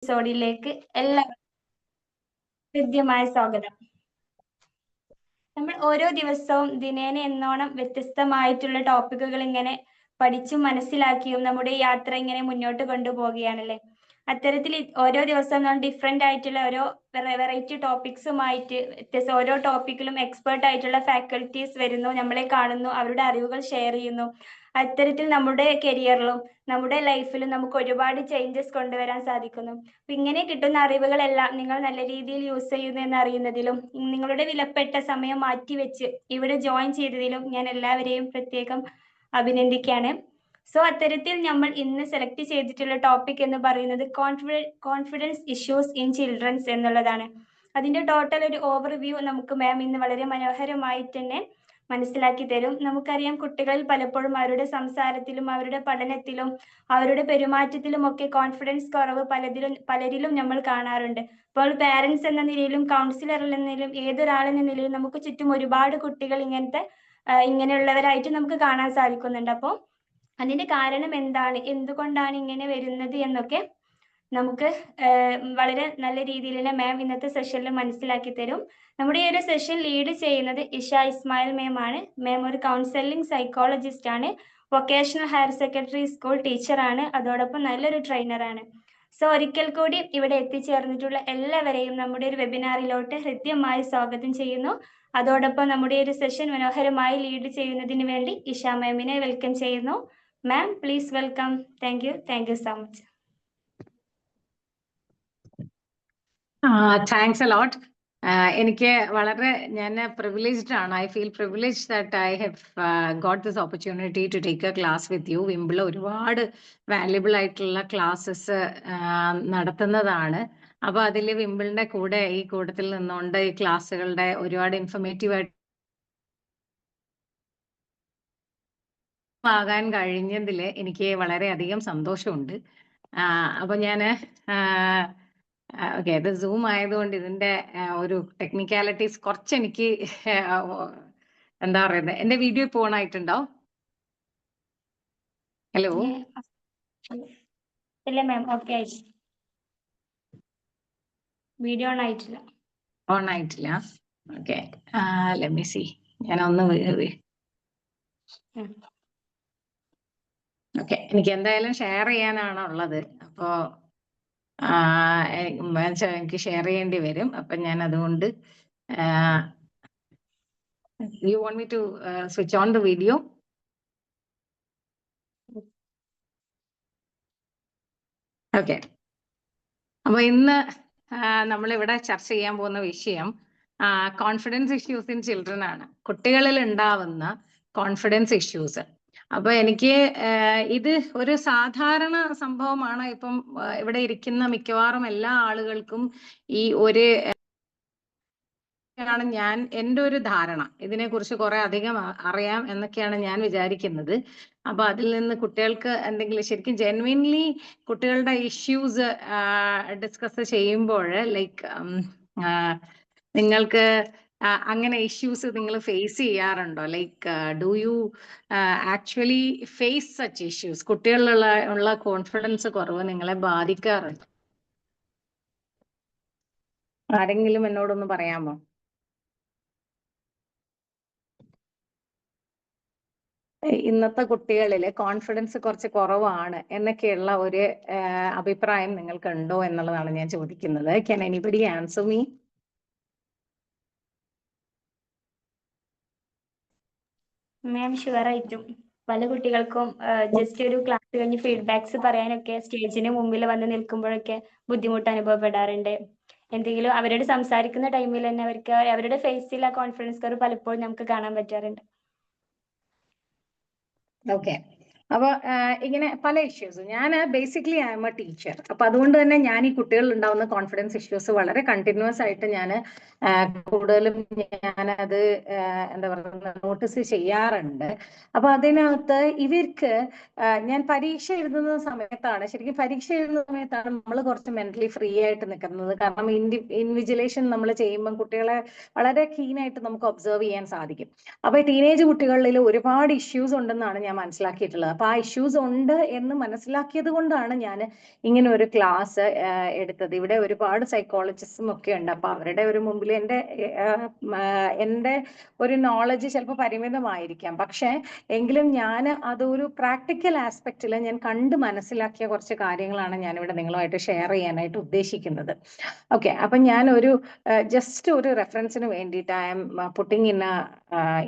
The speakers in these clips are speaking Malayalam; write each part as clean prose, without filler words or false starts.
എപ്പിസോഡിലേക്ക് എല്ലാവർക്കും ഹൃദ്യമായ സ്വാഗതം. നമ്മൾ ഓരോ ദിവസവും ദിനേന എന്നോണം വ്യത്യസ്തമായിട്ടുള്ള ടോപ്പിക്കുകൾ ഇങ്ങനെ പഠിച്ചും മനസ്സിലാക്കിയും നമ്മുടെ യാത്ര ഇങ്ങനെ മുന്നോട്ട് കൊണ്ടുപോവുകയാണല്ലേ. അത്തരത്തിൽ ഓരോ ദിവസവും നമ്മൾ ഡിഫറെന്റ് ആയിട്ടുള്ള ഓരോ വെറൈറ്റി ടോപ്പിക്സുമായിട്ട് ഓരോ ടോപ്പിക്കിലും എക്സ്പേർട്ട് ആയിട്ടുള്ള ഫാക്കൽറ്റീസ് വരുന്നു, നമ്മളെ കാണുന്നു, അവരുടെ അറിവുകൾ ഷെയർ ചെയ്യുന്നു. അത്തരത്തിൽ നമ്മുടെ കരിയറിലും നമ്മുടെ ലൈഫിലും നമുക്ക് ഒരുപാട് ചേഞ്ചസ് കൊണ്ടുവരാൻ സാധിക്കുന്നു. ഇങ്ങനെ കിട്ടുന്ന അറിവുകളെല്ലാം നിങ്ങൾ നല്ല രീതിയിൽ യൂസ് ചെയ്യുന്നു എന്ന് അറിയുന്നതിലും നിങ്ങളുടെ വിലപ്പെട്ട സമയം മാറ്റിവെച്ച് ഇവിടെ ജോയിൻ ചെയ്തതിലും ഞാൻ എല്ലാവരെയും പ്രത്യേകം അഭിനന്ദിക്കുകയാണ്. സോ അത്തരത്തിൽ നമ്മൾ ഇന്ന് സെലക്ട് ചെയ്തിട്ടുള്ള ടോപ്പിക് എന്ന് പറയുന്നത് കോൺഫിഡൻസ് ഇഷ്യൂസ് ഇൻ ചിൽഡ്രൻസ് എന്നുള്ളതാണ്. അതിന്റെ ടോട്ടൽ ഒരു ഓവർവ്യൂ നമുക്ക് മാം ഇന്ന് വളരെ മനോഹരമായിട്ട് തന്നെ മനസ്സിലാക്കി തരും. നമുക്കറിയാം, കുട്ടികളിൽ പലപ്പോഴും അവരുടെ സംസാരത്തിലും അവരുടെ പഠനത്തിലും അവരുടെ പെരുമാറ്റത്തിലും ഒക്കെ കോൺഫിഡൻസ് കുറവ് പലരിലും നമ്മൾ കാണാറുണ്ട്. അപ്പോൾ പാരന്റ്സ് എന്ന നിലയിലും കൗൺസിലർ എന്ന നിലയിലും ഏതൊരാളെന്ന നിലയിലും നമുക്ക് ചുറ്റും ഒരുപാട് കുട്ടികൾ ഇങ്ങനെയുള്ളവരായിട്ട് നമുക്ക് കാണാൻ സാധിക്കുന്നുണ്ട്. അപ്പോൾ അതിന്റെ കാരണം എന്താണ്, എന്തുകൊണ്ടാണ് ഇങ്ങനെ വരുന്നത് എന്നൊക്കെ നമുക്ക് വളരെ നല്ല രീതിയിൽ തന്നെ മാം ഇന്നത്തെ സെഷനിൽ മനസ്സിലാക്കി തരും. നമ്മുടെ ഈ ഒരു സെഷൻ ലീഡ് ചെയ്യുന്നത് ഇഷ ഇസ്മായിൽ മാം ആണ്. മാം ഒരു കൗൺസിലിംഗ് സൈക്കോളജിസ്റ്റ് ആണ്, വൊക്കേഷണൽ ഹയർ സെക്കൻഡറി സ്കൂൾ ടീച്ചറാണ്, അതോടൊപ്പം നല്ലൊരു ട്രെയിനറാണ്. സോ ഒരിക്കൽ കൂടി ഇവിടെ എത്തിച്ചേർന്നിട്ടുള്ള എല്ലാവരെയും നമ്മുടെ ഒരു വെബിനാറിലോട്ട് ഹൃദ്യമായി സ്വാഗതം ചെയ്യുന്നു. അതോടൊപ്പം നമ്മുടെ ഒരു സെഷൻ മനോഹരമായി ലീഡ് ചെയ്യുന്നതിന് വേണ്ടി ഇഷ മാമിനെ വെൽക്കം ചെയ്യുന്നു. Ma'am, please welcome. Thank you so much. Thanks a lot. എനിക്ക് വളരെ ഞാൻ പ്രിവിലേജ്ഡ് ആണ്. I feel privilege that I have got this opportunity to take a class with you. വിംബിൾ ഒരുപാട് വാല്യുബിൾ ആയിട്ടുള്ള ക്ലാസ്സസ് നടത്തുന്നതാണ്. അപ്പൊ അതിൽ വിംബിളിന്റെ കൂടെ ഈ കൂട്ടത്തിൽ നിന്നുകൊണ്ട് ഈ ക്ലാസ്സുകളുടെ ഒരുപാട് ഇൻഫർമേറ്റീവ് ആകാൻ കഴിഞ്ഞതിൽ എനിക്ക് വളരെയധികം സന്തോഷമുണ്ട്. അപ്പൊ ഞാന് ഓക്കെ, ഇത് സൂം ആയതുകൊണ്ട് ഇതിന്റെ ഒരു ടെക്നിക്കാലിറ്റീസ് കുറച്ച് എനിക്ക് എന്താ പറയുന്നത്, എന്റെ വീഡിയോ ഇപ്പോൾ ഓൺ ആയിട്ടുണ്ടോ? ഹലോ, ഇല്ല മാം, ഓക്കെ വീഡിയോ ഓൺ ആയിട്ടില്ല. ഓൺ ആയിട്ടില്ല. Okay, let me see. ഞാനൊന്ന് ഓക്കെ, എനിക്ക് എന്തായാലും ഷെയർ ചെയ്യാനാണ് ഉള്ളത്. അപ്പോ എനിക്ക് ഷെയർ ചെയ്യേണ്ടി വരും. അപ്പൊ ഞാൻ അതുകൊണ്ട് you want me to switch on the video? Okay, അപ്പൊ ഇന്ന് നമ്മളിവിടെ ചർച്ച ചെയ്യാൻ പോകുന്ന വിഷയം കോൺഫിഡൻസ് ഇഷ്യൂസ് ഇൻ ചിൽഡ്രൻ ആണ്, കുട്ടികളിൽ ഉണ്ടാവുന്ന കോൺഫിഡൻസ് ഇഷ്യൂസ്. അപ്പൊ എനിക്ക് ഇത് ഒരു സാധാരണ സംഭവമാണ്. ഇപ്പം ഇവിടെ ഇരിക്കുന്ന മിക്കവാറും എല്ലാ ആളുകൾക്കും ഈ ഒരു ാണ് എൻ്റെ ഒരു ധാരണ. ഇതിനെക്കുറിച്ച് കുറെ അധികം അറിയാം എന്നൊക്കെയാണ് ഞാൻ വിചാരിക്കുന്നത്. അപ്പൊ അതിൽ നിന്ന് കുട്ടികൾക്ക് എന്തെങ്കിലും ശരിക്കും ജെന്വിൻലി കുട്ടികളുടെ ഇഷ്യൂസ് ഡിസ്കസ് ചെയ്യുമ്പോൾ ലൈക്ക് നിങ്ങൾക്ക് അങ്ങനെ ഇഷ്യൂസ് നിങ്ങൾ ഫേസ് ചെയ്യാറുണ്ടോ? Like do you actually face such issues? കുട്ടികളിലുള്ള കോൺഫിഡൻസ് കുറവ് നിങ്ങളെ ബാധിക്കാറുണ്ടോ? ആരെങ്കിലും എന്നോടൊന്ന് പറയാമോ? ഇന്നത്തെ കുട്ടികളിലെ കോൺഫിഡൻസ് കുറച്ച് കുറവാണ് എന്നൊക്കെയുള്ള ഒരു അഭിപ്രായം നിങ്ങൾക്ക് ഉണ്ടോ എന്നുള്ളതാണ് ഞാൻ ചോദിക്കുന്നത്. Can anybody answer me? Ma'am, ഷുവറായിട്ടും പല കുട്ടികൾക്കും ജസ്റ്റ് ഒരു ക്ലാസ് കഴിഞ്ഞ് ഫീഡ്ബാക്സ് പറയാനൊക്കെ സ്റ്റേജിന് മുമ്പിൽ വന്ന് നിൽക്കുമ്പോഴൊക്കെ ബുദ്ധിമുട്ട് അനുഭവപ്പെടാറുണ്ട്. എന്തെങ്കിലും അവരോട് സംസാരിക്കുന്ന ടൈമിൽ തന്നെ അവരുടെ ഫേസിൽ ആ കോൺഫിഡൻസ് കുറവ് പലപ്പോഴും നമുക്ക് കാണാൻ പറ്റാറുണ്ട്. ഓക്കെ, അപ്പൊ ഇങ്ങനെ പല ഇഷ്യൂസ്. ഞാൻ basically I M A teacher. അപ്പൊ അതുകൊണ്ട് തന്നെ ഞാൻ ഈ കുട്ടികളിൽ ഉണ്ടാവുന്ന കോൺഫിഡൻസ് ഇഷ്യൂസ് വളരെ കണ്ടിന്യൂസ് ആയിട്ട് ഞാൻ കൂടുതലും ഞാനത് എന്താ പറയുക നോട്ടീസ് ചെയ്യാറുണ്ട്. അപ്പൊ അതിനകത്ത് ഇവർക്ക് ഞാൻ പരീക്ഷ എഴുതുന്ന സമയത്താണ്, ശരിക്കും പരീക്ഷ എഴുതുന്ന സമയത്താണ് നമ്മൾ കുറച്ച് മെന്റലി ഫ്രീ ആയിട്ട് നിൽക്കുന്നത്. കാരണം ഇൻവിജിലേഷൻ നമ്മൾ ചെയ്യുമ്പോൾ കുട്ടികളെ വളരെ കീനായിട്ട് നമുക്ക് ഒബ്സർവ് ചെയ്യാൻ സാധിക്കും. അപ്പൊ ടീനേജ് കുട്ടികളിൽ ഒരുപാട് ഇഷ്യൂസ് ഉണ്ടെന്നാണ് ഞാൻ മനസ്സിലാക്കിയിട്ടുള്ളത്. അപ്പൊ അപ്പൊ ആ ഇഷ്യൂസ് ഉണ്ട് എന്ന് മനസ്സിലാക്കിയത് കൊണ്ടാണ് ഞാൻ ഇങ്ങനെ ഒരു ക്ലാസ് എടുത്തത്. ഇവിടെ ഒരുപാട് സൈക്കോളജിസ്റ്റും ഒക്കെ ഉണ്ട്. അപ്പൊ അവരുടെ ഒരു മുമ്പിൽ എൻ്റെ ഒരു നോളജ് ചിലപ്പോൾ പരിമിതമായിരിക്കാം, പക്ഷെ എങ്കിലും ഞാൻ അതൊരു പ്രാക്ടിക്കൽ ആസ്പെക്റ്റിൽ ഞാൻ കണ്ട് മനസ്സിലാക്കിയ കുറച്ച് കാര്യങ്ങളാണ് ഞാനിവിടെ നിങ്ങളുമായിട്ട് ഷെയർ ചെയ്യാനായിട്ട് ഉദ്ദേശിക്കുന്നത്. ഓക്കെ, അപ്പൊ ഞാൻ ഒരു ജസ്റ്റ് ഒരു റെഫറൻസിന് വേണ്ടിയിട്ട് I'm putting in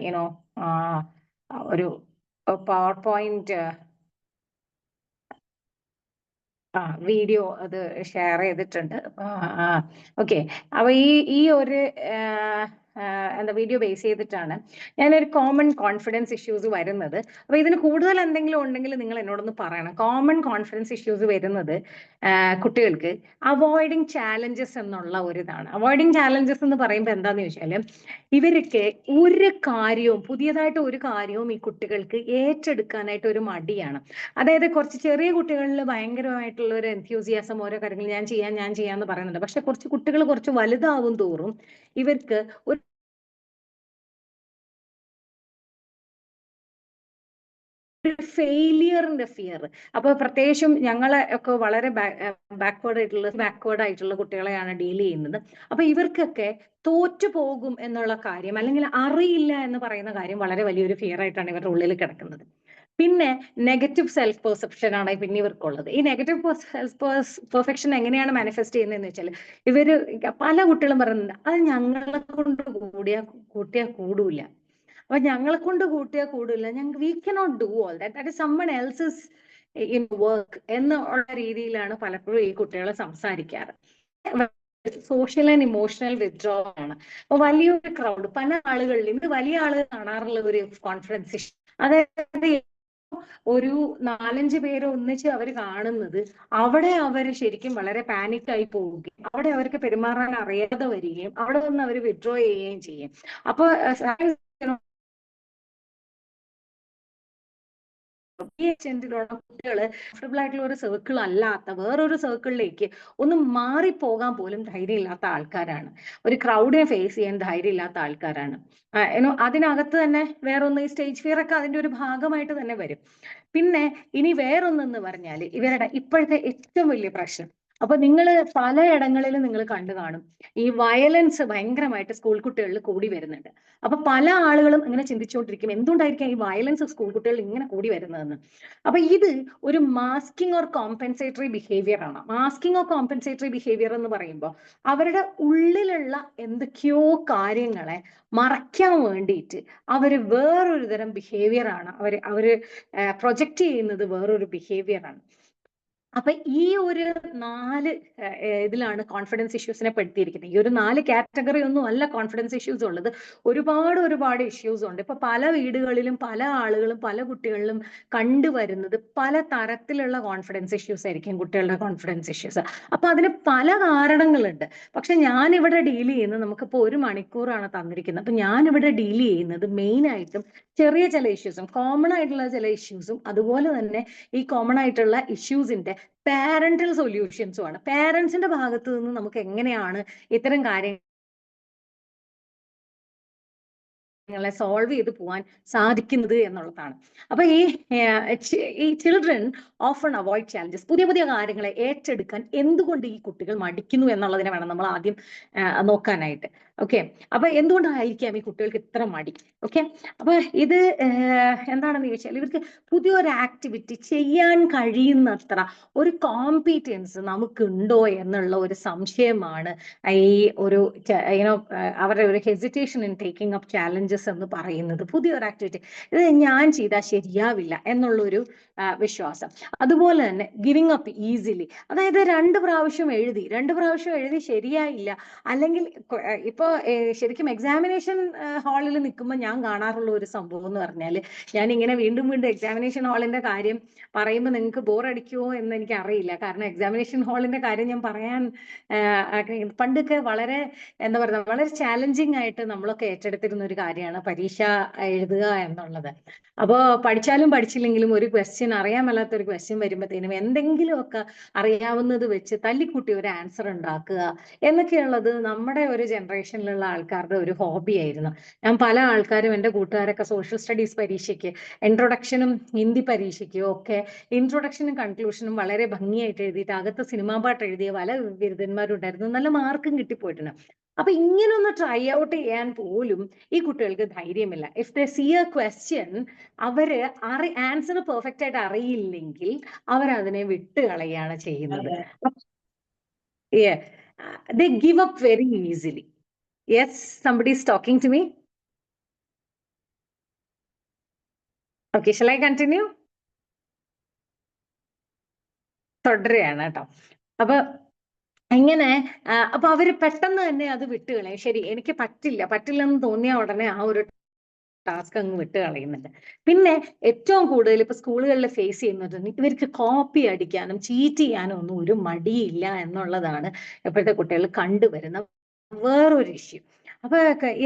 you know ഒരു പവർ പോയിന്റ് വീഡിയോ അത് ഷെയർ ചെയ്തിട്ടുണ്ട്. ഓക്കെ, അപ്പൊ ഈ ഒരു എന്താ വീഡിയോ ബേസ് ചെയ്തിട്ടാണ് ഞാനൊരു കോമൺ കോൺഫിഡൻസ് ഇഷ്യൂസ് വരുന്നത്. അപ്പൊ ഇതിന് കൂടുതൽ എന്തെങ്കിലും ഉണ്ടെങ്കിൽ നിങ്ങൾ എന്നോടൊന്ന് പറയണം. കോമൺ കോൺഫിഡൻസ് ഇഷ്യൂസ് വരുന്നത് കുട്ടികൾക്ക് അവോയ്ഡിങ് ചാലഞ്ചസ് എന്നുള്ള ഒരു ഇതാണ്. അവോയ്ഡിങ് ചാലഞ്ചസ് എന്ന് പറയുമ്പോൾ എന്താന്ന് ചോദിച്ചാല്, ഇവർക്ക് ഒരു കാര്യവും പുതിയതായിട്ട് ഒരു കാര്യവും ഈ കുട്ടികൾക്ക് ഏറ്റെടുക്കാനായിട്ട് ഒരു മടിയാണ്. അതായത് കുറച്ച് ചെറിയ കുട്ടികളിൽ ഭയങ്കരമായിട്ടുള്ള ഒരു എൻത്യൂസിയാസം, ഓരോ കാര്യങ്ങൾ ഞാൻ ചെയ്യാന്ന് പറയുന്നുണ്ട്. പക്ഷെ കുറച്ച് കുട്ടികൾ കുറച്ച് വലുതാവും തോറും ഇവർക്ക് ഒരു ഫെയിലിയറിന്റെ ഫിയർ. അപ്പൊ പ്രത്യേകിച്ചും ഞങ്ങളെ ഒക്കെ വളരെ ബാക്ക്വേർഡ് ആയിട്ടുള്ള കുട്ടികളെയാണ് ഡീൽ ചെയ്യുന്നത്. അപ്പൊ ഇവർക്കൊക്കെ തോറ്റു പോകും എന്നുള്ള കാര്യം, അല്ലെങ്കിൽ അറിയില്ല എന്ന് പറയുന്ന കാര്യം വളരെ വലിയൊരു ഫിയർ ആയിട്ടാണ് ഇവരുടെ ഉള്ളിൽ കിടക്കുന്നത്. പിന്നെ നെഗറ്റീവ് സെൽഫ് പെർസെപ്ഷൻ ആണ് പിന്നെ ഇവർക്കുള്ളത്. ഈ നെഗറ്റീവ് സെൽഫ് പെർഫെക്ഷൻ എങ്ങനെയാണ് മാനിഫെസ്റ്റ് ചെയ്യുന്നതെന്ന് വെച്ചാൽ, ഇവര് പല കുട്ടികളും പറയുന്നുണ്ട്, അത് ഞങ്ങളെ കൊണ്ട് കൂട്ടിയാ കൂടൂല, അപ്പൊ ഞങ്ങളെ കൊണ്ട് കൂട്ടിയാൽ കൂടില്ല, ഞങ്ങൾ we cannot do all that is someone else's in work എന്നുള്ള രീതിയിലാണ് പലപ്പോഴും ഈ കുട്ടികളെ സംസാരിക്കാറ്. സോഷ്യൽ ആൻഡ് ഇമോഷണൽ വിത്ഡ്രോ ആണ്. അപ്പൊ വലിയൊരു ക്രൗഡ്, പല ആളുകളിലും ഇത് വലിയ ആളുകൾ കാണാറുള്ള ഒരു കോൺഫിഡൻസ് ഇഷ്യൂ. അതായത് ഒരു 4-5 പേര് ഒന്നിച്ച് അവർ കാണുന്നത്, അവിടെ അവർ ശരിക്കും വളരെ പാനിക് ആയി പോവുകയും അവിടെ അവർക്ക് പെരുമാറാൻ അറിയാതെ വരികയും അവിടെ നിന്ന് അവർ വിത്ഡ്രോ ചെയ്യുകയും ചെയ്യും. അപ്പൊ കുട്ടികള് കംഫർട്ടബിൾ ആയിട്ടുള്ള ഒരു സർക്കിൾ അല്ലാത്ത വേറൊരു സർക്കിളിലേക്ക് ഒന്ന് മാറിപ്പോകാൻ പോലും ധൈര്യമില്ലാത്ത ആൾക്കാരാണ്. ഒരു ക്രൗഡിനെ ഫേസ് ചെയ്യാൻ ധൈര്യമില്ലാത്ത ആൾക്കാരാണ്. അതിനകത്ത് തന്നെ വേറൊന്ന്, ഈ സ്റ്റേജ് ഫിയർ ഒക്കെ അതിന്റെ ഒരു ഭാഗമായിട്ട് തന്നെ വരും. പിന്നെ ഇനി വേറൊന്നെന്ന് പറഞ്ഞാൽ ഇവരുടെ ഇപ്പോഴത്തെ ഏറ്റവും വലിയ പ്രശ്നം, അപ്പൊ നിങ്ങൾ പലയിടങ്ങളിലും നിങ്ങൾ കണ്ടു കാണും, ഈ വയലൻസ് ഭയങ്കരമായിട്ട് സ്കൂൾ കുട്ടികളിൽ കൂടി വരുന്നുണ്ട്. അപ്പൊ പല ആളുകളും ഇങ്ങനെ ചിന്തിച്ചുകൊണ്ടിരിക്കും, എന്തുകൊണ്ടായിരിക്കും ഈ വയലൻസ് സ്കൂൾ കുട്ടികളിൽ ഇങ്ങനെ കൂടി വരുന്നതെന്ന്. അപ്പൊ ഇത് ഒരു മാസ്കിംഗ് ഓർ കോമ്പൻസേറ്ററി ബിഹേവിയർ ആണ്. മാസ്കിംഗ് ഓർ കോമ്പൻസേറ്ററി ബിഹേവിയർ എന്ന് പറയുമ്പോൾ അവരുടെ ഉള്ളിലുള്ള എന്തൊക്കെയോ കാര്യങ്ങളെ മറയ്ക്കാൻ വേണ്ടിയിട്ട് അവര് വേറൊരു തരം ബിഹേവിയർ ആണ് അവര് പ്രൊജക്റ്റ് ചെയ്യുന്നത്, വേറൊരു ബിഹേവിയർ ആണ്. അപ്പൊ ഈ ഒരു 4 ഇതിലാണ് കോൺഫിഡൻസ് ഇഷ്യൂസിനെ പെടുത്തിയിരിക്കുന്നത്. ഈ ഒരു 4 കാറ്റഗറി ഒന്നും അല്ല കോൺഫിഡൻസ് ഇഷ്യൂസ് ഉള്ളത്, ഒരുപാട് ഇഷ്യൂസ് ഉണ്ട്. ഇപ്പൊ പല വീടുകളിലും പല ആളുകളും പല കുട്ടികളിലും കണ്ടുവരുന്നത് പല തരത്തിലുള്ള കോൺഫിഡൻസ് ഇഷ്യൂസ് ആയിരിക്കും, കുട്ടികളുടെ കോൺഫിഡൻസ് ഇഷ്യൂസ്. അപ്പൊ അതിന് പല കാരണങ്ങളുണ്ട്. പക്ഷെ ഞാനിവിടെ ഡീൽ ചെയ്യുന്നത്, നമുക്കിപ്പോ 1 മണിക്കൂറാണ് തന്നിരിക്കുന്നത്, അപ്പൊ ഞാനിവിടെ ഡീൽ ചെയ്യുന്നത് മെയിൻ ആയിട്ടും ചെറിയ ചില ഇഷ്യൂസും കോമൺ ആയിട്ടുള്ള ചില ഇഷ്യൂസും അതുപോലെ തന്നെ ഈ കോമൺ ആയിട്ടുള്ള ഇഷ്യൂസിന്റെ പാരന്റൽ സൊല്യൂഷൻസും ആണ്. പാരന്റ്സിന്റെ ഭാഗത്ത് നിന്ന് നമുക്ക് എങ്ങനെയാണ് ഇത്തരം കാര്യങ്ങളെ സോൾവ് ചെയ്ത് പോകാൻ സാധിക്കുന്നത് എന്നുള്ളതാണ്. അപ്പൊ ഈ ചിൽഡ്രൻ ഓഫൺ അവോയ്ഡ് ചാലഞ്ചസ്. പുതിയ കാര്യങ്ങളെ ഏറ്റെടുക്കാൻ എന്തുകൊണ്ട് ഈ കുട്ടികൾ മടിക്കുന്നു എന്നുള്ളതിനെ വേണം നമ്മൾ ആദ്യം നോക്കാനായിട്ട്. ഓക്കെ, അപ്പൊ എന്തുകൊണ്ടായിരിക്കാം ഈ കുട്ടികൾക്ക് ഇത്ര മടി? ഓക്കെ, അപ്പൊ ഇത് എന്താണെന്ന് ചോദിച്ചാൽ, ഇവർക്ക് പുതിയൊരു ആക്ടിവിറ്റി ചെയ്യാൻ കഴിയുന്നത്ര ഒരു കോമ്പീറ്റൻസ് നമുക്കുണ്ടോ എന്നുള്ള ഒരു സംശയമാണ് ഈ ഒരു അവരുടെ ഒരു hesitation in taking up challenges എന്ന് പറയുന്നത്. പുതിയൊരു ആക്ടിവിറ്റി ഇത് ഞാൻ ചെയ്താൽ ശരിയാവില്ല എന്നുള്ളൊരു വിശ്വാസം. അതുപോലെ തന്നെ ഗിവിങ് അപ്പ് ഈസിലി, അതായത് 2 പ്രാവശ്യം എഴുതി ശരിയായില്ല, അല്ലെങ്കിൽ ഇപ്പൊ ശരിക്കും എക്സാമിനേഷൻ ഹാളിൽ നിൽക്കുമ്പോൾ ഞാൻ കാണാറുള്ള ഒരു സംഭവം എന്ന് പറഞ്ഞാൽ, ഞാൻ ഇങ്ങനെ വീണ്ടും എക്സാമിനേഷൻ ഹാളിന്റെ കാര്യം പറയുമ്പോൾ നിങ്ങൾക്ക് ബോറടിക്കുമോ എന്ന് എനിക്ക് അറിയില്ല. കാരണം എക്സാമിനേഷൻ ഹാളിന്റെ കാര്യം ഞാൻ പറയാൻ പണ്ടൊക്കെ വളരെ എന്താ പറയുക, വളരെ ചാലഞ്ചിങ് ആയിട്ട് നമ്മളൊക്കെ ഏറ്റെടുത്തിരുന്ന ഒരു കാര്യമാണ് തന്നെയാണ് പരീക്ഷ എഴുതുക എന്നുള്ളത്. അപ്പോൾ പഠിച്ചാലും പഠിച്ചില്ലെങ്കിലും ഒരു ക്വസ്റ്റ്യൻ, അറിയാൻ മേലാത്ത ഒരു ക്വസ്റ്റ്യൻ വരുമ്പോഴത്തേനും എന്തെങ്കിലുമൊക്കെ അറിയാവുന്നത് വെച്ച് തല്ലിക്കുട്ടി ഒരു ആൻസർ ഉണ്ടാക്കുക എന്നൊക്കെയുള്ളത് നമ്മുടെ ഒരു ജനറേഷനിലുള്ള ആൾക്കാരുടെ ഒരു ഹോബി ആയിരുന്നു. ഞാൻ പല ആൾക്കാരും, എൻ്റെ കൂട്ടുകാരൊക്കെ സോഷ്യൽ സ്റ്റഡീസ് പരീക്ഷയ്ക്ക്, ഇൻട്രൊഡക്ഷനും ഹിന്ദി പരീക്ഷയ്ക്കും ഒക്കെ ഇൻട്രൊഡക്ഷനും കൺക്ലൂഷനും വളരെ ഭംഗിയായിട്ട് എഴുതിയിട്ട് അകത്ത് സിനിമാ പാട്ട് എഴുതിയ പല ബിരുദന്മാരുണ്ടായിരുന്നു, നല്ല മാർക്കും കിട്ടിപ്പോയിട്ടുണ്ട്. അപ്പൊ ഇങ്ങനൊന്ന് ട്രൈ ഔട്ട് ചെയ്യാൻ പോലും ഈ കുട്ടികൾക്ക് ധൈര്യമില്ല. If they see a question, അവര് ആൻസർ പെർഫെക്റ്റ് ആയിട്ട് അറിയില്ലെങ്കിൽ അവരതിനെ വിട്ട് കളയാണ് ചെയ്യുന്നത്. They give up very easily. Yes, somebody is talking to me. Okay, shall I continue? തുടരുകയാണ് കേട്ടോ. അപ്പൊ ഇങ്ങനെ അപ്പൊ അവര് പെട്ടെന്ന് തന്നെ അത് വിട്ടുകളയും. ശരി, എനിക്ക് പറ്റില്ലെന്ന് തോന്നിയ ഉടനെ ആ ഒരു ടാസ്ക് അങ്ങ് വിട്ട് കളയുന്നുണ്ട്. പിന്നെ ഏറ്റവും കൂടുതൽ ഇപ്പൊ സ്കൂളുകളിൽ ഫേസ് ചെയ്യുന്നത് ഇവർക്ക് കോപ്പി അടിക്കാനും ചീറ്റ് ചെയ്യാനും ഒന്നും ഒരു മടിയില്ല എന്നുള്ളതാണ് ഇപ്പോഴത്തെ കുട്ടികൾ കണ്ടുവരുന്ന വേറൊരു ഇഷ്യൂ. അപ്പൊ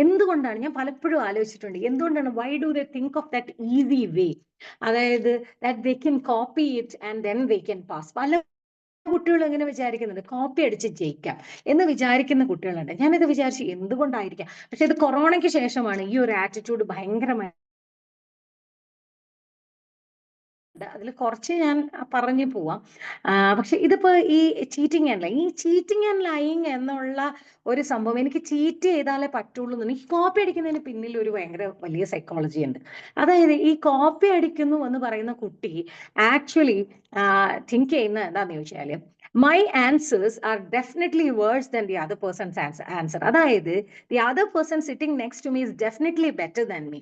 എന്തുകൊണ്ടാണ്, ഞാൻ പലപ്പോഴും ആലോചിച്ചിട്ടുണ്ട്, എന്തുകൊണ്ടാണ് why do they think of that easy way, അതായത് that they can copy it and then they can pass. പല കുട്ടികൾ എങ്ങനെ വിചാരിക്കുന്നുണ്ട്, കോപ്പി അടിച്ച് ജയിക്കാം എന്ന് വിചാരിക്കുന്ന കുട്ടികളുണ്ട്. ഞാനിത് വിചാരിച്ചു എന്തുകൊണ്ടായിരിക്കാം. പക്ഷെ ഇത് കൊറോണയ്ക്ക് ശേഷമാണ് ഈ ഒരു ആറ്റിറ്റ്യൂഡ് ഭയങ്കരമായി. അതിൽ കുറച്ച് ഞാൻ പറഞ്ഞു പോവാം. പക്ഷെ ഇതിപ്പോ ഈ ചീറ്റിംഗ് ആൻഡ് ലൈയിങ് എന്നുള്ള ഒരു സംഭവം, എനിക്ക് ചീറ്റ് ചെയ്താലേ പറ്റുള്ളൂ എന്ന്, ഈ കോപ്പി അടിക്കുന്നതിന് പിന്നിൽ ഒരു ഭയങ്കര വലിയ സൈക്കോളജി ഉണ്ട്. അതായത് ഈ കോപ്പി അടിക്കുന്നു എന്ന് പറയുന്ന കുട്ടി ആക്ച്വലി തിങ്ക് ചെയ്യുന്ന എന്താന്ന് ചോദിച്ചാല്, my answers are definitely worse than the other persons answer. അതായത് the other person sitting next to me is definitely better than me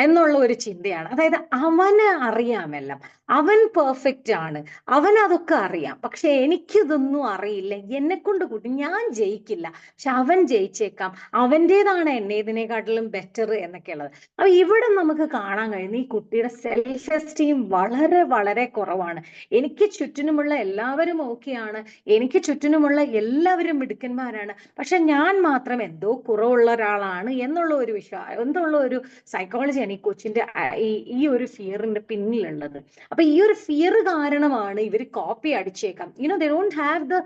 എന്നുള്ള ഒരു ചിന്തയാണ്. അതായത് അവന് അറിയാമെല്ലാം, അവൻ പെർഫെക്റ്റ് ആണ്, അവൻ അതൊക്കെ അറിയാം, പക്ഷെ എനിക്കിതൊന്നും അറിയില്ല, എന്നെ കൊണ്ട് കൂട്ടി ഞാൻ ജയിക്കില്ല, പക്ഷെ അവൻ ജയിച്ചേക്കാം, അവൻ്റെതാണ് എന്നേതിനെക്കാട്ടിലും ബെറ്റർ എന്നൊക്കെയുള്ളത്. അപ്പൊ ഇവിടെ നമുക്ക് കാണാൻ കഴിയുന്ന ഈ കുട്ടിയുടെ സെൽഫ് എസ്റ്റീം വളരെ വളരെ കുറവാണ്. എനിക്ക് ചുറ്റിനുമുള്ള എല്ലാവരും ഓക്കെയാണ്, എനിക്ക് ചുറ്റിനുമുള്ള എല്ലാവരും മിടുക്കന്മാരാണ്, പക്ഷെ ഞാൻ മാത്രം എന്തോ കുറവുള്ള ഒരാളാണ് എന്നുള്ള ഒരു എന്നുള്ള ഒരു സൈക്കോളജിയാണ് ഈ കൊച്ചിന്റെ ഈ ഒരു ഫിയറിന്റെ പിന്നിലുള്ളത്. അപ്പൊ ഈ ഒരു ഫിയർ കാരണമാണ് ഇവർ copy അടിച്ചേക്കാം. they don't have the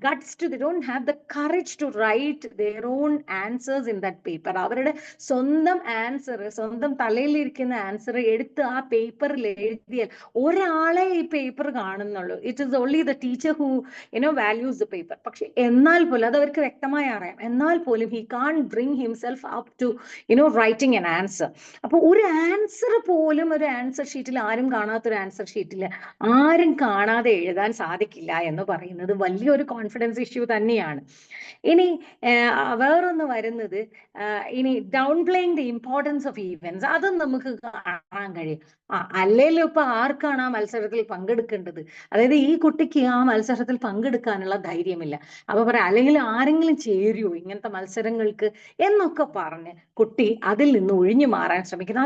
guts they don't have the courage to write their own answers in that paper. അവരുടെ സ്വന്തം ആൻസർ, സ്വന്തം തലയിലിരിക്കുന്ന ആൻസർ എടുത്ത് ആ പേപ്പറിൽ എഴുതിയാൽ ഒരാളെ ഈ പേപ്പർ കാണുന്നുള്ളൂ. It is only the teacher who values the paper. പക്ഷെ എന്നാൽ പോലും അത് അവർക്ക് വ്യക്തമായി അറിയാം, എന്നാൽ പോലും he can't bring himself up to writing an answer. അപ്പൊ ഒരു ആൻസർ പോലും ഒരു ആൻസർ ഷീറ്റിൽ, ആരും കാണാത്തൊരു ആൻസർ ഷീറ്റിൽ ആരും കാണാതെ എഴുതാൻ സാധിക്കില്ല എന്ന് പറയുന്നത് വലിയൊരു കോൺഫിഡൻസ് ഇഷ്യൂ തന്നെയാണ്. ഇനി വേറൊന്ന് വരുന്നത്, ഇനി down playing the importance of events, അതും നമുക്ക് കാണാൻ കഴിയും. അല്ലേലും ഇപ്പൊ ആർക്കാണ് ആ മത്സരത്തിൽ പങ്കെടുക്കേണ്ടത്, അതായത് ഈ കുട്ടിക്ക് ആ മത്സരത്തിൽ പങ്കെടുക്കാനുള്ള ധൈര്യമില്ല. അപ്പൊ പറയാം, അല്ലെങ്കിൽ ആരെങ്കിലും ചേരുവോ ഇങ്ങനത്തെ മത്സരങ്ങൾക്ക് എന്നൊക്കെ പറഞ്ഞ് കുട്ടി അതിൽ നിന്ന് ഒഴിഞ്ഞു മാറാൻ ശ്രമിക്കുന്നു.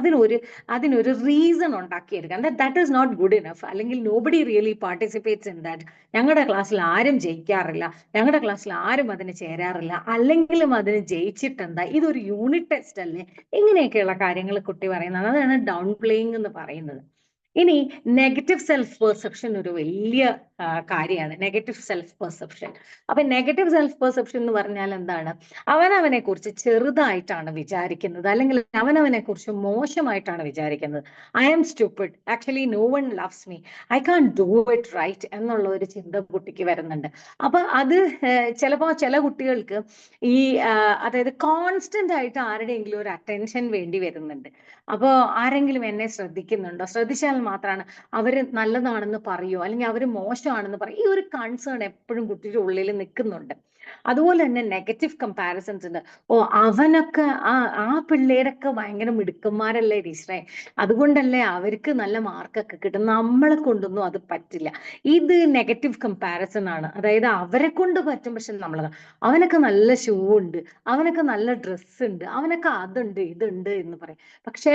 അതിനൊരു റീസൺ ഉണ്ടാക്കിയെടുക്കാൻ, that is not good enough, അല്ലെങ്കിൽ nobody really participates in that, ഞങ്ങളുടെ ക്ലാസ്സിൽ ആരും ജയിക്കാറില്ല, ഞങ്ങളുടെ ക്ലാസ്സിൽ ആരും അതിന് ചേരാറില്ല, അല്ലെങ്കിലും അതിന് ജയിച്ചിട്ടെന്താ, ഇതൊരു യൂണിറ്റ് ടെസ്റ്റ് അല്ലേ, ഇങ്ങനെയൊക്കെയുള്ള കാര്യങ്ങൾ കുട്ടി പറയുന്നത്. അതാണ് ഡൗൺ പ്ലേയിങ് എന്ന് പറയുന്നത്. ഇനി നെഗറ്റീവ് സെൽഫ് പെർസെപ്ഷൻ ഒരു വലിയ കാര്യമാണ്. Negative self perception. അപ്പൊ നെഗറ്റീവ് സെൽഫ് പെർസെപ്ഷൻ എന്ന് പറഞ്ഞാൽ എന്താണ്, അവനവനെ കുറിച്ച് ചെറുതായിട്ടാണ് വിചാരിക്കുന്നത്, അല്ലെങ്കിൽ അവനവനെ കുറിച്ച് മോശമായിട്ടാണ് വിചാരിക്കുന്നത്. I am stupid, actually no one loves me, I can do it right എന്നുള്ള ഒരു ചിന്ത കുട്ടിക്ക് വരുന്നുണ്ട്. അപ്പൊ അത് ചിലപ്പോ ചില കുട്ടികൾക്ക് ഈ അതായത് കോൺസ്റ്റന്റ് ആയിട്ട് ആരുടെയെങ്കിലും ഒരു അറ്റൻഷൻ വേണ്ടി വരുന്നുണ്ട്. അപ്പോ ആരെങ്കിലും എന്നെ ശ്രദ്ധിക്കുന്നുണ്ടോ, ശ്രദ്ധിച്ചാൽ മാത്രമാണ് അവര് നല്ലതാണെന്ന് പറയൂ, അല്ലെങ്കിൽ അവര് മോശമാണെന്ന് പറയും, ഈ ഒരു കൺസേൺ എപ്പോഴും കുട്ടിയുടെ ഉള്ളിൽ നിൽക്കുന്നുണ്ട്. അതുപോലെ തന്നെ നെഗറ്റീവ് കമ്പാരിസൺസ് ഉണ്ട്. അവനൊക്കെ ആ പിള്ളേരൊക്കെ ഭയങ്കര മിടുക്കന്മാരല്ലേ ടീച്ചറെ, അതുകൊണ്ടല്ലേ അവർക്ക് നല്ല മാർക്കൊക്കെ കിട്ടും, നമ്മളെ കൊണ്ടൊന്നും അത് പറ്റില്ല. ഇത് നെഗറ്റീവ് കമ്പാരിസൺ ആണ്. അതായത് അവരെ കൊണ്ട് പറ്റും, പക്ഷെ അവനൊക്കെ നല്ല ഷൂ ഉണ്ട്, അവനൊക്കെ നല്ല ഡ്രസ്സ് ഉണ്ട്, അവനൊക്കെ അതുണ്ട് ഇതുണ്ട് എന്ന് പറയും. പക്ഷെ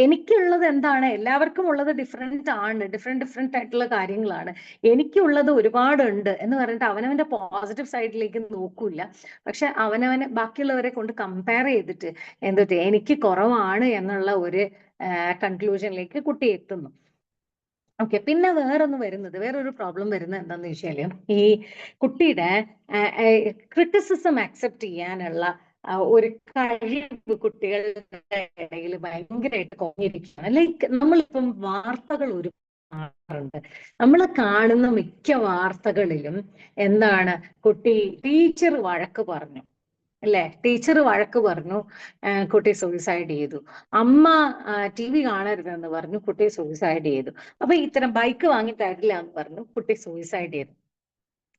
എനിക്കുള്ളത് എന്താണ്, എല്ലാവർക്കും ഉള്ളത് ഡിഫറെന്റ് ആണ്, ഡിഫറെന്റ് ആയിട്ടുള്ള കാര്യങ്ങളാണ്, എനിക്കുള്ളത് ഒരുപാടുണ്ട് എന്ന് പറഞ്ഞിട്ട് അവനവന്റെ പോസിറ്റീവ് സൈഡിലേക്ക് ബാക്കിയുള്ളവരിലേക്ക് നോക്കൂല. പക്ഷെ അവനവനെ ബാക്കിയുള്ളവരെ കൊണ്ട് കമ്പയർ ചെയ്തിട്ട് എന്തൊക്കെ എനിക്ക് കുറവാണ് എന്നുള്ള ഒരു കൺക്ലൂഷനിലേക്ക് കുട്ടി എത്തുന്നു. ഓക്കെ, പിന്നെ വേറൊരു പ്രോബ്ലം വരുന്നത് എന്താന്ന് വെച്ചാല് ഈ കുട്ടിയുടെ ക്രിറ്റിസിസം അക്സെപ്റ്റ് ചെയ്യാനുള്ള ഒരു കഴിവ് കുട്ടികളുടെ ഇടയിൽ ഭയങ്കരമായിട്ട് കുറഞ്ഞിരിക്കുകയാണ്. ലൈക്ക് നമ്മളിപ്പം വാർത്തകൾ ഒരു കാണാറുണ്ട്. നമ്മൾ കാണുന്ന മിക്ക വാർത്തകളിലും എന്താണ്, കുട്ടി ടീച്ചർ വഴക്ക് പറഞ്ഞു അല്ലെ, ടീച്ചർ വഴക്ക് പറഞ്ഞു, കുട്ടി സൂയിസൈഡ് ചെയ്തു. അമ്മ TV കാണരുതെന്ന് പറഞ്ഞു, കുട്ടി സൂയിസൈഡ് ചെയ്തു. അപ്പൊ ഇത്തരം ബൈക്ക് വാങ്ങി തരില്ല എന്ന് പറഞ്ഞു, കുട്ടി സൂയിസൈഡ് ചെയ്തു.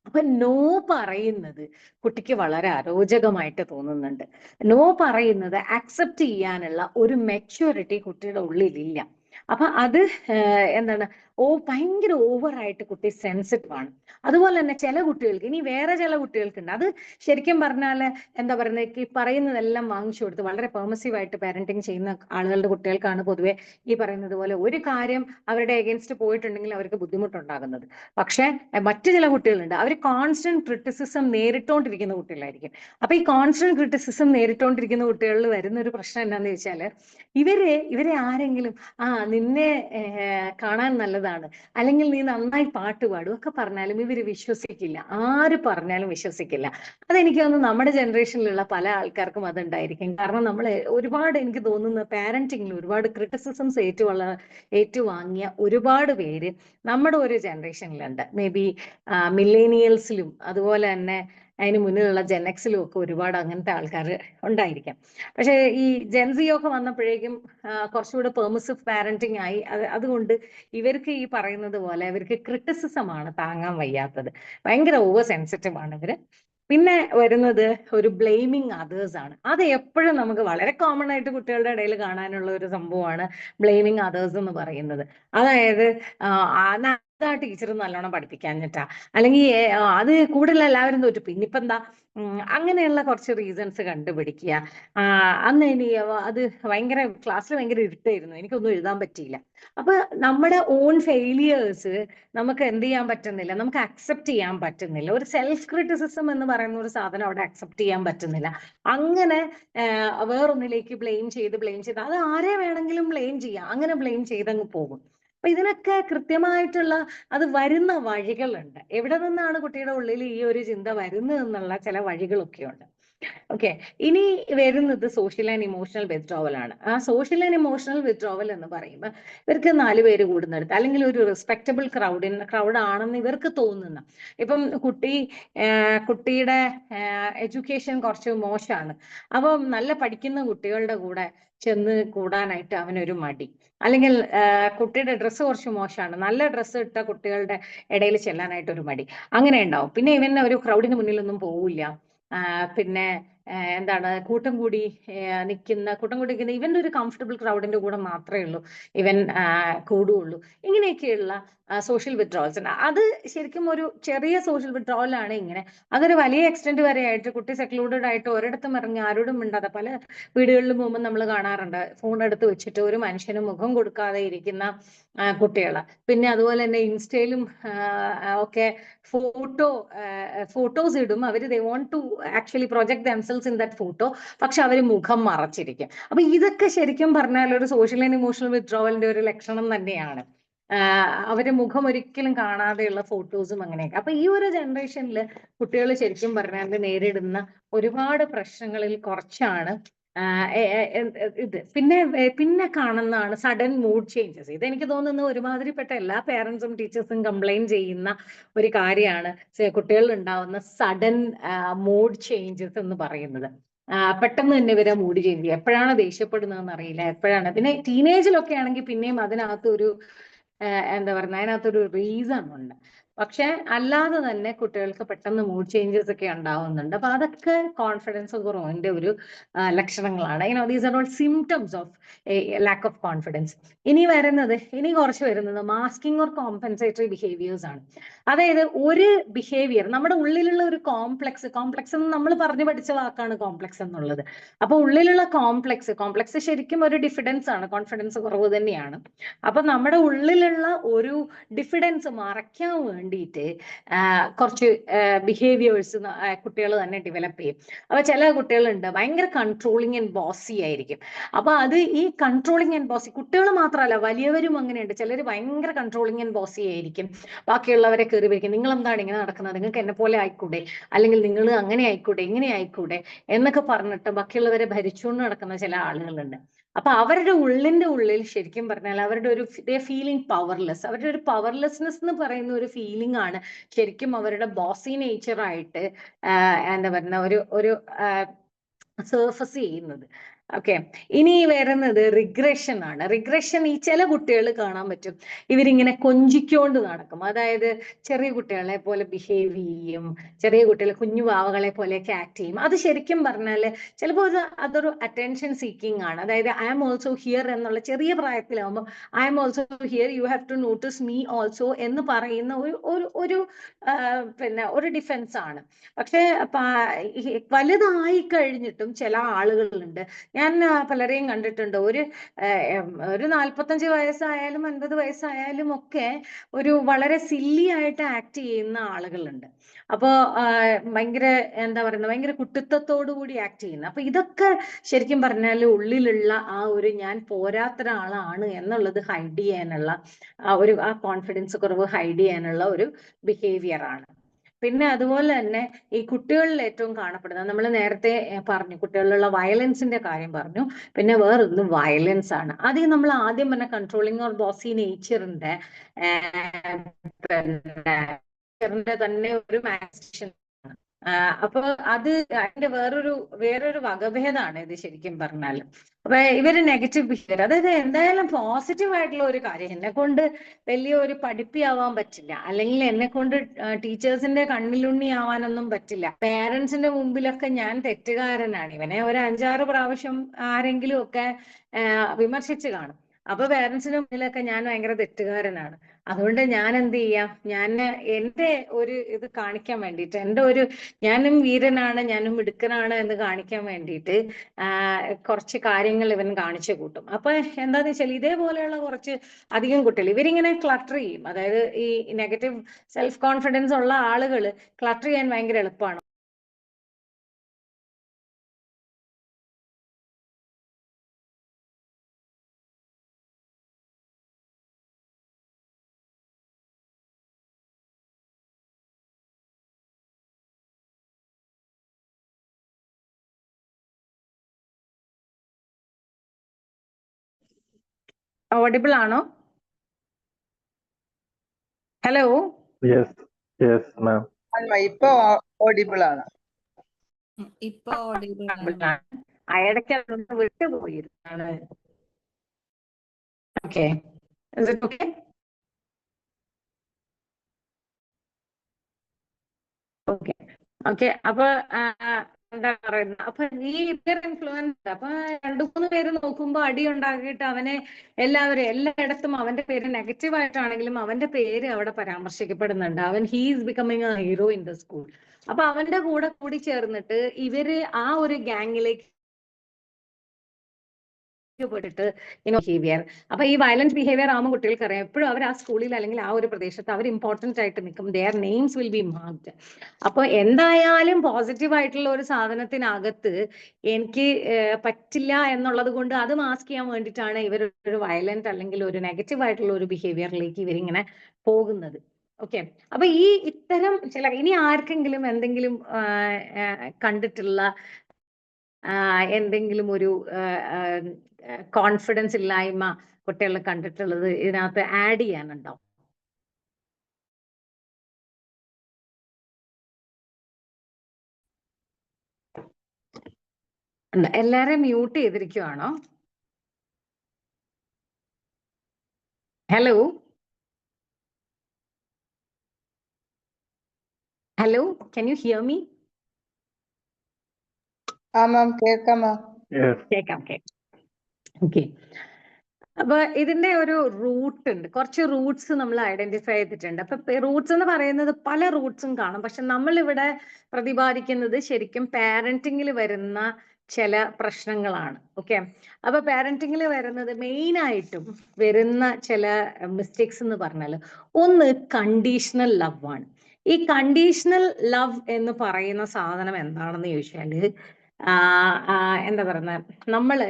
അപ്പൊ നോ പറയുന്നത് കുട്ടിക്ക് വളരെ അരോചകമായിട്ട് തോന്നുന്നുണ്ട്. നോ പറയുന്നത് അക്സെപ്റ്റ് ചെയ്യാനുള്ള ഒരു മെച്യൂരിറ്റി കുട്ടിയുടെ ഉള്ളിലില്ല. അപ്പൊ അത് എന്താണ്, ഭയങ്കര ഓവറായിട്ട് കുട്ടി സെൻസിറ്റീവ് ആണ്. അതുപോലെ തന്നെ ചില കുട്ടികൾക്ക്, ഇനി വേറെ ചില കുട്ടികൾക്കുണ്ട്, അത് ശരിക്കും പറഞ്ഞാല് എന്താ പറയുന്നത്, ഈ പറയുന്നതെല്ലാം വാങ്ങിച്ചു കൊടുത്ത് വളരെ പെർമിസീവ് ആയിട്ട് പാരന്റിങ് ചെയ്യുന്ന ആളുകളുടെ കുട്ടികൾക്കാണ് പൊതുവെ ഈ പറയുന്നത് പോലെ ഒരു കാര്യം അവരുടെ എഗൻസ്റ്റ് പോയിട്ടുണ്ടെങ്കിൽ അവർക്ക് ബുദ്ധിമുട്ടുണ്ടാകുന്നത്. പക്ഷെ മറ്റു ചില കുട്ടികളുണ്ട്, അവർ കോൺസ്റ്റന്റ് ക്രിറ്റിസിസം നേരിട്ടുകൊണ്ടിരിക്കുന്ന കുട്ടികളായിരിക്കും. അപ്പൊ ഈ കോൺസ്റ്റന്റ് ക്രിറ്റിസിസം നേരിട്ടുകൊണ്ടിരിക്കുന്ന കുട്ടികളിൽ വരുന്ന ഒരു പ്രശ്നം എന്താണെന്ന് വെച്ചാല് ഇവരെ ആരെങ്കിലും നിന്നെ കാണാൻ നല്ലതാണ്, അല്ലെങ്കിൽ നീ നന്നായി പാട്ട് പാടും ഒക്കെ പറഞ്ഞാലും ഇവര് വിശ്വസിക്കില്ല. ആര് പറഞ്ഞാലും വിശ്വസിക്കില്ല. അതെനിക്ക് തോന്നുന്നു നമ്മുടെ ജനറേഷനിലുള്ള പല ആൾക്കാർക്കും അതുണ്ടായിരിക്കും. കാരണം നമ്മൾ ഒരുപാട്, എനിക്ക് തോന്നുന്നു പാരന്റിങ്ങിൽ ഒരുപാട് ക്രിറ്റിസിസംസ് ഏറ്റുവാങ്ങിയ ഒരുപാട് പേര് നമ്മുടെ ഒരു ജനറേഷനിലുണ്ട്. മേ ബി മില്ലേനിയൽസിലും അതുപോലെ തന്നെ അതിന് മുന്നിലുള്ള ജെൻഎക്സിലും ഒക്കെ ഒരുപാട് അങ്ങനത്തെ ആൾക്കാർ ഉണ്ടായിരിക്കാം. പക്ഷെ ഈ ജെൻസിയൊക്കെ വന്നപ്പോഴേക്കും കുറച്ചുകൂടെ പെർമിസീവ് പാരന്റിങ് ആയി. അതുകൊണ്ട് ഇവർക്ക് ഈ പറയുന്നത് പോലെ ഇവർക്ക് ക്രിറ്റിസിസം ആണ് താങ്ങാൻ വയ്യാത്തത്. ഭയങ്കര ഓവർ സെൻസിറ്റീവ് ആണ് ഇവര്. പിന്നെ വരുന്നത് ഒരു ബ്ലെയിമിങ് അതേഴ്സ് ആണ്. അത് എപ്പോഴും നമുക്ക് വളരെ കോമൺ ആയിട്ട് കുട്ടികളുടെ ഇടയിൽ കാണാനുള്ള ഒരു സംഭവമാണ് ബ്ലെയിമിങ് അതേഴ്സ് എന്ന് പറയുന്നത്. അതായത് ആ ടീച്ചർ നല്ലോണം പഠിപ്പിക്കാഞ്ഞിട്ടാ, അല്ലെങ്കിൽ അത് കൂടുതൽ എല്ലാവരും തോറ്റു, പിന്നിപ്പോ എന്താ, അങ്ങനെയുള്ള കുറച്ച് റീസൺസ് കണ്ടുപിടിക്കുക. അന്ന് അത് ഭയങ്കര ക്ലാസ്സിൽ ഭയങ്കര ഇരുട്ടായിരുന്നു, എനിക്കൊന്നും എഴുതാൻ പറ്റിയില്ല. അപ്പൊ നമ്മുടെ ഓൺ ഫെയിലിയേഴ്സ് നമുക്ക് എന്ത് ചെയ്യാൻ പറ്റുന്നില്ല, നമുക്ക് അക്സെപ്റ്റ് ചെയ്യാൻ പറ്റുന്നില്ല. ഒരു സെൽഫ് ക്രിറ്റിസിസം എന്ന് പറയുന്ന ഒരു സാധനം അവിടെ അക്സെപ്റ്റ് ചെയ്യാൻ പറ്റുന്നില്ല. അങ്ങനെ വേറൊന്നിലേക്ക് ബ്ലെയിം ചെയ്ത് അത് ആരെ വേണമെങ്കിലും ബ്ലെയിം ചെയ്യാം, അങ്ങനെ ബ്ലെയിം ചെയ്തങ്ങ് പോകും. അപ്പൊ ഇതിനൊക്കെ കൃത്യമായിട്ടുള്ള അത് വരുന്ന വഴികളുണ്ട്. എവിടെ നിന്നാണ് കുട്ടിയുടെ ഉള്ളിൽ ഈ ഒരു ചിന്ത വരുന്നത് എന്നുള്ള ചില വഴികളൊക്കെ ഉണ്ട്. ഓക്കെ, ഇനി വരുന്നത് സോഷ്യൽ ആൻഡ് ഇമോഷണൽ വിത്ഡ്രോവൽ ആണ്. ആ സോഷ്യൽ ആൻഡ് ഇമോഷണൽ വിത്ഡ്രോവൽ എന്ന് പറയുമ്പോൾ ഇവർക്ക് 4 പേര് കൂടുന്നിടത്ത്, അല്ലെങ്കിൽ ഒരു റെസ്പെക്റ്റബിൾ ക്രൗഡ് ആണെന്ന് ഇവർക്ക് തോന്നുന്ന, ഇപ്പം കുട്ടിയുടെ എഡ്യൂക്കേഷൻ കുറച്ച് മോശമാണ്, അപ്പം നല്ല പഠിക്കുന്ന കുട്ടികളുടെ കൂടെ ചെന്ന് കൂടാനായിട്ട് അവനൊരു മടി, അല്ലെങ്കിൽ കുട്ടിയുടെ ഡ്രസ്സ് കുറച്ച് മോശമാണ്, നല്ല ഡ്രസ്സ് ഇട്ട കുട്ടികളുടെ ഇടയിൽ ചെല്ലാനായിട്ട് ഒരു മടി, അങ്ങനെ ഉണ്ടാവും. പിന്നെ ഇവൻ ഒരു ക്രൗഡിന് മുന്നിലൊന്നും പോവില്ല. പിന്നെ എന്താണ്, കൂട്ടം കൂടി നിൽക്കുന്ന ഇവന്റെ ഒരു കംഫർട്ടബിൾ ക്രൗഡിന്റെ കൂടെ മാത്രമേ ഉള്ളൂ ഇവൻ കൂടുകയുള്ളൂ. ഇങ്ങനെയൊക്കെയുള്ള സോഷ്യൽ വിത്ഡ്രോവൽസ് ഉണ്ട്. അത് ശരിക്കും ഒരു ചെറിയ സോഷ്യൽ വിത്ഡ്രോവൽ ആണ്. ഇങ്ങനെ അതൊരു വലിയ എക്സ്റ്റെന്റ് വരെ ആയിട്ട് കുട്ടി സെക്ലൂഡഡ് ആയിട്ട് ഒരിടത്തും ഇറങ്ങി ആരോടും മിണ്ടാതെ പല വീടുകളിലും പോകുമ്പോൾ നമ്മൾ കാണാറുണ്ട്, ഫോൺ എടുത്ത് വെച്ചിട്ട് ഒരു മനുഷ്യന് മുഖം കൊടുക്കാതെ ഇരിക്കുന്ന കുട്ടികള്. പിന്നെ അതുപോലെ തന്നെ ഇൻസ്റ്റയിലും ഒക്കെ ഫോട്ടോസ് ഇടും അവര്. They want to actually project themselves in that photo, പക്ഷെ അവര് മുഖം മറച്ചിരിക്കും. അപ്പൊ ഇതൊക്കെ ശരിക്കും പറഞ്ഞാൽ ഒരു സോഷ്യൽ ആൻഡ് ഇമോഷണൽ വിത്ഡ്രോവലിന്റെ ഒരു ലക്ഷണം തന്നെയാണ്. അവര് മുഖം ഒരിക്കലും കാണാതെയുള്ള ഫോട്ടോസും അങ്ങനെയൊക്കെ. അപ്പൊ ഈ ഒരു ജനറേഷനിൽ കുട്ടികൾ ശരിക്കും പറഞ്ഞാൽ നേരിടുന്ന ഒരുപാട് പ്രശ്നങ്ങളിൽ കുറച്ചാണ് ഇത്. പിന്നെ കാണുന്നതാണ് സഡൻ മൂഡ് ചേഞ്ചസ്. ഇതെനിക്ക് തോന്നുന്നു ഒരുമാതിരിപ്പെട്ട എല്ലാ പേരൻസും ടീച്ചേഴ്സും കംപ്ലൈന്റ് ചെയ്യുന്ന ഒരു കാര്യമാണ് കുട്ടികളിൽ ഉണ്ടാവുന്ന സഡൻ മൂഡ് ചേഞ്ചസ് എന്ന് പറയുന്നത്. പെട്ടെന്ന് തന്നെ ഇവരെ മൂഡ് ചേഞ്ച് ചെയ്യുക, എപ്പോഴാണ് ദേഷ്യപ്പെടുന്നതെന്ന് അറിയില്ല, എപ്പോഴാണ്. പിന്നെ ടീനേജിലൊക്കെ ആണെങ്കിൽ പിന്നെയും അതിനകത്തൊരു എന്താ പറയുക, അതിനകത്തൊരു റീസൺ ഉണ്ട്. പക്ഷെ അല്ലാതെ തന്നെ കുട്ടികൾക്ക് പെട്ടെന്ന് മൂഡ് ചേഞ്ചസ് ഒക്കെ ഉണ്ടാവുന്നുണ്ട്. അപ്പൊ അതൊക്കെ കോൺഫിഡൻസ് കുറവിന്റെ ഒരു ലക്ഷണങ്ങളാണ്. These are all symptoms of lakh of confidence. ഇനി കുറച്ച് വരുന്നത് മാസ്കിംഗ് ഓർ കോമ്പൻസേറ്ററി ബിഹേവിയേഴ്സ് ആണ്. അതായത് ഒരു ബിഹേവിയർ നമ്മുടെ ഉള്ളിലുള്ള ഒരു കോംപ്ലക്സ് എന്ന് നമ്മൾ പറഞ്ഞു പഠിച്ച വാക്കാണ് കോംപ്ലക്സ് എന്നുള്ളത്. അപ്പൊ ഉള്ളിലുള്ള കോംപ്ലക്സ് ശരിക്കും ഒരു ഡിഫിഡൻസ് ആണ്, കോൺഫിഡൻസ് കുറവ് തന്നെയാണ്. അപ്പൊ നമ്മുടെ ഉള്ളിലുള്ള ഒരു ഡിഫിഡൻസ് മറയ്ക്കാൻ വേണ്ടി വേണ്ടിയിട്ട് കുറച്ച് ബിഹേവിയേഴ്സ് കുട്ടികൾ തന്നെ ഡെവലപ്പ് ചെയ്യും. അപ്പൊ ചില കുട്ടികളുണ്ട് ഭയങ്കര കൺട്രോളിങ് ആൻഡ് ബോസി ആയിരിക്കും. അപ്പൊ അത് ഈ കൺട്രോളിങ് ആൻഡ് ബോസി കുട്ടികൾ മാത്രമല്ല വലിയവരും അങ്ങനെയുണ്ട്. ചിലർ ഭയങ്കര കൺട്രോളിങ് ആൻഡ് ബോസി ആയിരിക്കും. ബാക്കിയുള്ളവരെ കയറി വയ്ക്കും, നിങ്ങൾ എന്താണ് ഇങ്ങനെ നടക്കുന്നത്, നിങ്ങൾക്ക് എന്നെ പോലെ ആയിക്കൂടെ, അല്ലെങ്കിൽ നിങ്ങൾ അങ്ങനെ ആയിക്കൂടെ ഇങ്ങനെ ആയിക്കൂടെ എന്നൊക്കെ പറഞ്ഞിട്ട് ബാക്കിയുള്ളവരെ ഭരിച്ചുകൊണ്ട് നടക്കുന്ന ചില ആളുകളുണ്ട്. അപ്പൊ അവരുടെ ഉള്ളിന്റെ ഉള്ളിൽ ശരിക്കും പറഞ്ഞാൽ അവരുടെ ഒരു ഫീലിംഗ് പവർലെസ്, അവരുടെ ഒരു പവർലെസ്നെസ് എന്ന് പറയുന്ന ഒരു ഫീലിംഗ് ആണ് ശരിക്കും അവരുടെ ബോസി നേച്ചറായിട്ട് എന്താ പറയുന്ന ഒരു സർഫസ് ചെയ്യുന്നത്. ഓക്കെ, ഇനി വരുന്നത് റിഗ്രഷൻ ആണ്. റിഗ്രഷൻ ഈ ചില കുട്ടികൾ കാണാൻ പറ്റും, ഇവരിങ്ങനെ കൊഞ്ചിക്കൊണ്ട് നടക്കും. അതായത് ചെറിയ കുട്ടികളെ പോലെ ബിഹേവ് ചെയ്യും, ചെറിയ കുട്ടികൾ കുഞ്ഞു വാവകളെ പോലെയൊക്കെ ആക്ട് ചെയ്യും. അത് ശരിക്കും പറഞ്ഞാല് ചിലപ്പോൾ അതൊരു അറ്റൻഷൻ സീക്കിംഗ് ആണ്. അതായത് ഐ ആം ഓൾസോ ഹിയർ എന്നുള്ള ചെറിയ പ്രായത്തിലാവുമ്പോൾ I am also here, you have to notice me also എന്ന് പറയുന്ന ഒരു പിന്നെ ഒരു ഡിഫൻസ് ആണ്. പക്ഷെ വലുതായി കഴിഞ്ഞിട്ടും ചില ആളുകളുണ്ട്, ഞാൻ പലരെയും കണ്ടിട്ടുണ്ട്, ഒരു 45 വയസ്സായാലും 50 വയസ്സായാലും ഒക്കെ ഒരു വളരെ സില്ലി ആയിട്ട് ആക്ട് ചെയ്യുന്ന ആളുകളുണ്ട്. അപ്പോ ഭയങ്കര എന്താ പറയുന്നത്, ഭയങ്കര കുട്ടിത്തത്തോടു കൂടി ആക്ട് ചെയ്യുന്ന. അപ്പൊ ഇതൊക്കെ ശരിക്കും പറഞ്ഞാൽ ഉള്ളിലുള്ള ആ ഒരു ഞാൻ പോരാത്ത ഒരാളാണ് എന്നുള്ളത് ഹൈഡ് ചെയ്യാനുള്ള ആ കോൺഫിഡൻസ് കുറവ് ഹൈഡ് ചെയ്യാനുള്ള ഒരു ബിഹേവിയർ ആണ്. പിന്നെ അതുപോലെ തന്നെ ഈ കുട്ടികളിൽ ഏറ്റവും കാണപ്പെടുന്നത്, നമ്മൾ നേരത്തെ പറഞ്ഞു കുട്ടികളിലുള്ള വയലൻസിന്റെ കാര്യം പറഞ്ഞു, പിന്നെ വേറൊന്നും വയലൻസ് ആണ്. ആദ്യം നമ്മൾ ആദ്യം പറഞ്ഞ കൺട്രോളിങ് ഓർ ബോസി നേച്ചറിന്റെ തന്നെ ഒരു മാനിഫെസ്റ്റേഷൻ. അപ്പൊ അത് അതിന്റെ വേറൊരു വകഭേദമാണ് ഇത് ശരിക്കും പറഞ്ഞാൽ. അപ്പൊ ഇവര് നെഗറ്റീവ് ബിഹേവിയർ, അതായത് എന്തായാലും പോസിറ്റീവ് ആയിട്ടുള്ള ഒരു കാര്യം, എന്നെ കൊണ്ട് വലിയ ഒരു പഠിപ്പിയാവാൻ പറ്റില്ല, അല്ലെങ്കിൽ എന്നെ കൊണ്ട് ടീച്ചേഴ്സിന്റെ കണ്ണിലുണ്ണി ആവാനൊന്നും പറ്റില്ല, പേരൻസിന്റെ മുമ്പിലൊക്കെ ഞാൻ തെറ്റുകാരനാണ്, ഇവനെ ഒരു 5-6 പ്രാവശ്യം ആരെങ്കിലും ഒക്കെ വിമർശിച്ച് കാണും, അപ്പൊ പേരൻസിന്റെ മുന്നിലൊക്കെ ഞാൻ ഭയങ്കര തെറ്റുകാരനാണ്, അതുകൊണ്ട് ഞാൻ എന്ത് ചെയ്യാം, ഞാൻ എന്റെ ഒരു ഇത് കാണിക്കാൻ വേണ്ടിയിട്ട്, ഞാനും വീരനാണ്, ഞാനും മിടുക്കനാണ് എന്ന് കാണിക്കാൻ വേണ്ടിയിട്ട് കുറച്ച് കാര്യങ്ങൾ ഇവൻ കാണിച്ചു കൂട്ടും. അപ്പൊ എന്താന്ന് വെച്ചാൽ ഇതേപോലെയുള്ള കുറച്ച് അധികം കുട്ടികൾ ഇവരിങ്ങനെ ക്ലട്ടർ ചെയ്യും. അതായത് ഈ നെഗറ്റീവ് സെൽഫ് കോൺഫിഡൻസ് ഉള്ള ആളുകൾ ക്ലട്ടർ ചെയ്യാൻ ഭയങ്കര എളുപ്പമാണ്. ഓഡിബിൾ ആണോ? ഹലോ. Yes ma'am. ഇപ്പൊ ഓഡിബിൾ ആണ്. ഇപ്പൊ ഓഡിബിൾ ആണ്. ഇടയ്ക്ക് അതൊന്ന് വിട്ടുപോയിരുന്നാണ്. Okay, okay okay okay. അപ്പൊ എന്താ പറയുന്നത്, അപ്പൊ ഈ ഇയർ ഇൻഫ്ലുവൻസ്, അപ്പൊ 2-3 പേര് നോക്കുമ്പോ അടി ഉണ്ടാക്കിയിട്ട് അവനെ എല്ലായിടത്തും അവന്റെ പേര് നെഗറ്റീവ് ആയിട്ടാണെങ്കിലും അവന്റെ പേര് അവിടെ പരാമർശിക്കപ്പെടുന്നുണ്ട്. He's becoming a hero in the school. അപ്പൊ അവന്റെ കൂടെ കൂടി ചേർന്നിട്ട് ഇവര് ആ ഒരു ഗാങ്ങിലേക്ക് പെട്ടിട്ട് ബിഹേവിയർ. അപ്പൊ ഈ വയലന്റ് ബിഹേവിയർ ആകുമ്പോൾ കുട്ടികൾക്ക് അറിയാം, എപ്പോഴും അവർ ആ സ്കൂളിൽ അല്ലെങ്കിൽ ആ ഒരു പ്രദേശത്ത് അവർ ഇമ്പോർട്ടന്റ് ആയിട്ട് നിൽക്കും, their names will be marked. അപ്പൊ എന്തായാലും പോസിറ്റീവ് ആയിട്ടുള്ള ഒരു സാധനത്തിനകത്ത് എനിക്ക് പറ്റില്ല എന്നുള്ളത് കൊണ്ട് അത് മാസ്ക് ചെയ്യാൻ വേണ്ടിയിട്ടാണ് ഇവരൊരു വയലന്റ് അല്ലെങ്കിൽ ഒരു നെഗറ്റീവ് ആയിട്ടുള്ള ഒരു ബിഹേവിയറിലേക്ക് ഇവരിങ്ങനെ പോകുന്നത്. ഓക്കെ, അപ്പൊ ഇത്തരം ഇനി ആർക്കെങ്കിലും എന്തെങ്കിലും കണ്ടിട്ടുള്ള എന്തെങ്കിലും ഒരു കോൺഫിഡൻസ് ഇല്ലായ്മ കുട്ടികൾ കണ്ടിട്ടുള്ളത് ഇതിനകത്ത് ആഡ് ചെയ്യാനുണ്ടോ? എല്ലാരെയും മ്യൂട്ട് ചെയ്തിരിക്കുവാണോ? Hello hello, can you hear me? Ma'am കേൾക്കാമോ? കേൾക്കാം. ഓക്കെ, അപ്പൊ ഇതിന്റെ ഒരു റൂട്ട് ഉണ്ട്, കുറച്ച് റൂട്ട്സ് നമ്മൾ ഐഡന്റിഫൈ ചെയ്തിട്ടുണ്ട്. അപ്പൊ റൂട്ട്സ് എന്ന് പറയുന്നത് പല റൂട്ട്സും കാണും, പക്ഷെ നമ്മൾ ഇവിടെ പ്രതിപാദിക്കുന്നത് ശരിക്കും പാരന്റിങ്ങിൽ വരുന്ന ചില പ്രശ്നങ്ങളാണ്. ഓക്കെ, അപ്പൊ പാരന്റിങ്ങിൽ വരുന്നത് മെയിൻ ആയിട്ടും വരുന്ന ചില മിസ്റ്റേക്സ് എന്ന് പറഞ്ഞാൽ, ഒന്ന് കണ്ടീഷണൽ ലവ് ആണ്. ഈ കണ്ടീഷണൽ ലവ് എന്ന് പറയുന്ന സാധനം എന്താണെന്ന് ചോദിച്ചാല്, എന്താ പറയുന്ന, നമ്മള്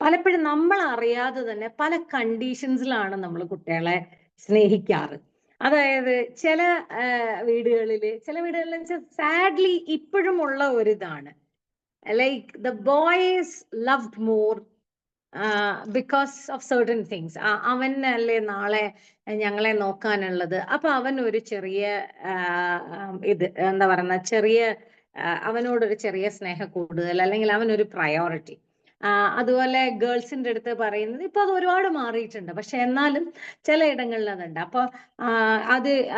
പലപ്പോഴും നമ്മൾ അറിയാതെ തന്നെ പല കണ്ടീഷൻസിലാണ് നമ്മൾ കുട്ടികളെ സ്നേഹിക്കാറ്. അതായത് ചില വീടുകളിൽ വെച്ചാൽ സാഡ്ലി ഇപ്പോഴും ഉള്ള ഒരിതാണ്, like the boys loved more because of certain things. അവനല്ലേ നാളെ ഞങ്ങളെ നോക്കാനുള്ളത്. അപ്പൊ അവൻ ഒരു ചെറിയ ഇത് എന്താ പറയുന്ന, അവനോടൊരു ചെറിയ സ്നേഹം കൂടുതൽ, അല്ലെങ്കിൽ അവനൊരു പ്രയോറിറ്റി. അതുപോലെ ഗേൾസിന്റെ അടുത്ത് പറയുന്നത്, ഇപ്പൊ അത് ഒരുപാട് മാറിയിട്ടുണ്ട്, പക്ഷെ എന്നാലും ചിലയിടങ്ങളിൽ അതുണ്ട്. അപ്പൊ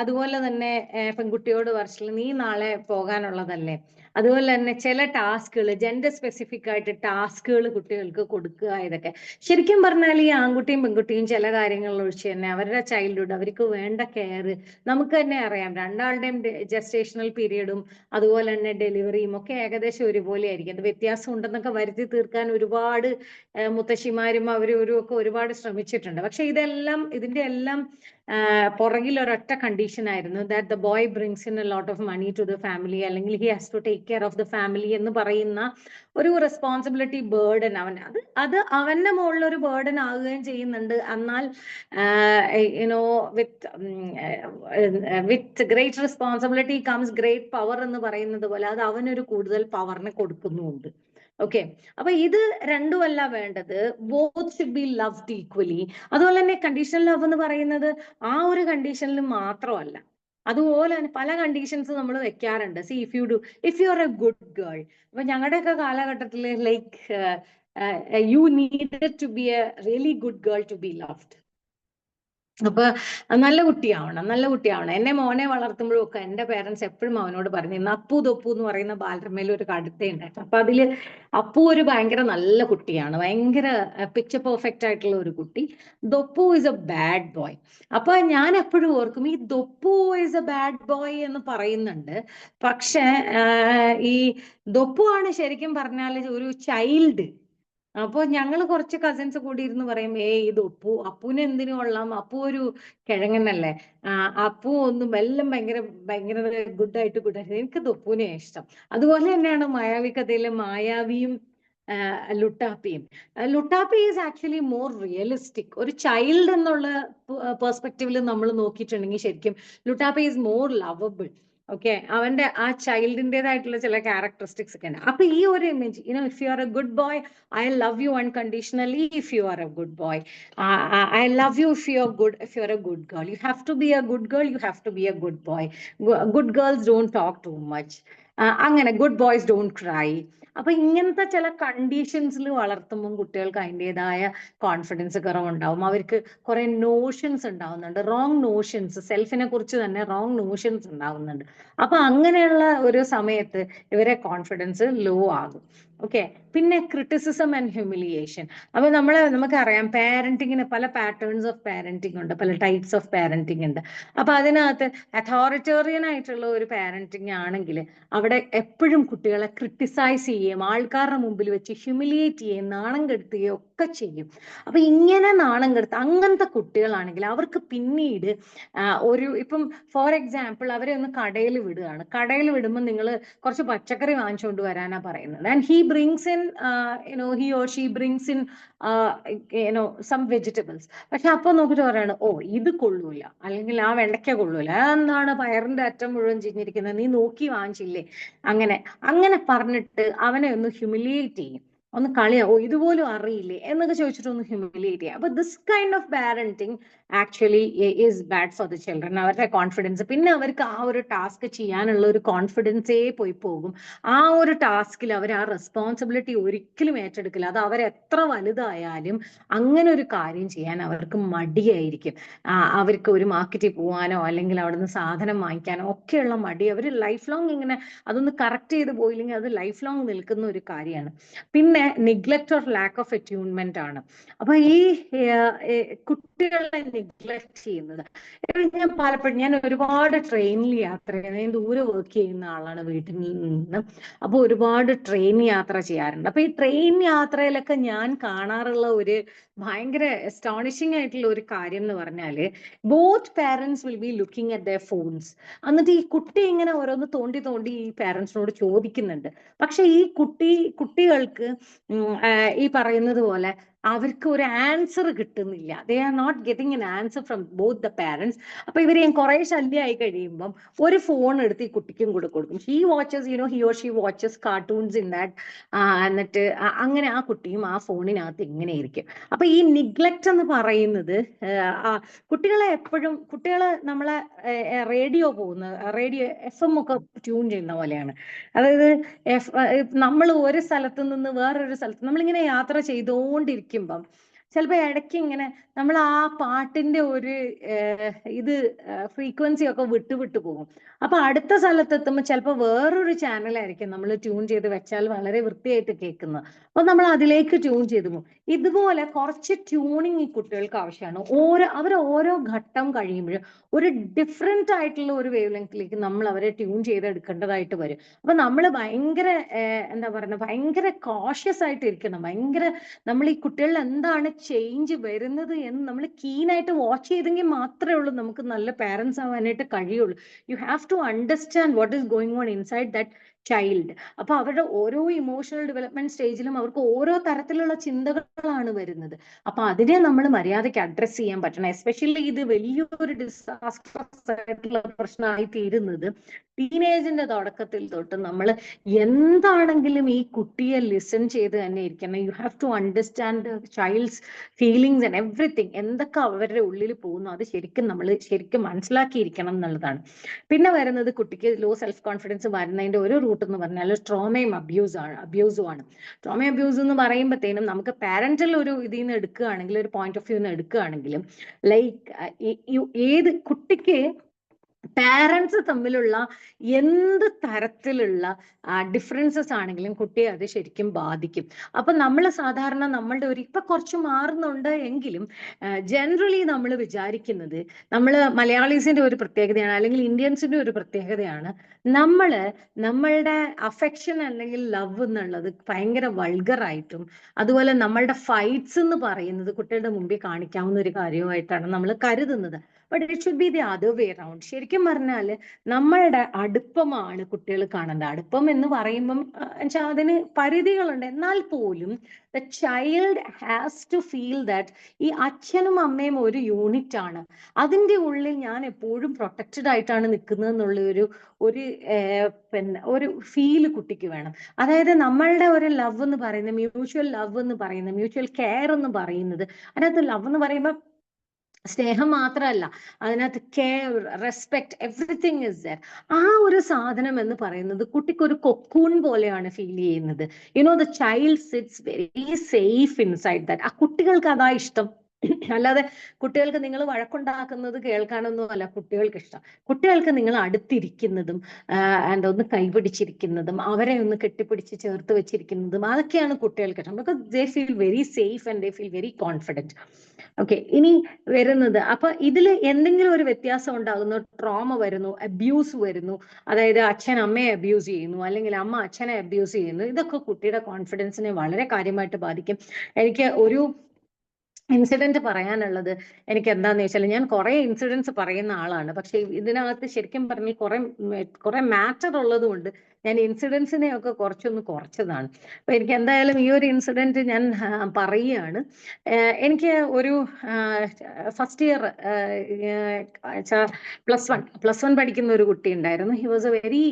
അതുപോലെ തന്നെ പെൺകുട്ടിയോട് പറച്ചില്ല, നീ നാളെ പോകാനുള്ളതല്ലേ. അതുപോലെ തന്നെ ചില ടാസ്കുകൾ, ജെൻഡർ സ്പെസിഫിക് ആയിട്ട് ടാസ്കുകൾ കുട്ടികൾക്ക് കൊടുക്കുക. ഇതൊക്കെ ശരിക്കും പറഞ്ഞാൽ ഈ ആൺകുട്ടിയും പെൺകുട്ടിയും ചില കാര്യങ്ങളിൽ ഒഴിച്ച് തന്നെ അവരുടെ ചൈൽഡ്ഹുഡ്, അവർക്ക് വേണ്ട കെയർ നമുക്ക് തന്നെ അറിയാം. രണ്ടാളുടെയും ജസ്റ്റേഷണൽ പീരീഡും അതുപോലെ തന്നെ ഡെലിവറിയും ഒക്കെ ഏകദേശം ഒരുപോലെ ആയിരിക്കും. അത് വ്യത്യാസം ഉണ്ടെന്നൊക്കെ വരുത്തി തീർക്കാൻ ഒരുപാട് മുത്തശ്ശിമാരും അവരും ഒക്കെ ഒരുപാട് ശ്രമിച്ചിട്ടുണ്ട്. പക്ഷെ ഇതിന്റെ എല്ലാം പുറകിൽ ഒരൊറ്റ കണ്ടീഷൻ ആയിരുന്നു, that the boy brings in a lot of money to the family, അല്ലെങ്കിൽ he has to take care of the family എന്ന് പറയുന്ന ഒരു റെസ്പോൺസിബിലിറ്റി ബേർഡൻ അത് അവന്റെ മുകളിൽ ഒരു ബേർഡൻ ആകുകയും ചെയ്യുന്നുണ്ട്. എന്നാൽ you know with great responsibility comes great power എന്ന് പറയുന്നത് പോലെ, അത് അവനൊരു കൂടുതൽ പവറിനെ കൊടുക്കുന്നുമുണ്ട്. ഓക്കെ, അപ്പൊ ഇത് രണ്ടുമല്ല വേണ്ടത്, both should be loved equally. അതുപോലെ തന്നെ കണ്ടീഷണൽ ലവ് എന്ന് പറയുന്നത് ആ ഒരു കണ്ടീഷനിൽ മാത്രമല്ല, അതുപോലെ തന്നെ പല കണ്ടീഷൻസ് നമ്മൾ വെക്കാറുണ്ട്. See if you are a good girl, അപ്പൊ ഞങ്ങളുടെയൊക്കെ കാലഘട്ടത്തിൽ like you needed to be a really good girl to be loved. അപ്പൊ നല്ല കുട്ടിയാവണം. എന്നെ മോനെ വളർത്തുമ്പോഴും ഒക്കെ എന്റെ പേരൻസ് എപ്പോഴും അവനോട് പറഞ്ഞിരുന്നു, അപ്പു തൊപ്പു എന്ന് പറയുന്ന ബാലരമയിൽ ഒരു കടുത്തയുണ്ടായിരുന്നു. അപ്പൊ അതില് അപ്പു ഒരു ഭയങ്കര നല്ല കുട്ടിയാണ്, ഭയങ്കര പിക്ചർ പെർഫെക്റ്റ് ആയിട്ടുള്ള ഒരു കുട്ടി. ദൊപ്പു ഇസ് എ ബാഡ് ബോയ്. അപ്പൊ ഞാൻ എപ്പോഴും ഓർക്കും, ഈ ദൊപ്പു ഇസ് എ ബാഡ് ബോയ് എന്ന് പറയുന്നുണ്ട്, പക്ഷെ ഈ ദൊപ്പു ആണ് ശരിക്കും പറഞ്ഞാൽ ഒരു ചൈൽഡ്. അപ്പൊ ഞങ്ങൾ കുറച്ച് കസിൻസ് കൂടി ഇരുന്ന് പറയും, ഇത് അപ്പുവിന് എന്തിനു കൊള്ളാം, അപ്പു ഒരു കിഴങ്ങനല്ലേ, അപ്പു ഒന്നും എല്ലാം ഭയങ്കര ഗുഡായിട്ട്. എനിക്ക് തൊപ്പുവിനെ ഇഷ്ടം. അതുപോലെ തന്നെയാണ് മായാവി കഥയിലെ മായാവിയും Luttappi is actually more realistic. ഒരു ചൈൽഡ് എന്നുള്ള പെർസ്പെക്റ്റീവിൽ നമ്മൾ നോക്കിയിട്ടുണ്ടെങ്കിൽ ശരിക്കും Luttappi is more lovable. Okay, അവന്റെ ആ ചൈൽഡിൻ്റെതായിട്ടുള്ള ചില ക്യാരക്ടറിസ്റ്റിക്സ് ഒക്കെ ഉണ്ട്. അപ്പൊ ഈ ഒരു image, if you are a good boy, I love you unconditionally. If you are a good boy, I love you if you are a good girl. You have to be a good girl, you have to be a good boy. Good girls don't talk too much. അങ്ങനെ good boys don't cry. അപ്പൊ ഇങ്ങനത്തെ ചില കണ്ടീഷൻസിൽ വളർത്തുമ്പോൾ കുട്ടികൾക്ക് അതിൻ്റെതായ കോൺഫിഡൻസ് കുറവുണ്ടാവും. അവർക്ക് കുറെ നോഷൻസ് ഉണ്ടാവുന്നുണ്ട്, റോങ് നോഷൻസ്, സെൽഫിനെ കുറിച്ച് തന്നെ റോങ് നോഷൻസ് ഉണ്ടാവുന്നുണ്ട്. അപ്പൊ അങ്ങനെയുള്ള ഒരു സമയത്ത് ഇവരെ കോൺഫിഡൻസ് ലോ ആകും. ഓക്കെ, പിന്നെ ക്രിറ്റിസിസം ആൻഡ് ഹ്യൂമിലിയേഷൻ. അപ്പൊ നമുക്കറിയാം, പാരന്റിങ്ങിന് പല പാറ്റേൺസ് ഓഫ് പാരന്റിങ് ഉണ്ട്, പല ടൈപ്സ് ഓഫ് പാരന്റിങ് ഉണ്ട്. അപ്പൊ അതിനകത്ത് അതോറിറ്റേറിയൻ ആയിട്ടുള്ള ഒരു പാരന്റിങ് ആണെങ്കിൽ അവിടെ എപ്പോഴും കുട്ടികളെ ക്രിട്ടിസൈസ് ചെയ്യുകയും ആൾക്കാരുടെ മുമ്പിൽ വെച്ച് ഹ്യൂമിലിയേറ്റ് ചെയ്യുകയും നാണം കെടുത്തുകയും ഒക്കെ ചെയ്യും. അപ്പൊ ഇങ്ങനെ നാണം കെടുത്ത് അങ്ങനത്തെ കുട്ടികളാണെങ്കിൽ അവർക്ക് പിന്നീട് ഇപ്പം ഫോർ എക്സാമ്പിൾ അവരെ ഒന്ന് കടയിൽ വിടുകയാണ്. കടയിൽ വിടുമ്പോൾ നിങ്ങൾ കുറച്ച് പച്ചക്കറി വാങ്ങിച്ചുകൊണ്ട് വരാനാ പറയുന്നത്, and he brings in he or she brings in some vegetables. പക്ഷെ അപ്പൊ നോക്കിട്ട് പറയാണ്, ഇത് കൊള്ളൂല, അല്ലെങ്കിൽ ആ വെണ്ടയ്ക്ക കൊള്ളൂല, എന്താണ് പയറിന്റെ അറ്റം മുഴുവൻ ചിഞ്ഞിരിക്കുന്നത്, നീ നോക്കി വാങ്ങിച്ചില്ലേ, അങ്ങനെ പറഞ്ഞിട്ട് അവനെ ഒന്ന് ഹ്യൂമിലിയേറ്റ് ചെയ്യും, ഒന്ന് ഇതുപോലും അറിയില്ലേ എന്നൊക്കെ ചോദിച്ചിട്ട് ഒന്ന് ഹ്യൂമിലിയേറ്റ് ചെയ്യാം. അപ്പൊ this kind of parenting actually is bad for the children. അവരുടെ കോൺഫിഡൻസ്, പിന്നെ അവർക്ക് ആ ഒരു ടാസ്ക് ചെയ്യാനുള്ള ഒരു കോൺഫിഡൻസേ പോയി പോകും. ആ ഒരു ടാസ്കിൽ അവർ ആ റെസ്പോൺസിബിലിറ്റി ഒരിക്കലും ഏറ്റെടുക്കില്ല. അത് അവരെത്ര വലുതായാലും അങ്ങനെ ഒരു കാര്യം ചെയ്യാൻ അവർക്ക് മടിയായിരിക്കും. അവർക്ക് ഒരു മാർക്കറ്റിൽ പോകാനോ അല്ലെങ്കിൽ അവിടുന്ന് സാധനം വാങ്ങിക്കാനോ ഒക്കെയുള്ള മടി അവർ ലൈഫ് ലോങ് ഇങ്ങനെ അതൊന്ന് കറക്റ്റ് ചെയ്ത് പോയില്ലെങ്കിൽ അത് ലൈഫ് ലോങ് നിൽക്കുന്ന ഒരു കാര്യമാണ്. പിന്നെ പിന്നെ നിഗ്ലക്ട് ഓർ ലാക്ക് ഓഫ് അറ്റ്യൂൺമെന്റ് ആണ്. അപ്പൊ ഈ കുട്ടികളെ നിഗ്ലക്ട് ചെയ്യുന്നത്, ഞാൻ പലപ്പോഴും ഞാൻ ഒരുപാട് ട്രെയിനിൽ യാത്ര ചെയ്യുന്നത്, ഞാൻ ദൂരെ വർക്ക് ചെയ്യുന്ന ആളാണ് വീട്ടിൽ നിന്ന്. അപ്പൊ ഒരുപാട് ട്രെയിൻ യാത്ര ചെയ്യാറുണ്ട്. അപ്പൊ ഈ ട്രെയിൻ യാത്രയിലൊക്കെ ഞാൻ കാണാറുള്ള ഒരു ഭയങ്കര അസ്റ്റോണിഷിംഗ് ആയിട്ടുള്ള ഒരു കാര്യം എന്ന് പറഞ്ഞാല്, both parents will be looking at there phones. എന്നിട്ട് ഈ കുട്ടി ഇങ്ങനെ ഓരോന്ന് തോണ്ടി തോണ്ടി ഈ പാരന്റ്സിനോട് ചോദിക്കുന്നുണ്ട്. പക്ഷെ ഈ കുട്ടികൾക്ക് ഈ പറയുന്നത് പോലെ അവർക്ക് ഒരു ആൻസർ കിട്ടുന്നില്ല. They are not getting an answer from both the parents. അപ്പൊ ഇവര് കുറെ ശല്യമായി കഴിയുമ്പം ഒരു ഫോൺ എടുത്ത് ഈ കുട്ടിക്കും കൂടെ കൊടുക്കും. He watches he or Xi watches cartoons in that. എന്നിട്ട് അങ്ങനെ ആ കുട്ടിയും ആ ഫോണിനകത്ത് ഇങ്ങനെ ഇരിക്കും. അപ്പൊ ഈ നിഗ്ലക്ട് എന്ന് പറയുന്നത് കുട്ടികളെ നമ്മളെ റേഡിയോ FM ഒക്കെ ട്യൂൺ ചെയ്യുന്ന പോലെയാണ്. അതായത് നമ്മൾ ഒരു സ്ഥലത്ത് നിന്ന് വേറൊരു സ്ഥലത്ത് നമ്മളിങ്ങനെ യാത്ര ചെയ്തുകൊണ്ടിരിക്കുമ്പം ചിലപ്പോൾ ഇടയ്ക്ക് ഇങ്ങനെ നമ്മൾ ആ പാട്ടിന്റെ ഒരു ഫ്രീക്വൻസി ഒക്കെ വിട്ടു പോകും. അപ്പൊ അടുത്ത സ്ഥലത്തെത്തുമ്പോൾ ചിലപ്പോൾ വേറൊരു ചാനലായിരിക്കും നമ്മൾ ട്യൂൺ ചെയ്ത് വെച്ചാൽ വളരെ വൃത്തിയായിട്ട് കേൾക്കുന്നത്. അപ്പൊ നമ്മൾ അതിലേക്ക് ട്യൂൺ ചെയ്ത് പോകും. ഇതുപോലെ കുറച്ച് ട്യൂണിങ് ഈ കുട്ടികൾക്ക് ആവശ്യമാണ്. അവർ ഓരോ ഘട്ടം കഴിയുമ്പോഴും ഒരു ഡിഫറെന്റ് ആയിട്ടുള്ള ഒരു വേവ് ലെങ്തിലേക്ക് നമ്മൾ അവരെ ട്യൂൺ ചെയ്തെടുക്കേണ്ടതായിട്ട് വരും. അപ്പൊ നമ്മൾ ഭയങ്കര ഭയങ്കര കോഷ്യസ് ആയിട്ട് ഇരിക്കണം. നമ്മൾ ഈ കുട്ടികളിൽ എന്താണ് ചേഞ്ച് വരുന്നത് എന്ന് നമ്മൾ കീനായിട്ട് വാച്ച് ചെയ്തെങ്കിൽ മാത്രമേ ഉള്ളൂ നമുക്ക് നല്ല പാരന്റ്സ് ആവാനായിട്ട് കഴിയുള്ളൂ. You have to understand what is going on inside that child. അപ്പൊ അവരുടെ ഓരോ ഇമോഷണൽ ഡെവലപ്മെന്റ് സ്റ്റേജിലും അവർക്ക് ഓരോ തരത്തിലുള്ള ചിന്തകളാണ് വരുന്നത്. അപ്പൊ അതിനെ നമ്മൾ മര്യാദയ്ക്ക് അഡ്രസ് ചെയ്യാൻ പറ്റണം. എസ്പെഷ്യലി ഇത് വലിയൊരു ഡിസാസ്റ്റർ ആയിട്ടുള്ള പ്രശ്നമായി തീരുന്നത് ടീനേജിന്റെ തുടക്കത്തിൽ തൊട്ട് നമ്മൾ എന്താണെങ്കിലും ഈ കുട്ടിയെ ലിസൺ ചെയ്ത് തന്നെ ഇരിക്കണം. You have to understand child's feelings and everything. എന്തൊക്കെ അവരുടെ ഉള്ളിൽ പോകുന്നു അത് ശരിക്കും മനസ്സിലാക്കിയിരിക്കണം എന്നുള്ളതാണ്. പിന്നെ വരുന്നത് കുട്ടിക്ക് ലോ സെൽഫ് കോൺഫിഡൻസ് വരുന്നതിന്റെ ഒരു റൂട്ട് എന്ന് പറഞ്ഞാൽ ട്രോമയും അബ്യൂസും ആണ്. ട്രോമ അബ്യൂസ് എന്ന് പറയുമ്പോഴത്തേനും നമുക്ക് പാരന്റൽ ഒരു ഇതിൽ നിന്ന് എടുക്കുകയാണെങ്കിൽ, ഒരു പോയിന്റ് ഓഫ് വ്യൂ നിന്ന് എടുക്കുകയാണെങ്കിലും, ഏത് കുട്ടിക്ക് പാരന്റ്സ് തമ്മിലുള്ള എന്ത് തരത്തിലുള്ള ഡിഫറൻസസ് ആണെങ്കിലും കുട്ടിയെ അത് ശരിക്കും ബാധിക്കും. അപ്പൊ നമ്മൾ സാധാരണ നമ്മളുടെ ഇപ്പൊ കുറച്ച് മാറുന്നുണ്ട് എങ്കിലും ജനറലി നമ്മൾ വിചാരിക്കുന്നത്, മലയാളീസിന്റെ ഒരു പ്രത്യേകതയാണ്, അല്ലെങ്കിൽ ഇന്ത്യൻസിന്റെ ഒരു പ്രത്യേകതയാണ്, നമ്മളുടെ അഫെക്ഷൻ അല്ലെങ്കിൽ ലവ് എന്നുള്ളത് ഭയങ്കര വൾഗറായിട്ടും, അതുപോലെ നമ്മളുടെ ഫൈറ്റ്സ് എന്ന് പറയുന്നത് കുട്ടികളുടെ മുമ്പിൽ കാണിക്കാവുന്ന ഒരു കാര്യമായിട്ടാണ് നമ്മൾ കരുതുന്നത്. But it should be the other way around. ശരിക്കും പറഞ്ഞാൽ നമ്മളുടെ അടുപ്പമാണ് കുട്ടികൾ കാണേണ്ടത്. അടുപ്പം എന്ന് പറയുമ്പം അതിന് പരിധികളുണ്ട്. എന്നാൽ പോലും the child has to feel that ഈ അച്ഛനും അമ്മയും ഒരു യൂണിറ്റ് ആണ്. അതിൻ്റെ ഉള്ളിൽ ഞാൻ എപ്പോഴും പ്രൊട്ടക്റ്റഡ് ആയിട്ടാണ് നിൽക്കുന്നത് എന്നുള്ള ഒരു ഫീല് കുട്ടിക്ക് വേണം. അതായത് നമ്മളുടെ ഒരു ലവ് എന്ന് പറയുന്നത്, മ്യൂച്വൽ ലവ് എന്ന് പറയുന്നത്, മ്യൂച്വൽ കെയർ എന്ന് പറയുന്നത്, അതിനകത്ത് ലവ് എന്ന് പറയുമ്പോൾ സ്നേഹം മാത്രമല്ല, അതിനകത്ത് care, respect, everything is there. ആ ഒരു സാധനം എന്ന് പറയുന്നത് കുട്ടിക്ക് ഒരു കൊക്കൂൺ പോലെയാണ് ഫീൽ ചെയ്യുന്നത്. The child sits very safe inside that. ആ കുട്ടികൾക്ക് അതാ ഇഷ്ടം. അല്ലാതെ കുട്ടികൾക്ക് നിങ്ങൾ വഴക്കുണ്ടാക്കുന്നത് കേൾക്കാനൊന്നും അല്ല കുട്ടികൾക്ക് ഇഷ്ടം. കുട്ടികൾക്ക് നിങ്ങൾ അടുത്തിരിക്കുന്നതും ഒന്ന് കൈപിടിച്ചിരിക്കുന്നതും അവരെ ഒന്ന് കെട്ടിപ്പിടിച്ച് ചേർത്ത് വെച്ചിരിക്കുന്നതും അതൊക്കെയാണ് കുട്ടികൾക്ക് ഇഷ്ടം. Because they feel very safe and they feel very confident. Okay, ഇനി വരുന്നത്, അപ്പൊ ഇതിൽ എന്തെങ്കിലും ഒരു വ്യത്യാസം ഉണ്ടാകുന്നു, ട്രോമ വരുന്നു, അബ്യൂസ് വരുന്നു, അതായത് അച്ഛൻ അമ്മയെ അബ്യൂസ് ചെയ്യുന്നു, അല്ലെങ്കിൽ അമ്മ അച്ഛനെ അബ്യൂസ് ചെയ്യുന്നു, ഇതൊക്കെ കുട്ടിയുടെ കോൺഫിഡൻസിനെ വളരെ കാര്യമായിട്ട് ബാധിക്കും. എനിക്ക് ഒരു ഇൻസിഡന്റ് പറയാനുള്ളത്, എനിക്ക് എന്താന്ന് വെച്ചാൽ, ഞാൻ കുറെ ഇൻസിഡൻസ് പറയുന്ന ആളാണ്, പക്ഷെ ഇതിനകത്ത് ശരിക്കും പറഞ്ഞാൽ കുറെ മാറ്റർ ഉള്ളത് കൊണ്ട് ഞാൻ ഇൻസിഡൻസിനെ ഒക്കെ കുറച്ചതാണ്. അപ്പൊ എനിക്ക് എന്തായാലും ഈ ഒരു ഇൻസിഡന്റ് ഞാൻ പറയുകയാണ്. എനിക്ക് ഒരു ഫസ്റ്റ് ഇയർ പ്ലസ് വൺ പഠിക്കുന്ന ഒരു കുട്ടി ഉണ്ടായിരുന്നു. He was A very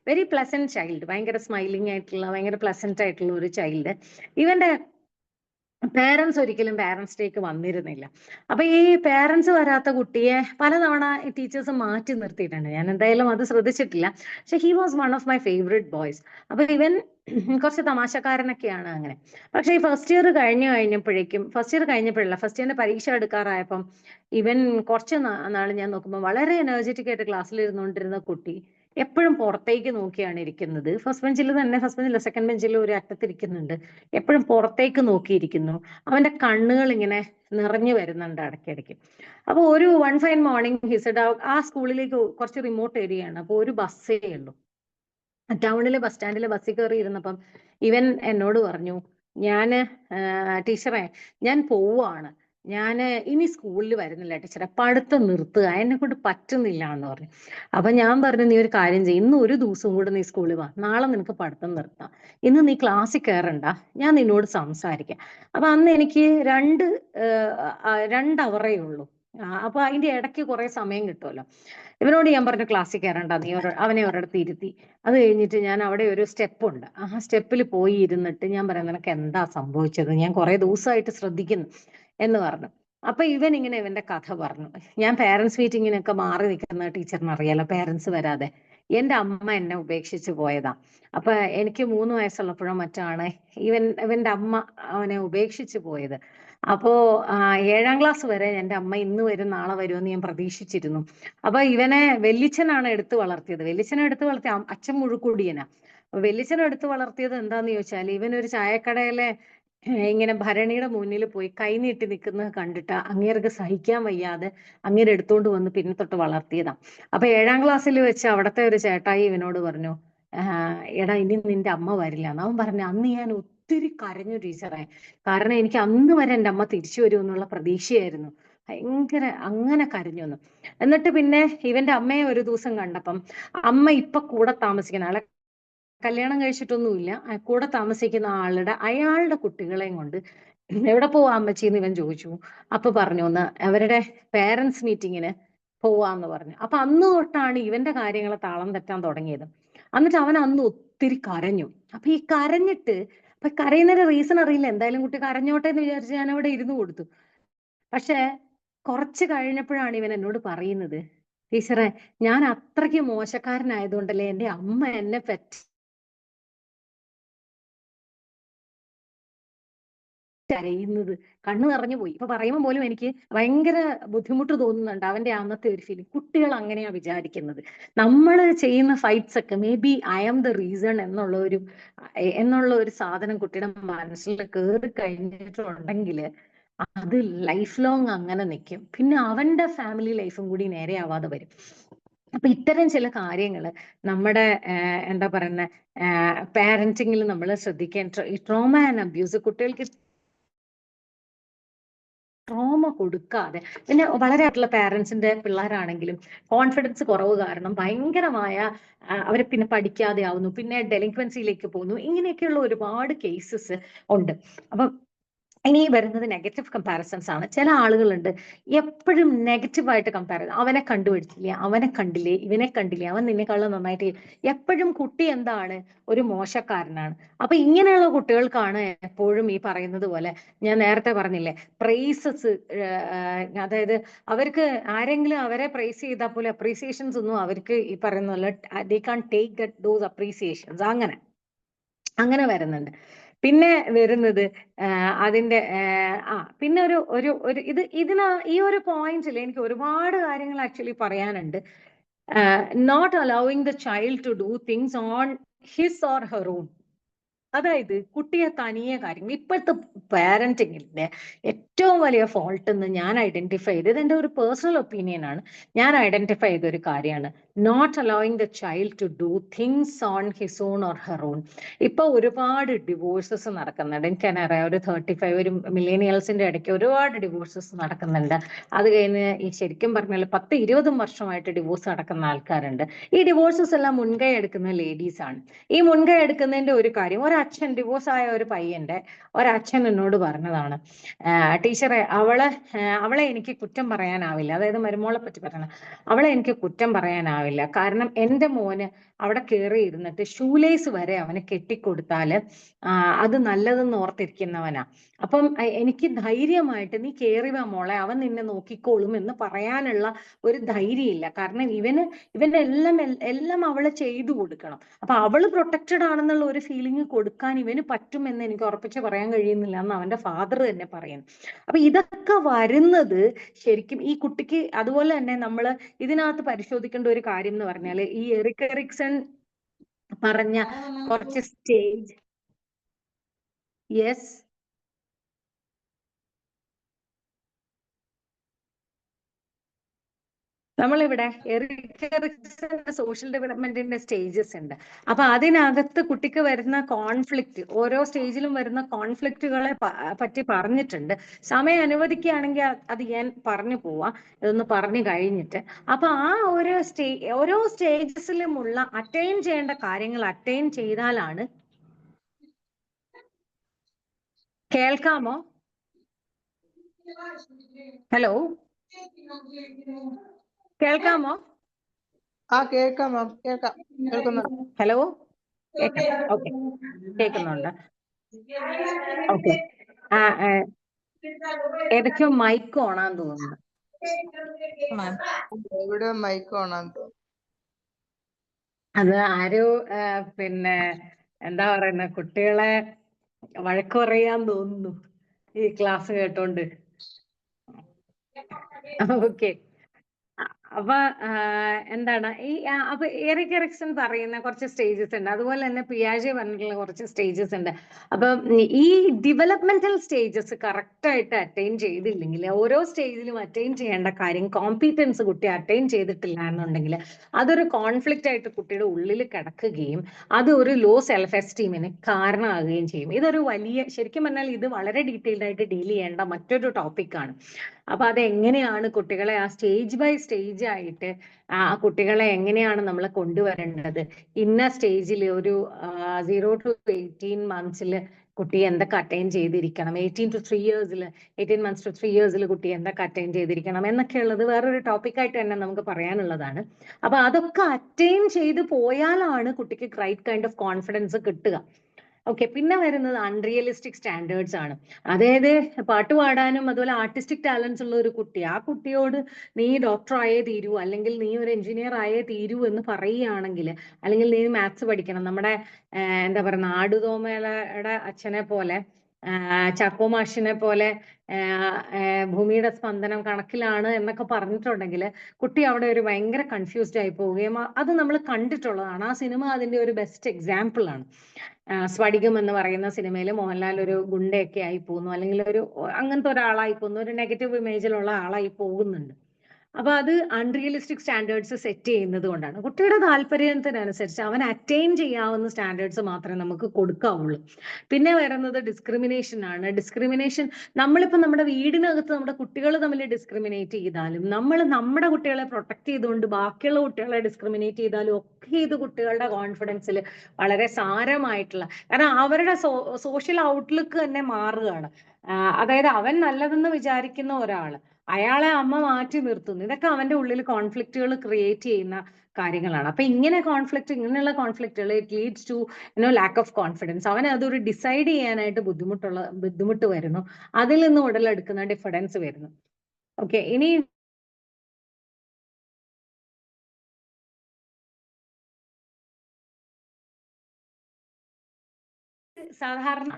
very pleasant child. ഭയങ്കര സ്മൈലിംഗ് ആയിട്ടുള്ള, ഭയങ്കര പ്ലസന്റ് ആയിട്ടുള്ള ഒരു ചൈൽഡ്. ഇവന്റെ പേരൻസ് ഒരിക്കലും പാരന്റ്സ് ഡേക്ക് വന്നിരുന്നില്ല. അപ്പൊ ഈ പേരൻസ് വരാത്ത കുട്ടിയെ പലതവണ ടീച്ചേഴ്സ് മാറ്റി നിർത്തിയിട്ടുണ്ട്. ഞാൻ എന്തായാലും അത് ശ്രദ്ധിച്ചിട്ടില്ല. പക്ഷെ he was one of my favourite boys. അപ്പൊ ഇവൻ കുറച്ച് തമാശക്കാരനൊക്കെയാണ് അങ്ങനെ. പക്ഷെ ഈ ഫസ്റ്റ് ഇയർ കഴിഞ്ഞപ്പോഴല്ല, ഫസ്റ്റ് ഇയറിന്റെ പരീക്ഷ എടുക്കാറായപ്പം ഇവൻ കുറച്ച് നാൾ ഞാൻ നോക്കുമ്പോൾ വളരെ എനർജറ്റിക് ആയിട്ട് ക്ലാസ്സിൽ ഇരുന്നുകൊണ്ടിരുന്ന കുട്ടി എപ്പോഴും പുറത്തേക്ക് നോക്കിയാണ് ഇരിക്കുന്നത്. ഫസ്റ്റ് ബെഞ്ചിൽ തന്നെ, ഫസ്റ്റ് ബെഞ്ചിൽ സെക്കൻഡ് ബെഞ്ചിൽ ഒരു അറ്റത്തിരിക്കുന്നുണ്ട്, എപ്പോഴും പുറത്തേക്ക് നോക്കിയിരിക്കുന്നു. അവന്റെ കണ്ണുകൾ ഇങ്ങനെ നിറഞ്ഞു വരുന്നുണ്ട് ഇടയ്ക്കിടയ്ക്ക്. അപ്പൊ ഒരു വൺ ഫൈൻ മോർണിംഗ് ഹിസഡ് ആ സ്കൂളിലേക്ക് കുറച്ച് റിമോട്ട് ഏരിയയാണ്, അപ്പൊ ഒരു ബസ്സേ ഉള്ളൂ. ടൗണിലെ ബസ് സ്റ്റാൻഡിലെ ബസ്സിൽ കയറി ഇരുന്നപ്പം ഇവൻ എന്നോട് പറഞ്ഞു, ഞാന് ടീച്ചറെ ഞാൻ പോവാണ്, ഞാന് ഇനി സ്കൂളിൽ വരുന്നില്ല ടീച്ചറെ, പഠിത്തം നിർത്തുക, എന്നെ കൊണ്ട് പറ്റുന്നില്ല എന്ന് പറഞ്ഞു. അപ്പൊ ഞാൻ പറഞ്ഞു, നീ ഒരു കാര്യം ചെയ്യും, ഇന്ന് ഒരു ദിവസം കൂടെ നീ സ്കൂളിൽ വാ, നാളെ നിനക്ക് പഠിത്തം നിർത്താം, ഇന്ന് നീ ക്ലാസ്സിൽ കയറണ്ട, ഞാൻ നിന്നോട് സംസാരിക്കാം. അപ്പൊ അന്ന് എനിക്ക് 2 അവറേ ഉള്ളൂ. അപ്പൊ അതിന്റെ ഇടയ്ക്ക് കുറെ സമയം കിട്ടുമല്ലോ. ഇവനോട് ഞാൻ പറഞ്ഞു ക്ലാസ്സിൽ കയറണ്ട, നീ അവനെ ഒരിടത്ത് ഇരുത്തി. അത് കഴിഞ്ഞിട്ട് ഞാൻ അവിടെ ഒരു സ്റ്റെപ്പ് ഉണ്ട്, ആ സ്റ്റെപ്പിൽ പോയി ഇരുന്നിട്ട് ഞാൻ പറയാം, നിനക്ക് എന്താ സംഭവിച്ചത്, ഞാൻ കുറെ ദിവസമായിട്ട് ശ്രദ്ധിക്കുന്നു എന്ന് പറഞ്ഞു. അപ്പൊ ഇവൻ ഇങ്ങനെ ഇവന്റെ കഥ പറഞ്ഞു. ഞാൻ പേരൻസ് മീറ്റിങ്ങിനൊക്കെ മാറി നിൽക്കുന്ന ടീച്ചറിന് അറിയാലോ, പേരൻസ് വരാതെ. എന്റെ അമ്മ എന്നെ ഉപേക്ഷിച്ച് പോയതാ. അപ്പൊ എനിക്ക് 3 വയസ്സുള്ളപ്പോഴോ മറ്റാണ് ഇവന്റെ അമ്മ അവനെ ഉപേക്ഷിച്ച് പോയത്. അപ്പോ 7ാം ക്ലാസ് വരെ എന്റെ അമ്മ ഇന്ന് വരും നാളെ വരുമെന്ന് ഞാൻ പ്രതീക്ഷിച്ചിരുന്നു. അപ്പൊ ഇവനെ വെല്ലിച്ചനാണ് എടുത്തു വളർത്തിയത്. വെല്ലിച്ചനെ എടുത്തു വളർത്തിയ അച്ഛൻ മുഴുക്കുടിയനാ. വെല്ലിച്ചനെ എടുത്തു വളർത്തിയത് എന്താന്ന് ചോദിച്ചാൽ, ഇവനൊരു ചായക്കടയിലെ ഇങ്ങനെ ഭരണിയുടെ മുന്നിൽ പോയി കൈ നീട്ടി നിൽക്കുന്നത് കണ്ടിട്ട് അങ്ങേർക്ക് സഹിക്കാൻ വയ്യാതെ അങ്ങേര് എടുത്തോണ്ട് വന്ന് പിന്നെ തൊട്ട് വളർത്തിയതാ. അപ്പൊ 7ാം ക്ലാസ്സിൽ വെച്ച് അവിടത്തെ ഒരു ചേട്ടായി ഇവനോട് പറഞ്ഞു, എടാ ഇനി നിന്റെ അമ്മ വരില്ല എന്ന്. അവൻ പറഞ്ഞു, അന്ന് ഞാൻ ഒത്തിരി കരഞ്ഞു ടീച്ചറെ, കാരണം എനിക്ക് അന്ന് വരെ എൻ്റെ അമ്മ തിരിച്ചു വരുമെന്നുള്ള പ്രതീക്ഷയായിരുന്നു, ഭയങ്കര അങ്ങനെ കരഞ്ഞു എന്ന്. എന്നിട്ട് പിന്നെ ഇവന്റെ അമ്മയെ ഒരു ദിവസം കണ്ടപ്പം അമ്മ ഇപ്പൊ കൂടെ താമസിക്കുന്ന ആളെ, കല്യാണം കഴിച്ചിട്ടൊന്നുമില്ല, കൂടെ താമസിക്കുന്ന അയാളുടെ കുട്ടികളെയും കൊണ്ട് എവിടെ പോവാ അമ്മച്ചിന്ന് ഇവൻ ചോദിച്ചു. അപ്പൊ പറഞ്ഞു, ഒന്ന് അവരുടെ പേരൻസ് മീറ്റിങ്ങിന് പോവാന്ന് പറഞ്ഞു. അപ്പൊ അന്ന് തൊട്ടാണ് ഇവന്റെ കാര്യങ്ങൾ താളം തെറ്റാൻ തുടങ്ങിയത്. എന്നിട്ട് അവൻ അന്ന് ഒത്തിരി കരഞ്ഞു. അപ്പൊ ഈ കരഞ്ഞിട്ട്, അപ്പൊ കരയുന്നതിന്റെ റീസൺ അറിയില്ല, എന്തായാലും കുട്ടി കരഞ്ഞോട്ടെ എന്ന് വിചാരിച്ച് ഞാൻ അവിടെ ഇരുന്ന് കൊടുത്തു. പക്ഷെ കുറച്ച് കഴിഞ്ഞപ്പോഴാണ് ഇവൻ എന്നോട് പറയുന്നത്, ടീച്ചറെ ഞാൻ അത്രയ്ക്ക് മോശക്കാരനായതുകൊണ്ടല്ലേ എന്റെ അമ്മ എന്നെ കരയുന്നത്, കണ്ണു നിറഞ്ഞു പോയി. ഇപ്പൊ പറയുമ്പോൾ പോലും എനിക്ക് ഭയങ്കര ബുദ്ധിമുട്ട് തോന്നുന്നുണ്ട് അവന്റെ അന്നത്തെ ഒരു ഫീലിംഗ്. കുട്ടികൾ അങ്ങനെയാ വിചാരിക്കുന്നത്. നമ്മൾ ചെയ്യുന്ന ഫൈറ്റ്സ് ഒക്കെ maybe I am the reason എന്നുള്ള ഒരു സാധനം കുട്ടിയുടെ മനസ്സിൽ കയറി കഴിഞ്ഞിട്ടുണ്ടെങ്കിൽ അത് ലൈഫ് ലോങ് അങ്ങനെ നിൽക്കും. പിന്നെ അവന്റെ ഫാമിലി ലൈഫും കൂടി നേരെയാവാതെ വരും. അപ്പൊ ഇത്തരം ചില കാര്യങ്ങൾ നമ്മുടെ എന്താ പറയുന്ന പാരന്റിങ്ങിൽ നമ്മൾ ശ്രദ്ധിക്കാൻ, ട്രോമ ആൻഡ് അബ്യൂസ്, കുട്ടികൾക്ക് ട്രോമ കൊടുക്കാതെ. പിന്നെ വളരെ ആയിട്ടുള്ള പാരന്റ്സിന്റെ പിള്ളേരാണെങ്കിലും കോൺഫിഡൻസ് കുറവ് കാരണം ഭയങ്കരമായ അവരെ പിന്നെ പഠിക്കാതെ ആവുന്നു, പിന്നെ ഡെലിക്വൻസിയിലേക്ക് പോകുന്നു, ഇങ്ങനെയൊക്കെയുള്ള ഒരുപാട് കേസസ് ഉണ്ട്. അപ്പം ഇനി വരുന്നത് നെഗറ്റീവ് കമ്പാരിസൺസ് ആണ്. ചില ആളുകളുണ്ട് എപ്പോഴും നെഗറ്റീവായിട്ട് കമ്പയർ ചെയ്ത്, അവനെ കണ്ടുപിടിച്ചില്ലേ, അവനെ കണ്ടില്ലേ, ഇവനെ കണ്ടില്ലേ, അവൻ നിന്നെക്കാളും നന്നായിട്ട്, എപ്പോഴും കുട്ടി എന്താണ്, ഒരു മോശക്കാരനാണ്. അപ്പൊ ഇങ്ങനെയുള്ള കുട്ടികൾക്കാണ് എപ്പോഴും ഈ പറയുന്നത് പോലെ ഞാൻ നേരത്തെ പറഞ്ഞില്ലേ, പ്രൈസസ്, അതായത് അവർക്ക് ആരെങ്കിലും അവരെ പ്രൈസ് ചെയ്താൽ പോലും അപ്രീസിയേഷൻസ് ഒന്നും അവർക്ക് ഈ പറയുന്ന പോലെ they can take those appreciations, അങ്ങനെ വരുന്നുണ്ട്. പിന്നെ വരുന്നത് അതിന്റെ പിന്നെ ഒരു ഈ ഒരു പോയിന്റിൽ എനിക്ക് ഒരുപാട് കാര്യങ്ങൾ ആക്ച്വലി പറയാനുണ്ട്. Not allowing the child to do things on his or her own. അതായത് കുട്ടിയെ തനിയെ കാര്യങ്ങൾ, ഇപ്പോഴത്തെ പാരന്റിങ്ങിന്റെ ഏറ്റവും വലിയ ഫോൾട്ട് എന്ന് ഞാൻ ഐഡന്റിഫൈ ചെയ്തത്, എൻ്റെ ഒരു പേഴ്സണൽ ഒപ്പീനിയൻ ആണ്, ഞാൻ ഐഡന്റിഫൈ ചെയ്ത ഒരു കാര്യമാണ് not allowing the child to do things on his own or her own. ഇപ്പൊ ഒരുപാട് ഡിവോഴ്സസ് നടക്കുന്നുണ്ട്. എനിക്കറിയാം, ഒരു 35 ഒരു മില്ലേനിയൽസിന്റെ ഇടയ്ക്ക് ഒരുപാട് ഡിവോഴ്സസ് നടക്കുന്നുണ്ട്. അത് കഴിഞ്ഞ് ഈ ശരിക്കും പറഞ്ഞാൽ 10-20 വർഷമായിട്ട് ഡിവോഴ്സ് നടക്കുന്ന ആൾക്കാരുണ്ട്. ഈ ഡിവോഴ്സസ് എല്ലാം മുൻകൈ എടുക്കുന്ന ലേഡീസ് ആണ്. ഈ മുൻകൈ എടുക്കുന്നതിന്റെ ഒരു കാര്യം, ഒരച്ഛൻ, ഡിവോഴ്സ് ആയ ഒരു പയ്യന്റെ ഒരച്ഛൻ എന്നോട് പറഞ്ഞതാണ്, ടീച്ചറെ അവളെ എനിക്ക് കുറ്റം പറയാനാവില്ല, അതായത് മരുമോളെ പറ്റി പറയണം, അവളെ എനിക്ക് കുറ്റം പറയാനാവില്ല, കാരണം എൻ്റെ മോന് അവിടെ കയറി ഇരുന്നിട്ട് ഷൂലേസ് വരെ അവന് കെട്ടിക്കൊടുത്താല് അത് നല്ലതെന്ന് ഓർത്തിരിക്കുന്നവനാ. അപ്പം എനിക്ക് ധൈര്യമായിട്ട് നീ കയറി വാ മോളെ, അവൻ നിന്നെ നോക്കിക്കോളും എന്ന് പറയാനുള്ള ഒരു ധൈര്യമില്ല. കാരണം ഇവന്റെ എല്ലാം അവള് ചെയ്തു കൊടുക്കണം. അപ്പൊ അവള് പ്രൊട്ടക്റ്റഡ് ആണെന്നുള്ള ഒരു ഫീലിംഗ് കൊടുക്കാൻ ഇവന് പറ്റുമെന്ന് എനിക്ക് ഉറപ്പിച്ച് പറയാൻ കഴിയുന്നില്ല എന്ന് അവന്റെ ഫാദർ തന്നെ പറയുന്നു. അപ്പൊ ഇതൊക്കെ വരുന്നത് ശരിക്കും ഈ കുട്ടിക്ക്, അതുപോലെ തന്നെ നമ്മൾ ഇതിനകത്ത് പരിശോധിക്കേണ്ട ഒരു കാര്യം കാര്യം എന്ന് പറഞ്ഞാൽ ഈ എറിക് എറിക്സൺ പറഞ്ഞ കുറച്ച് സ്റ്റേജ് യെസ് നമ്മളിവിടെ സോഷ്യൽ ഡെവലപ്മെന്റിന്റെ സ്റ്റേജസ് ഉണ്ട്. അപ്പൊ അതിനകത്ത് കുട്ടിക്ക് വരുന്ന കോൺഫ്ലിക്റ്റ്, ഓരോ സ്റ്റേജിലും വരുന്ന കോൺഫ്ലിക്റ്റുകളെ പറ്റി പറഞ്ഞിട്ടുണ്ട്. സമയം അനുവദിക്കുകയാണെങ്കിൽ അത് ഞാൻ പറഞ്ഞു പോവാം, ഇതൊന്ന് പറഞ്ഞു കഴിഞ്ഞിട്ട്. അപ്പൊ ആ ഓരോ സ്റ്റേജസിലുമുള്ള അറ്റൈൻ ചെയ്യേണ്ട കാര്യങ്ങൾ അറ്റൈൻ ചെയ്താലാണ്. കേൾക്കാമോ? ഹലോ, കേൾക്കാമോ? കേൾക്കാം മാം, കേൾക്കുന്നുണ്ട്. ഹലോ, ഓക്കെ, കേൾക്കുന്നുണ്ട്. ഓക്കെ, ഏതൊക്കെയോ മൈക്ക് ഓണാന്ന് തോന്നുന്നു. ഇവിടെ മൈക്ക് ഓണാന്ന് തോന്നുന്നു. അത് ആരോ പിന്നെ എന്താ പറയുന്ന കുട്ടികളെ വഴക്ക് പറയാൻ തോന്നുന്നു ഈ ക്ലാസ് കേട്ടോണ്ട്. ഓക്കെ, അപ്പൊ എന്താണ് ഈ അപ്പൊ എറിക് എറിക്സൺ പറയുന്ന കുറച്ച് സ്റ്റേജസ് ഉണ്ട്, അതുപോലെ തന്നെ പിയാജെ പറഞ്ഞിട്ടുള്ള കുറച്ച് സ്റ്റേജസ് ഉണ്ട്. അപ്പൊ ഈ ഡെവലപ്മെന്റൽ സ്റ്റേജസ് കറക്റ്റ് ആയിട്ട് അറ്റൈൻ ചെയ്തില്ലെങ്കിൽ, ഓരോ സ്റ്റേജിലും അറ്റൈൻ ചെയ്യേണ്ട കാര്യം കോമ്പീറ്റൻസ് കുട്ടി അറ്റൈൻ ചെയ്തിട്ടില്ല എന്നുണ്ടെങ്കിൽ അതൊരു കോൺഫ്ലിക്റ്റ് ആയിട്ട് കുട്ടിയുടെ ഉള്ളിൽ കിടക്കുകയും അത് ഒരു ലോ സെൽഫ് എസ്റ്റീമിന് കാരണമാകുകയും ചെയ്യും. ഇതൊരു വലിയ, ശരിക്കും പറഞ്ഞാൽ ഇത് വളരെ ഡീറ്റെയിൽഡ് ആയിട്ട് ഡീൽ ചെയ്യേണ്ട മറ്റൊരു ടോപ്പിക്കാണ്. അപ്പൊ അതെങ്ങനെയാണ് കുട്ടികളെ ആ സ്റ്റേജ് ബൈ സ്റ്റേജ് ആയിട്ട് ആ കുട്ടികളെ എങ്ങനെയാണ് നമ്മൾ കൊണ്ടുവരേണ്ടത്, ഇന്ന സ്റ്റേജിൽ ഒരു 0 to 18 months കുട്ടി എന്തൊക്കെ അറ്റൈൻ ചെയ്തിരിക്കണം, 18 months to 3 years കുട്ടി എന്തൊക്കെ അറ്റൈൻ ചെയ്തിരിക്കണം എന്നൊക്കെ ഉള്ളത് വേറൊരു ടോപ്പിക്കായിട്ട് തന്നെ നമുക്ക് പറയാനുള്ളതാണ്. അപ്പൊ അതൊക്കെ അറ്റൈൻ ചെയ്ത് പോയാലാണ് കുട്ടിക്ക് റൈറ്റ് കൈൻഡ് ഓഫ് കോൺഫിഡൻസ് കിട്ടുക. ഓക്കെ, പിന്നെ വരുന്നത് അൺറിയലിസ്റ്റിക് സ്റ്റാൻഡേർഡ്സ് ആണ്. അതായത് പാട്ട് പാടാനും അതുപോലെ ആർട്ടിസ്റ്റിക് ടാലൻസ് ഉള്ള ഒരു കുട്ടി, ആ കുട്ടിയോട് നീ ഡോക്ടർ ആയേ തീരൂ, അല്ലെങ്കിൽ നീ ഒരു എഞ്ചിനീയർ ആയേ തീരൂ എന്ന് പറയുകയാണെങ്കിൽ, അല്ലെങ്കിൽ നീ മാത്സ് പഠിക്കണം, നമ്മുടെ എന്താ പറയുക, ആടുതോമയുടെ അച്ഛനെ പോലെ, ചാക്കോ മാഷിനെ പോലെ ഭൂമിയുടെ സ്പന്ദനം കണക്കിലാണ് എന്നൊക്കെ പറഞ്ഞിട്ടുണ്ടെങ്കിൽ കുട്ടി അവിടെ ഒരു ഭയങ്കര കൺഫ്യൂസ്ഡ് ആയി പോവുകയും, അത് നമ്മൾ കണ്ടിട്ടുള്ളതാണ്. ആ സിനിമ അതിന്റെ ഒരു ബെസ്റ്റ് എക്സാമ്പിൾ ആണ്. സ്ഫടികം എന്ന് പറയുന്ന സിനിമയിൽ മോഹൻലാൽ ഒരു ഗുണ്ടയൊക്കെ ആയി പോകുന്നു, അല്ലെങ്കിൽ ഒരു അങ്ങനത്തെ ഒരാളായി പോകുന്നു, ഒരു നെഗറ്റീവ് ഇമേജിലുള്ള ആളായി പോകുന്നുണ്ട്. അപ്പൊ അത് അൺറിയലിസ്റ്റിക് സ്റ്റാൻഡേർഡ്സ് സെറ്റ് ചെയ്യുന്നത് കൊണ്ടാണ്. കുട്ടിയുടെ താല്പര്യത്തിനനുസരിച്ച് അവൻ അറ്റൈൻ ചെയ്യാവുന്ന സ്റ്റാൻഡേർഡ്സ് മാത്രമേ നമുക്ക് കൊടുക്കാവുള്ളൂ. പിന്നെ വരുന്നത് ഡിസ്ക്രിമിനേഷൻ ആണ്. ഡിസ്ക്രിമിനേഷൻ, നമ്മളിപ്പോ നമ്മുടെ വീടിനകത്ത് നമ്മുടെ കുട്ടികൾ തമ്മിൽ ഡിസ്ക്രിമിനേറ്റ് ചെയ്താലും, നമ്മൾ നമ്മുടെ കുട്ടികളെ പ്രൊട്ടക്ട് ചെയ്തുകൊണ്ട് ബാക്കിയുള്ള കുട്ടികളെ ഡിസ്ക്രിമിനേറ്റ് ചെയ്താലും ഒക്കെ ഇത് കുട്ടികളുടെ കോൺഫിഡൻസിൽ വളരെ സാരമായിട്ടുള്ള, കാരണം അവരുടെ സോഷ്യൽ ഔട്ട്ലുക്ക് തന്നെ മാറുകയാണ്. അതായത് അവൻ നല്ലതെന്ന് വിചാരിക്കുന്ന ഒരാള്, അയാളെ അമ്മ മാറ്റി നിർത്തുന്നു. ഇതൊക്കെ അവന്റെ ഉള്ളിൽ കോൺഫ്ലിക്റ്റുകൾ ക്രിയേറ്റ് ചെയ്യുന്ന കാര്യങ്ങളാണ്. അപ്പൊ ഇങ്ങനെയുള്ള കോൺഫ്ലിക്റ്റുകൾ it leads to lack of confidence. അവൻ അതൊരു ഡിസൈഡ് ചെയ്യാനായിട്ട് ബുദ്ധിമുട്ട് വരുന്നു. അതിൽ നിന്ന് ഉടലെടുക്കുന്ന ഡിഫറൻസ് വരുന്നു. ഓക്കെ, ഇനി സാധാരണ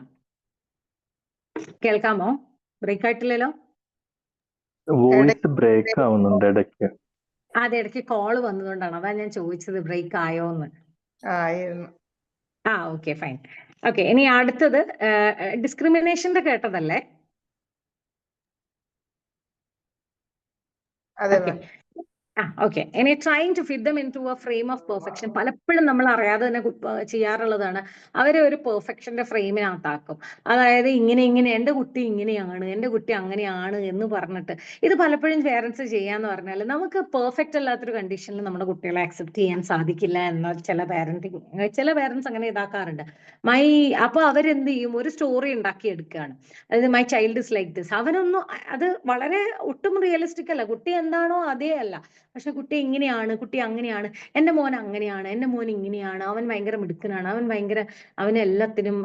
കേൾക്കാമോ? ബ്രേക്ക് ആയിട്ടില്ലല്ലോ? വോയിസ് ബ്രേക്ക് ആവുന്നുണ്ട് ഇടയ്ക്ക്. ഇടയ്ക്ക് കോള് വന്നതുകൊണ്ടാണ്, അതാ ഞാൻ ചോദിച്ചത് ബ്രേക്ക് ആയോന്ന്. Okay, fine. ഓക്കെ, ഇനി അടുത്തത് ഡിസ്ക്രിമിനേഷന്റെ കേട്ടതല്ലേ? ഓക്കെ, ഇനി trying to fit them into a frame of perfection. പലപ്പോഴും നമ്മൾ അറിയാതെ തന്നെ ചെയ്യാറുള്ളതാണ്, അവരെ ഒരു പെർഫെക്ഷന്റെ ഫ്രെയിമിനകത്താക്കും. അതായത് ഇങ്ങനെ എൻ്റെ കുട്ടി ഇങ്ങനെയാണ്, എൻ്റെ കുട്ടി അങ്ങനെയാണ് എന്ന് പറഞ്ഞിട്ട്. ഇത് പലപ്പോഴും പേരൻസ് ചെയ്യാന്ന് പറഞ്ഞാൽ നമുക്ക് പെർഫെക്റ്റ് അല്ലാത്തൊരു കണ്ടീഷനിൽ നമ്മുടെ കുട്ടികളെ അക്സെപ്റ്റ് ചെയ്യാൻ സാധിക്കില്ല എന്ന ചില പേരൻസ് അങ്ങനെ ഇതാക്കാറുണ്ട്. അപ്പൊ അവരെന്ത് ചെയ്യും, ഒരു സ്റ്റോറി ഉണ്ടാക്കി എടുക്കുകയാണ്. അതായത് my child is like this. അവനൊന്നും അത് വളരെ ഒട്ടും റിയലിസ്റ്റിക് അല്ല. കുട്ടി എന്താണോ അതേ അല്ല, പക്ഷെ കുട്ടി ഇങ്ങനെയാണ്, കുട്ടി അങ്ങനെയാണ്, എൻ്റെ മോൻ അങ്ങനെയാണ്, എൻ്റെ മോൻ ഇങ്ങനെയാണ്, അവൻ ഭയങ്കര മിടുക്കനാണ്, അവൻ എല്ലാത്തിനും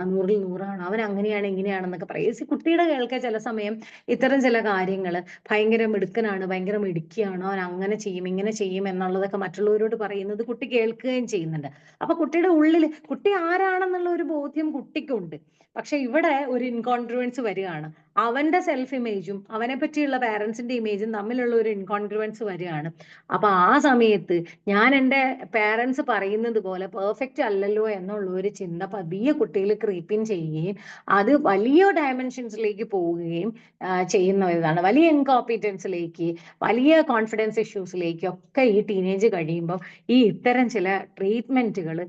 100-ൽ 100ആണ്, അവൻ അങ്ങനെയാണ് ഇങ്ങനെയാണെന്നൊക്കെ പറയും. കുട്ടിയുടെ കേൾക്കാൻ ചില സമയം ഇത്തരം ചില കാര്യങ്ങൾ, ഭയങ്കര മിടുക്കനാണ്, ഭയങ്കര മിടുക്കിയാണ്, അവൻ അങ്ങനെ ചെയ്യും ഇങ്ങനെ ചെയ്യും എന്നുള്ളതൊക്കെ മറ്റുള്ളവരോട് പറയുന്നത് കുട്ടി കേൾക്കുകയും ചെയ്യുന്നുണ്ട്. അപ്പൊ കുട്ടിയുടെ ഉള്ളിൽ കുട്ടി ആരാണെന്നുള്ള ഒരു ബോധ്യം കുട്ടിക്കുണ്ട്. പക്ഷെ ഇവിടെ ഒരു ഇൻകോൺഗ്രുവൻസ് വരികയാണ്. അവന്റെ സെൽഫ് ഇമേജും അവനെ പറ്റിയുള്ള പാരന്റ്സിന്റെ ഇമേജും തമ്മിലുള്ള ഒരു ഇൻകോൺഗ്രുവൻസ് വരികയാണ്. അപ്പൊ ആ സമയത്ത് ഞാൻ എൻ്റെ പാരന്റ്സ് പറയുന്നത് പോലെ പെർഫെക്റ്റ് അല്ലല്ലോ എന്നുള്ള ഒരു ചിന്ത പതിയെ കുട്ടികൾ ക്രീപ്പിൻ ചെയ്യുകയും അത് വലിയ ഡയമെൻഷൻസിലേക്ക് പോവുകയും ചെയ്യുന്ന ഇതാണ്. വലിയ ഇൻകോമ്പീറ്റൻസിലേക്ക്, വലിയ കോൺഫിഡൻസ് ഇഷ്യൂസിലേക്ക് ഒക്കെ ഈ ടീനേജ് കഴിയുമ്പോൾ ഈ ഇത്തരം ചില ട്രീറ്റ്മെന്റുകൾ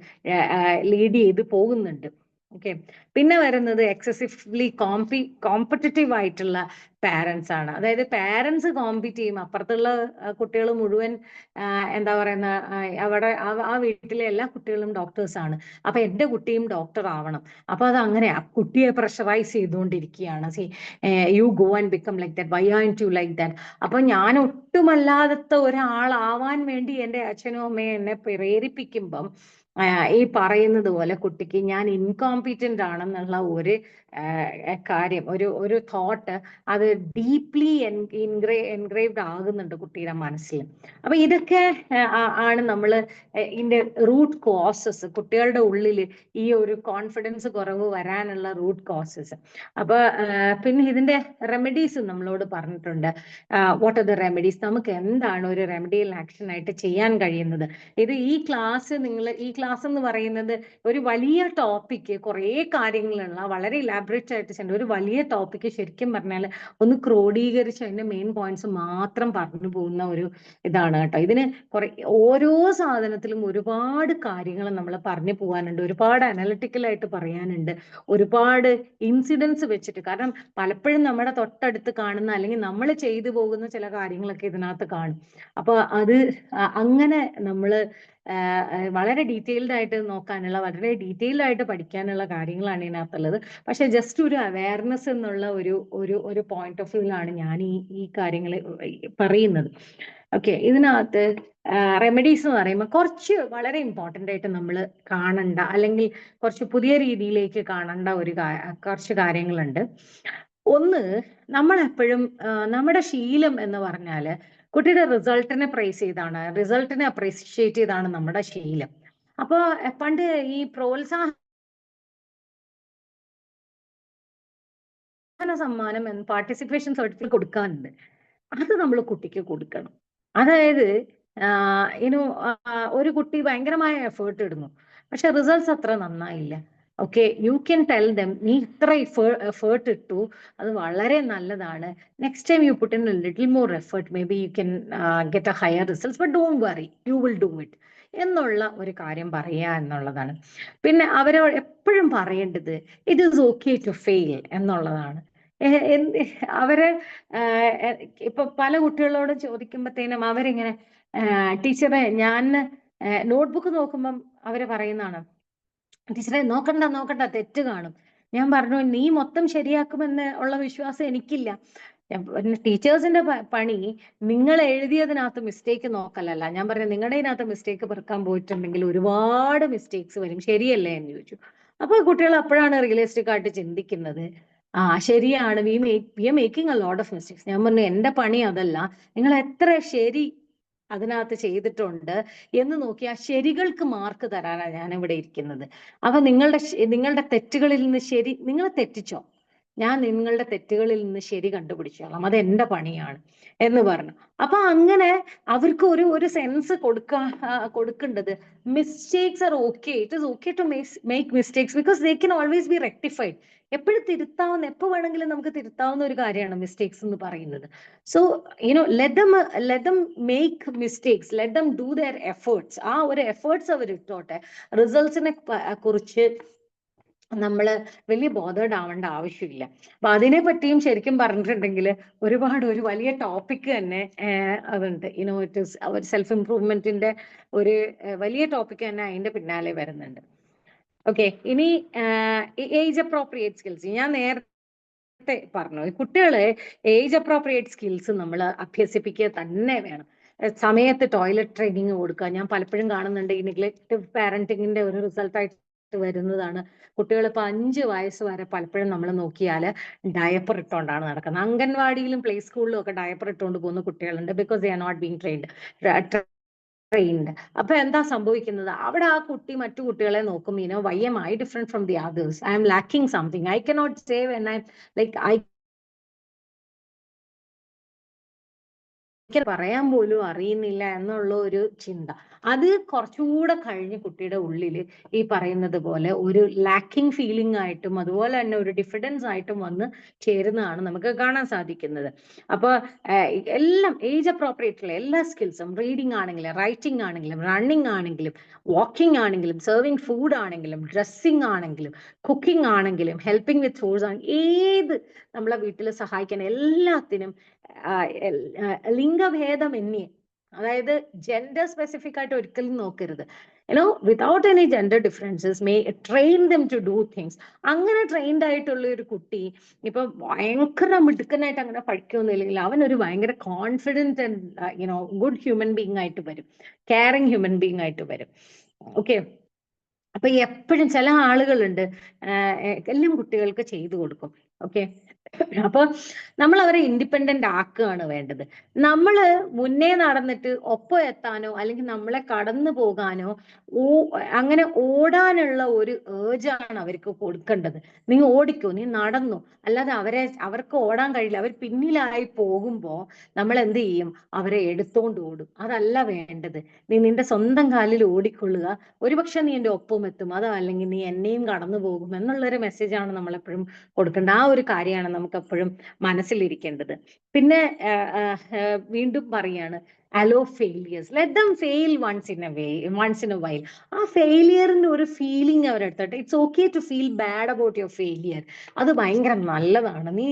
ലീഡ് ചെയ്ത് പോകുന്നുണ്ട്. ഓക്കെ, പിന്നെ വരുന്നത് എക്സസീവ്ലി കോമ്പറ്റീറ്റീവ് ആയിട്ടുള്ള പാരന്റ്സ് ആണ്. അതായത് പാരന്റ്സ് കോമ്പീറ്റ് ചെയ്യും, അപ്പുറത്തുള്ള കുട്ടികൾ മുഴുവൻ എന്താ പറയുന്ന അവിടെ ആ വീട്ടിലെ എല്ലാ കുട്ടികളും ഡോക്ടേഴ്സ് ആണ്, അപ്പൊ എൻ്റെ കുട്ടിയും ഡോക്ടർ ആവണം. അപ്പൊ അത് അങ്ങനെ ആ കുട്ടിയെ പ്രഷറൈസ് ചെയ്തുകൊണ്ടിരിക്കുകയാണ്. You go and become like that, why and you like that. അപ്പൊ ഞാൻ ഒട്ടുമല്ലാത്ത ഒരാളാവാൻ വേണ്ടി എൻ്റെ അച്ഛനും അമ്മയും എന്നെ പ്രേരിപ്പിക്കുമ്പം ഈ പറയുന്നത് പോലെ കുട്ടിക്ക് ഞാൻ ഇൻകോമ്പീറ്റന്റ് ആണെന്നുള്ള ഒരു കാര്യം, ഒരു തോട്ട് അത് ഡീപ്ലി എൻഗ്രേവ്ഡ് ആകുന്നുണ്ട് കുട്ടിയുടെ മനസ്സിൽ. അപ്പൊ ഇതൊക്കെ ആണ് നമ്മൾ ഇതിന്റെ റൂട്ട് കോസസ്, കുട്ടികളുടെ ഉള്ളിൽ ഈ ഒരു കോൺഫിഡൻസ് കുറവ് വരാനുള്ള റൂട്ട് കോസസ്. അപ്പൊ പിന്നെ ഇതിന്റെ റെമഡീസ് നമ്മളോട് പറഞ്ഞിട്ടുണ്ട്. What are the remedies? നമുക്ക് എന്താണ് ഒരു റെമഡിയൽ ആക്ഷൻ ആയിട്ട് ചെയ്യാൻ കഴിയുന്നത്? ഇത് ഈ ക്ലാസ് എന്ന് പറയുന്നത് ഒരു വലിയ ടോപ്പിക്ക്, കുറേ കാര്യങ്ങളുള്ള വളരെ ഇലാബറേറ്റ് ആയിട്ട് ചെയ്യേണ്ട ഒരു വലിയ ടോപ്പിക്ക് ശരിക്കും പറഞ്ഞാൽ ഒന്ന് ക്രോഡീകരിച്ച് അതിന്റെ മെയിൻ പോയിന്റ്സ് മാത്രം പറഞ്ഞു പോകുന്ന ഒരു ഇതാണ് കേട്ടോ. ഇതിന് ഓരോ സാധനത്തിലും ഒരുപാട് കാര്യങ്ങൾ നമ്മൾ പറഞ്ഞു പോകാനുണ്ട്, ഒരുപാട് അനലിറ്റിക്കലായിട്ട് പറയാനുണ്ട്, ഒരുപാട് ഇൻസിഡൻസ് വെച്ചിട്ട്. കാരണം പലപ്പോഴും നമ്മുടെ തൊട്ടടുത്ത് കാണുന്ന അല്ലെങ്കിൽ നമ്മൾ ചെയ്തു പോകുന്ന ചില കാര്യങ്ങളൊക്കെ ഇതിനകത്ത് കാണും. അപ്പൊ അത് അങ്ങനെ നമ്മൾ വളരെ ഡീറ്റെയിൽഡ് ആയിട്ട് നോക്കാനുള്ള, വളരെ ഡീറ്റെയിൽഡ് ആയിട്ട് പഠിക്കാനുള്ള കാര്യങ്ങളാണ് ഇതിനകത്തുള്ളത്. പക്ഷെ ജസ്റ്റ് ഒരു അവയർനെസ് എന്നുള്ള ഒരു പോയിന്റ് ഓഫ് വ്യൂവിലാണ് ഞാൻ ഈ കാര്യങ്ങൾ പറയുന്നത്. ഓക്കെ, ഇതിനകത്ത് റെമഡീസ് എന്ന് പറയുമ്പോൾ കുറച്ച് വളരെ ഇമ്പോർട്ടൻ്റ് ആയിട്ട് നമ്മൾ കാണണ്ട, അല്ലെങ്കിൽ കുറച്ച് പുതിയ രീതിയിലേക്ക് കാണേണ്ട കുറച്ച് കാര്യങ്ങളുണ്ട്. ഒന്ന്, നമ്മളെപ്പോഴും നമ്മുടെ ശീലം എന്ന് പറഞ്ഞാൽ കുട്ടിയുടെ റിസൾട്ടിനെ പ്രൈസ് ചെയ്താണ്, റിസൾട്ടിനെ അപ്രീഷിയേറ്റ് ചെയ്താണ് നമ്മുടെ ശീലം. അപ്പൊ പണ്ട് ഈ സമ്മാനം പാർട്ടിസിപ്പേഷൻ സർട്ടിഫിക്കറ്റ് കൊടുക്കാനുണ്ട്, അത് നമ്മൾ കുട്ടിക്ക് കൊടുക്കണം. അതായത് ഒരു കുട്ടി ഭയങ്കരമായ എഫേർട്ട് ഇടുന്നു, പക്ഷെ റിസൾട്ട്സ് അത്ര നന്നായില്ല. Okay, you can tell them, നീ ഇത്ര എഫേർട്ട് ഇട്ടു, അത് വളരെ നല്ലതാണ്, next time you put in a little more effort, maybe you can get a higher results, but don't worry, you will do it എന്നുള്ള ഒരു കാര്യം പറയുക എന്നുള്ളതാണ്. പിന്നെ അവരോട് എപ്പോഴും പറയേണ്ടത് it is okay to fail എന്നുള്ളതാണ്. അവര് ഇപ്പൊ പല കുട്ടികളോടും ചോദിക്കുമ്പോഴത്തേനും അവരിങ്ങനെ, ടീച്ചറെ ഞാൻ നോട്ട്ബുക്ക് നോക്കുമ്പം അവര് പറയുന്നതാണ്, ടീച്ചറെ നോക്കണ്ട തെറ്റ് കാണും. ഞാൻ പറഞ്ഞു, നീ മൊത്തം ശരിയാക്കുമെന്ന് ഉള്ള വിശ്വാസം എനിക്കില്ല. ടീച്ചേഴ്സിന്റെ പണി നിങ്ങൾ എഴുതിയതിനകത്ത് മിസ്റ്റേക്ക് നോക്കലല്ല. ഞാൻ പറഞ്ഞു, നിങ്ങളുടെ ഇതിനകത്ത് മിസ്റ്റേക്ക് പെറുക്കാൻ പോയിട്ടുണ്ടെങ്കിൽ ഒരുപാട് മിസ്റ്റേക്സ് വരും, ശരിയല്ലേ എന്ന് ചോദിച്ചു. അപ്പൊ കുട്ടികൾ അപ്പോഴാണ് റിയലിസ്റ്റിക് ആയിട്ട് ചിന്തിക്കുന്നത്, ശരിയാണ്, we are making a lot of mistakes. ഞാൻ പറഞ്ഞു, എന്റെ പണി അതല്ല, നിങ്ങൾ എത്ര ശരി അതിനകത്ത് ചെയ്തിട്ടുണ്ട് എന്ന് നോക്കി ആ ശരികൾക്ക് മാർക്ക് തരാനാണ് ഞാൻ ഇവിടെ ഇരിക്കുന്നത്. അപ്പൊ നിങ്ങളുടെ തെറ്റുകളിൽ നിന്ന് നിങ്ങൾ തെറ്റിച്ചോ, ഞാൻ നിങ്ങളുടെ തെറ്റുകളിൽ നിന്ന് ശരി കണ്ടുപിടിച്ചോളാം, അത് എന്റെ പണിയാണ് എന്ന് പറഞ്ഞു. അപ്പൊ അങ്ങനെ അവർക്ക് ഒരു സെൻസ് കൊടുക്കേണ്ടത്, mistakes are okay, it is okay to make mistakes because they can always be rectified. എപ്പോഴും തിരുത്താവുന്ന, എപ്പോ വേണമെങ്കിലും നമുക്ക് തിരുത്താവുന്ന ഒരു കാര്യമാണ് മിസ്റ്റേക്സ് എന്ന് പറയുന്നത്. So let them make mistakes, let them do their efforts. ആ ഒരു എഫേർട്സ് അവർ ഇട്ടോട്ടെ. റിസൾട്ട്സിനെ കുറിച്ച് നമ്മൾ വലിയ ബോധേഡ് ആവേണ്ട ആവശ്യമില്ല. അപ്പൊ അതിനെ പറ്റിയും ശരിക്കും പറഞ്ഞിട്ടുണ്ടെങ്കിൽ ഒരു വലിയ ടോപ്പിക് തന്നെ അതുണ്ട്. ഇറ്റ് ഈസ് അവർ സെൽഫ് ഇംപ്രൂവ്മെന്റിന്റെ ഒരു വലിയ ടോപ്പിക് തന്നെ അതിന്റെ പിന്നാലെ വരുന്നുണ്ട്. ഓക്കെ, ഇനി ഏജ് അപ്രോപ്രിയേറ്റ് സ്കിൽസ്. ഞാൻ നേരത്തെ പറഞ്ഞു, കുട്ടികളെ ഏജ് അപ്രോപ്രിയേറ്റ് സ്കിൽസ് നമ്മൾ അഭ്യസിപ്പിക്കുക തന്നെ വേണം. സമയത്ത് ടോയ്ലറ്റ് ട്രെയിനിങ് കൊടുക്കുക. ഞാൻ പലപ്പോഴും കാണുന്നുണ്ട് ഈ നെഗ്ലക്റ്റീവ് പാരന്റിങ്ങിന്റെ ഒരു റിസൾട്ടായിട്ട് വരുന്നതാണ്. കുട്ടികൾ ഇപ്പൊ 5 വയസ്സ് വരെ പലപ്പോഴും നമ്മൾ നോക്കിയാൽ ഡയപ്പർ ഇട്ടുകൊണ്ടാണ് നടക്കുന്നത്. അംഗൻവാടിയിലും പ്ലേ സ്കൂളിലും ഒക്കെ ഡയപ്പർ ഇട്ടുകൊണ്ട് പോകുന്ന കുട്ടികളുണ്ട്, because they are not being trained. അപ്പൊ എന്താ സംഭവിക്കുന്നത്? അവിടെ ആ കുട്ടി മറ്റു കുട്ടികളെ നോക്കും, why am I different from the others? I am lacking something. I cannot say when I'm like I പറയാൻ പോലും അറിയുന്നില്ല എന്നുള്ള ഒരു ചിന്ത, അത് കുറച്ചുകൂടെ കഴിഞ്ഞ് കുട്ടിയുടെ ഉള്ളിൽ ഈ പറയുന്നത് പോലെ ഒരു ലാക്കിംഗ് ഫീലിംഗ് ആയിട്ടും അതുപോലെ തന്നെ ഒരു ഡിഫിഡൻസ് ആയിട്ടും വന്ന് ചേരുന്നതാണ് നമുക്ക് കാണാൻ സാധിക്കുന്നത്. അപ്പൊ എല്ലാം ഏജ് അപ്രോപ്രിയേറ്റുള്ള എല്ലാ സ്കിൽസും, റീഡിംഗ് ആണെങ്കിലും റൈറ്റിംഗ് ആണെങ്കിലും റണ്ണിങ് ആണെങ്കിലും വാക്കിംഗ് ആണെങ്കിലും സെർവിങ് ഫുഡ് ആണെങ്കിലും ഡ്രസ്സിങ് ആണെങ്കിലും കുക്കിംഗ് ആണെങ്കിലും ഹെൽപ്പിംഗ് വിത്ത് ഫോഴ്സ് ഏത് നമ്മളെ വീട്ടിൽ സഹായിക്കാൻ എല്ലാത്തിനും ലിംഗഭേദമന്യേ, അതായത് ജെൻഡർ സ്പെസിഫിക് ആയിട്ട് ഒരിക്കലും നോക്കരുത്. Without any gender differences train them to do things. അങ്ങനെ ട്രെയിൻഡ് ആയിട്ടുള്ള ഒരു കുട്ടി ഇപ്പൊ ഭയങ്കര മിടുക്കനായിട്ട് അങ്ങനെ പഠിക്കുന്നില്ലെങ്കിൽ അവൻ ഒരു ഭയങ്കര confident and good human being ആയിട്ട് വരും, കെയറിങ് ഹ്യൂമൻ ബീങ് ആയിട്ട് വരും. ഓക്കെ, അപ്പൊ എപ്പോഴും ചില ആളുകളുണ്ട് എല്ലാം കുട്ടികൾക്ക് ചെയ്തു കൊടുക്കും. ഓക്കെ, അപ്പൊ നമ്മൾ അവരെ ഇൻഡിപെൻഡന്റ് ആക്കുകയാണ് വേണ്ടത്. നമ്മള് മുന്നേ നടന്നിട്ട് ഒപ്പം എത്താനോ അല്ലെങ്കിൽ നമ്മളെ കടന്നു പോകാനോ അങ്ങനെ ഓടാനുള്ള ഒരു ഏർജാണ് അവർക്ക് കൊടുക്കേണ്ടത്. നീ ഓടിക്കോ, നീ നടന്നു, അല്ലാതെ അവർക്ക് ഓടാൻ കഴിയില്ല, അവർ പിന്നിലായി പോകുമ്പോ നമ്മൾ എന്ത് ചെയ്യും, അവരെ എടുത്തോണ്ട് ഓടും. അതല്ല വേണ്ടത്. നീ നിന്റെ സ്വന്തം കാലിൽ ഓടിക്കൊള്ളുക, ഒരുപക്ഷെ നീ എന്റെ ഒപ്പം എത്തും, അതോ അല്ലെങ്കിൽ നീ എന്നെയും കടന്നു പോകും എന്നുള്ളൊരു മെസ്സേജാണ് നമ്മൾ എപ്പോഴും കൊടുക്കേണ്ടത്. ആ ഒരു കാര്യമാണ് നമുക്ക് എപ്പോഴും മനസ്സിലിരിക്കേണ്ടത്. പിന്നെ വീണ്ടും പറയാണ്, allow failures, let them fail once in a while. ആ ഫെയിലിയറിന്റെ ഒരു ഫീലിംഗ് അവരെടുത്തിട്ട് it's okay to feel bad about your failure. അത് ഭയങ്കര നല്ലതാണ്. നീ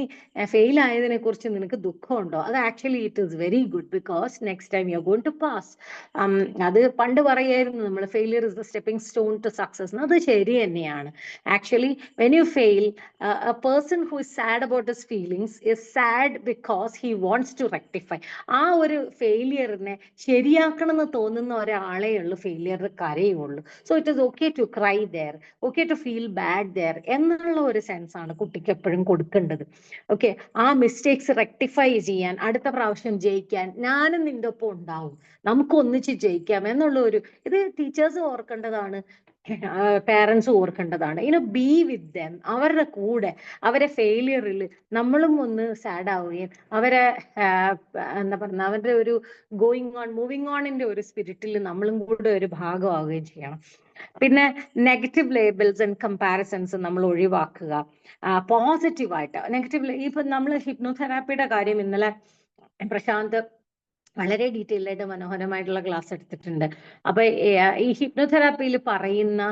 ഫെയിൽ ആയതിനെ കുറിച്ച് നിനക്ക് ദുഃഖമുണ്ടോ? അത് actually it is very good because next time you are going to pass. അത് പണ്ട് പറയായിരുന്നു നമ്മൾ, failure is the stepping stone to success. അത് ശരി തന്നെയാണ്. Actually when you fail, a person who is sad about his feelings is sad because he wants to rectify. ആ ഒരു ഫെയിലിയറിനെ ശരിയാക്കണം എന്ന് തോന്നുന്ന ഒരാളെ ഉള്ളൂ ഫെയിലിയർ കരയുള്ളൂ. So it is okay to cry there, okay to feel bad there എന്നുള്ള ഒരു സെൻസ് ആണ് കുട്ടിക്ക് എപ്പോഴും കൊടുക്കേണ്ടത്. ഓക്കെ, ആ മിസ്റ്റേക്സ് റെക്ടിഫൈ ചെയ്യാൻ, അടുത്ത പ്രാവശ്യം ജയിക്കാൻ ഞാനും നിന്റെ ഒപ്പം ഉണ്ടാവും, നമുക്ക് ഒന്നിച്ച് ജയിക്കാം എന്നുള്ള ഒരു ഇത് ടീച്ചേഴ്സ് ഓർക്കേണ്ടതാണ്, പാരൻസ് ഓർക്കേണ്ടതാണ്. ബി വിത്ത് ദം, അവരുടെ കൂടെ, അവരെ ഫെയിലിയറിൽ നമ്മളും ഒന്ന് സാഡ് ആവുകയും അവരെ എന്താ പറയുക, അവരുടെ ഒരു ഗോയിങ് ഓൺ മൂവിങ് ഓണിന്റെ ഒരു സ്പിരിറ്റിൽ നമ്മളും കൂടെ ഒരു ഭാഗമാവുകയും ചെയ്യണം. പിന്നെ നെഗറ്റീവ് ലേബിൾസ് ആൻഡ് കമ്പാരിസൺസ് നമ്മൾ ഒഴിവാക്കുക. പോസിറ്റീവായിട്ട് നെഗറ്റീവ്, ഇപ്പൊ നമ്മൾ ഹിപ്നോതെറാപ്പിയുടെ കാര്യം ഇന്നലെ പ്രശാന്ത് വളരെ ഡീറ്റെയിൽ ആയിട്ട് മനോഹരമായിട്ടുള്ള ക്ലാസ് എടുത്തിട്ടുണ്ട്. അപ്പൊ ഈ ഹിപ്നോതെറാപ്പിയിൽ പറയുന്ന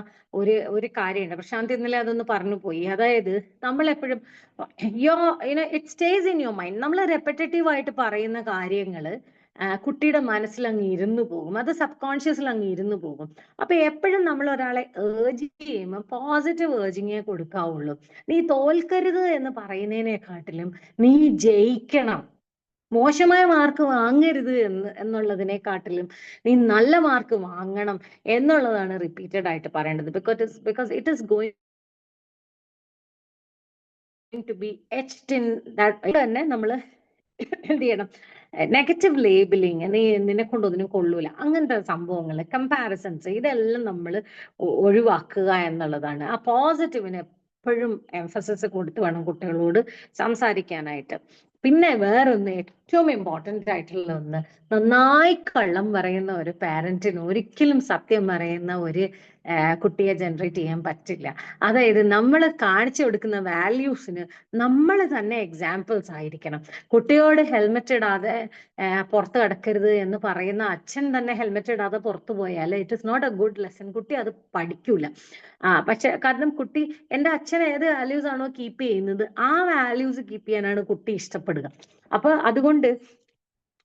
ഒരു കാര്യമുണ്ട്, പ്രശാന്ത് ഇന്നലെ അതൊന്ന് പറഞ്ഞു പോയി. അതായത് നമ്മൾ എപ്പോഴും it stays in your mind. നമ്മൾ റെപ്പറ്റേറ്റീവ് ആയിട്ട് പറയുന്ന കാര്യങ്ങള് കുട്ടിയുടെ മനസ്സിൽ അങ്ങ് ഇരുന്നു പോകും, അത് സബ് കോൺഷ്യസിൽ അങ്ങ് ഇരുന്നു പോകും. അപ്പൊ എപ്പോഴും നമ്മൾ ഒരാളെ ഏർജ് ചെയ്യുമ്പോൾ പോസിറ്റീവ് ഏർജിങ്ങേ കൊടുക്കാവുള്ളൂ. നീ തോൽക്കരുത് എന്ന് പറയുന്നതിനെക്കാട്ടിലും നീ ജയിക്കണം, മോശമായ മാർക്ക് വാങ്ങരുത് എന്നുള്ളതിനെക്കാട്ടിലും നീ നല്ല മാർക്ക് വാങ്ങണം എന്നുള്ളതാണ് റിപ്പീറ്റഡ് ആയിട്ട് പറയേണ്ടത്. Because it is going to be etched in that. തന്നെ നമ്മൾ എന്ത് ചെയ്യണം, നെഗറ്റീവ് ലേബിളിങ്, നീ നിന്നെ കൊണ്ടൊന്നിനും കൊള്ളൂല, അങ്ങനത്തെ സംഭവങ്ങൾ, കമ്പാരിസൺസ്, ഇതെല്ലാം നമ്മൾ ഒഴിവാക്കുക എന്നുള്ളതാണ്. ആ പോസിറ്റീവിന് എപ്പോഴും എംഫസിസ് കൊടുത്ത് വേണം കുട്ടികളോട് സംസാരിക്കാനായിട്ട്. പിന്നെ വേറൊന്ന് ഏറ്റവും ഇമ്പോർട്ടൻ്റ് ആയിട്ടുള്ള ഒന്ന്, നന്നായി കള്ളം പറയുന്ന ഒരു പാരന്റിന് ഒരിക്കലും സത്യം പറയുന്ന ഒരു കുട്ടിയെ ജനറേറ്റ് ചെയ്യാൻ പറ്റില്ല. അതായത് നമ്മൾ കാണിച്ചു കൊടുക്കുന്ന വാല്യൂസിന് നമ്മൾ തന്നെ എക്സാമ്പിൾസ് ആയിരിക്കണം. കുട്ടിയോട് ഹെൽമെറ്റ് ഇടാതെ പുറത്ത് കിടക്കരുത് എന്ന് പറയുന്ന അച്ഛൻ തന്നെ ഹെൽമെറ്റ് ഇടാതെ പുറത്തു പോയാൽ it is not a good lesson. കുട്ടി അത് പഠിക്കൂല. പക്ഷെ കാരണം കുട്ടി എൻ്റെ അച്ഛൻ ഏത് വാല്യൂസ് ആണോ കീപ്പ് ചെയ്യുന്നത് ആ വാല്യൂസ് കീപ്പ് ചെയ്യാനാണ് കുട്ടി ഇഷ്ടപ്പെടുക. അപ്പൊ അതുകൊണ്ട്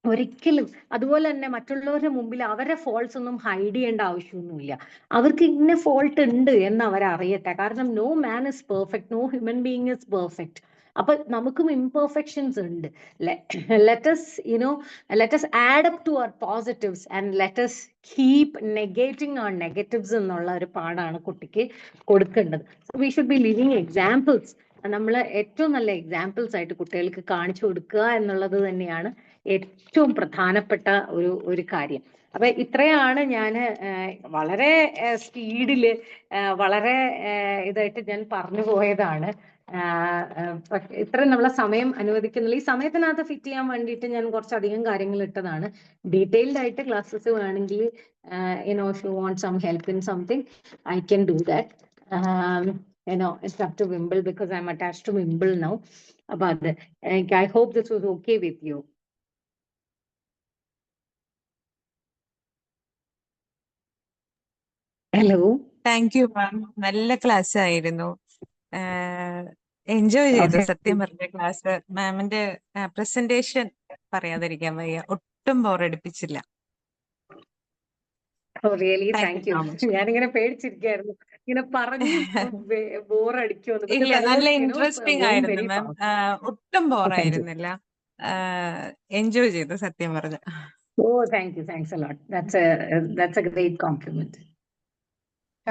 ഒരിക്കലും അതുപോലെ തന്നെ മറ്റുള്ളവരുടെ മുമ്പിൽ അവരുടെ ഫോൾട്ട്സ് ഒന്നും ഹൈഡ് ചെയ്യേണ്ട ആവശ്യമൊന്നുമില്ല. അവർക്ക് ഇന്ന ഫോൾട്ട് ഉണ്ട് എന്ന് അവരറിയട്ടെ. കാരണം no man is perfect, no human being is perfect. അപ്പൊ നമുക്കും ഇംപെർഫെക്ഷൻസ് ഉണ്ട്. let us add up to our positives and let us keep negating our negatives എന്നുള്ള ഒരു പാഠാണ് കുട്ടിക്ക് കൊടുക്കേണ്ടത്. So we should be living examples. നമ്മൾ ഏറ്റവും നല്ല എക്സാമ്പിൾസ് ആയിട്ട് കുട്ടികൾക്ക് കാണിച്ചു കൊടുക്കുക എന്നുള്ളത് തന്നെയാണ് ഏറ്റവും പ്രധാനപ്പെട്ട ഒരു കാര്യം. അപ്പൊ ഇത്രയാണ് ഞാൻ വളരെ സ്പീഡില് വളരെ ഇതായിട്ട് ഞാൻ പറഞ്ഞു പോയതാണ്. പക്ഷെ ഇത്രയും നമ്മളെ സമയം അനുവദിക്കുന്നില്ല. ഈ സമയത്തിനകത്ത് ഫിറ്റ് ചെയ്യാൻ വേണ്ടിയിട്ട് ഞാൻ കുറച്ചധികം കാര്യങ്ങൾ ഇട്ടതാണ്. ഡീറ്റെയിൽഡ് ആയിട്ട് ക്ലാസ്സസ് വേണമെങ്കിൽ if you want some help in something, I can do that. It's up to Wimble because I'm attached to Wimble now. But I hope this was okay with you. Hello. Thank you ma'am. നല്ല ക്ലാസ് ആയിരുന്നു. എൻജോയ് ചെയ്തു Okay. സത്യം പറഞ്ഞ ക്ലാസ്. മാമിന്റെ പ്രസന്റേഷൻ പറയാതിരിക്കാൻ വയ്യ. ഒട്ടും ബോറടിപ്പിച്ചില്ല. Oh, really? Thank Thank you you. so much. ഞാനിങ്ങനെ പേടിച്ചിരിക്കുകയായിരുന്നു. ഇങ്ങനെ പറഞ്ഞു ബോറടിക്കുമെന്ന്. ഇല്ല, Because I നല്ല was, ഇൻട്രസ്റ്റിംഗ് going ആയിരുന്നു very മാം. fast. ഒട്ടും Oh, thank you. ബോറായിരുന്നില്ല. എൻജോയ് ചെയ്തു സത്യം പറഞ്ഞ. Oh, thank you. Thanks a lot. That's a great compliment.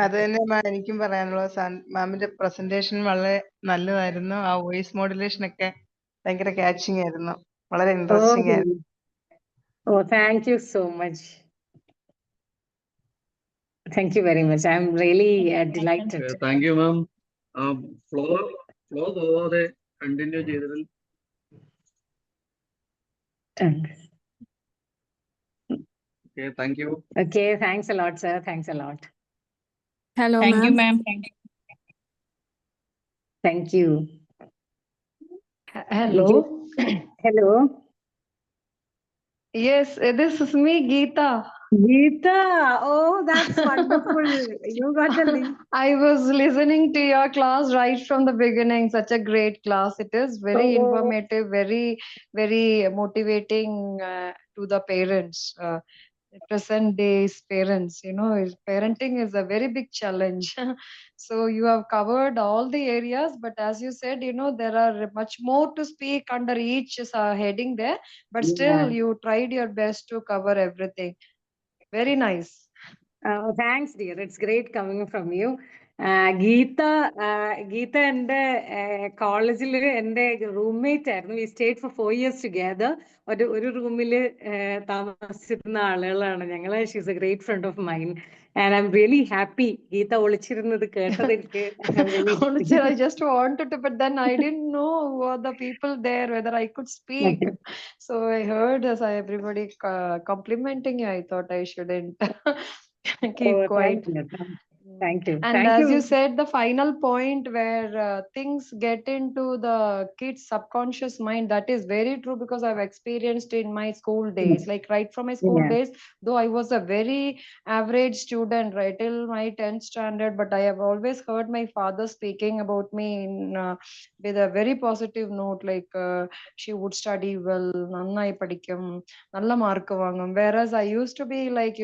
അത് തന്നെ എനിക്കും പറയാനുള്ളത്. മാമിന്റെ പ്രസന്റേഷൻ വളരെ നല്ലതായിരുന്നു. ആ വോയിസ് മോഡുലേഷൻ ഒക്കെ ഭയങ്കര ക്യാച്ചിങ് ആയിരുന്നു. വളരെ Oh, ഇൻട്രസ്റ്റിംഗ് ആയിരുന്നു. really? Oh, thank you so much. Thank you very much. I'm really delighted. Thank you ma'am. Flow പോവാതെ കണ്ടിന്യൂ ചെയ്തതിൽ thank you. Okay, thanks a lot, sir. Thanks a lot. Hello Thank you, ma'am. ma'am. Thank you. Hello. Hello. Yes, this is me, Geeta. Geeta. Oh, that's wonderful. You got the link. I was listening to your class right from the beginning. Such a great class. It is very Oh. informative, very, very motivating to the parents. Present days parents, parenting is a very big challenge. So you have covered all the areas, but as you said, there are much more to speak under each heading there, but still Yeah. you tried your best to cover everything. Very nice. Thanks, dear. It's great coming from you. Geetha എൻ്റെ കോളേജിൽ എൻ്റെ റൂംമേറ്റ് ആയിരുന്നു. We stayed for 4 years together. ഒരു റൂമിൽ താമസിച്ചിരുന്ന ആളുകളാണ് ഞങ്ങൾ. She's a great friend of mine and I am really happy. Geetha ഒളിച്ചിരുന്നത് കേട്ടത് എനിക്ക് Honestly, I just wanted to, but then I didn't know who are the people there, whether I could speak. So I heard everybody complimenting you. I thought I shouldn't keep quiet. Thank you. And Thank as you. you said, the final point where things get into the kids' subconscious mind, that is very true because I've experienced in my school days, like right from my school Yeah. days, though I was a very average student right till my 10th standard, but I have always heard my father speaking about me with a very positive note, like she would study well, nannai padikum, nalla mark vaangum. Whereas I used to be like,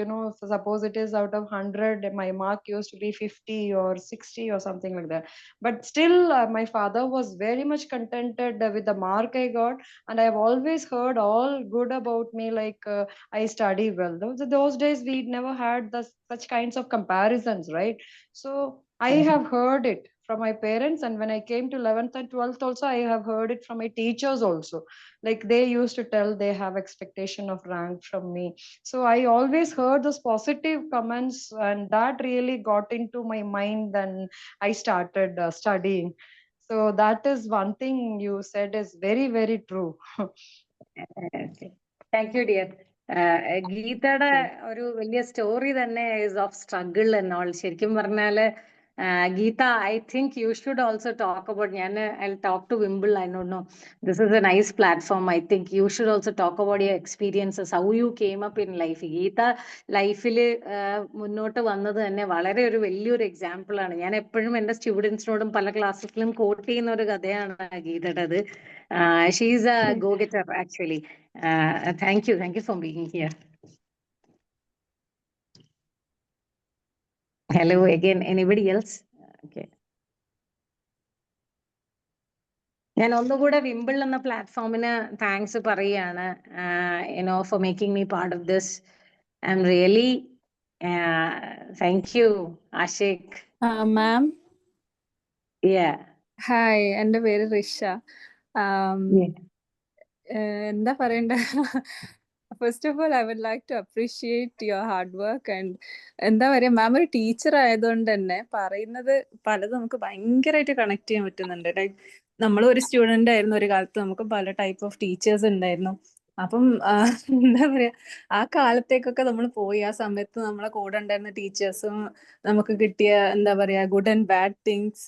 suppose it is out of 100, my mark used to be 50 or 60 or something like that. But still, my father was very much contented with the mark I got, and I have always heard all good about me, like I study well. Those days we never had such kinds of comparisons, right? So I have heard it from my parents, and when I came to 11th and 12th also, I have heard it from my teachers also. Like they used to tell they have expectation of rank from me. So I always heard those positive comments, and that really got into my mind, and I started studying. So that is one thing you said is very, very true. Thank you dear. ഗീതയുടെ ഒരു വലിയ സ്റ്റോറി തന്നെ ഈസ് ഓഫ് സ്ട്രഗിൾ എന്നോൾ. ശരിക്കും പറഞ്ഞാല് Geetha, I think you should also talk about, I talk to wimble. I don't know, this is a nice platform. I think you should also talk about your experiences, how you came up in life. Geetha ലൈഫിൽ മുന്നോട്ട് വന്നത് തന്നെ വളരെ ഒരു വലിയൊരു എക്സാമ്പിൾ ആണ്. ഞാൻ എപ്പോഴും എൻ്റെ സ്റ്റുഡൻസിനോടും പല ക്ലാസ്സിലും കോട്ട് ചെയ്യുന്ന ഒരു കഥയാണ് ഗീതയുടേത്. She's a go getter actually. Thank you for being here. Hello again. Anybody else? Okay. ഞാൻ ഒന്നുകൂടെ വിംബിൾ എന്ന പ്ലാറ്റ്ഫോമിന് താങ്ക്സ് പറയാണ്, for making me part of this. I'm really thank you, Ashik. Ma'am. Yeah. Hi, എൻ്റെ പേര് റിഷ. Yeah. എന്താ പറയണ്ടേ, first of all I would like to appreciate your hard work and എന്താ പറയുക, മാം ഒരു ടീച്ചർ ആയതുകൊണ്ട് തന്നെ പറയുന്നത് പലതും നമുക്ക് ഭയങ്കരമായിട്ട് കണക്ട് ചെയ്യാൻ പറ്റുന്നുണ്ട്. ലൈക്ക് നമ്മൾ ഒരു സ്റ്റുഡൻ്റ് ആയിരുന്നു ഒരു കാലത്ത്, നമുക്ക് പല ടൈപ്പ് ഓഫ് ടീച്ചേഴ്സ് ഉണ്ടായിരുന്നു. അപ്പം എന്താ പറയാ, ആ കാലത്തേക്കൊക്കെ നമ്മൾ പോയി. ആ സമയത്ത് നമ്മളെ കൂടെ ഉണ്ടായിരുന്ന ടീച്ചേഴ്സും നമുക്ക് കിട്ടിയ എന്താ പറയാ ഗുഡ് ആൻഡ് ബാഡ് തിങ്സ്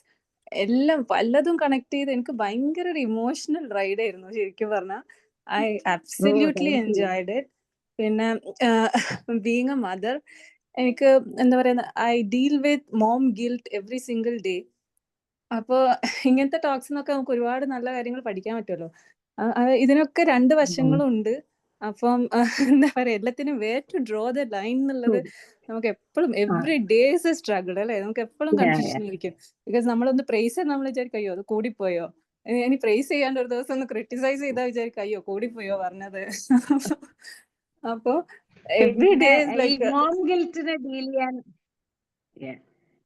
എല്ലാം പലതും കണക്ട് ചെയ്ത് എനിക്ക് ഭയങ്കര ഒരു ഇമോഷണൽ റൈഡ് ആയിരുന്നു ശരിക്കും പറഞ്ഞാൽ. I absolutely thank you. Enjoyed it. പിന്നെ ബീങ് എ മദർ, എനിക്ക് എന്താ പറയുക, I deal with mom guilt every single day. അപ്പോൾ ഇങ്ങനത്തെ ടോക്സ് എന്നൊക്കെ നമുക്ക് ഒരുപാട് നല്ല കാര്യങ്ങൾ പഠിക്കാൻ പറ്റുമല്ലോ. ഇതിനൊക്കെ രണ്ട് വശങ്ങളും ഉണ്ട്. അപ്പം എന്താ പറയാ, എല്ലാത്തിനും way to draw the line എന്നുള്ളത് നമുക്ക് എപ്പോഴും എവറി ഡേസ് സ്ട്രഗിൾ അല്ലേ. നമുക്ക് എപ്പോഴും Yeah, കൺഫ്യൂഷൻ ആയിരിക്കും. ബിക്കോസ് നമ്മളൊന്ന് പ്രൈസ് നമ്മൾ വിചാരിക്കും അയ്യോ അത് കൂടിപ്പോയോ, ഇനി പ്രൈസ് ചെയ്യാണ്ട് ഒരു ദിവസം ഒന്ന് ക്രിട്ടിസൈസ് ചെയ്താൽ വിചാരിക്കും അയ്യോ കൂടിപ്പോയോ പറഞ്ഞത്. അപ്പൊ എവറി പിന്നെ ഡേ ഈ ലൈക്ക് മോം ഗിൽറ്റിനെ ഡീൽ ചെയ്യാൻ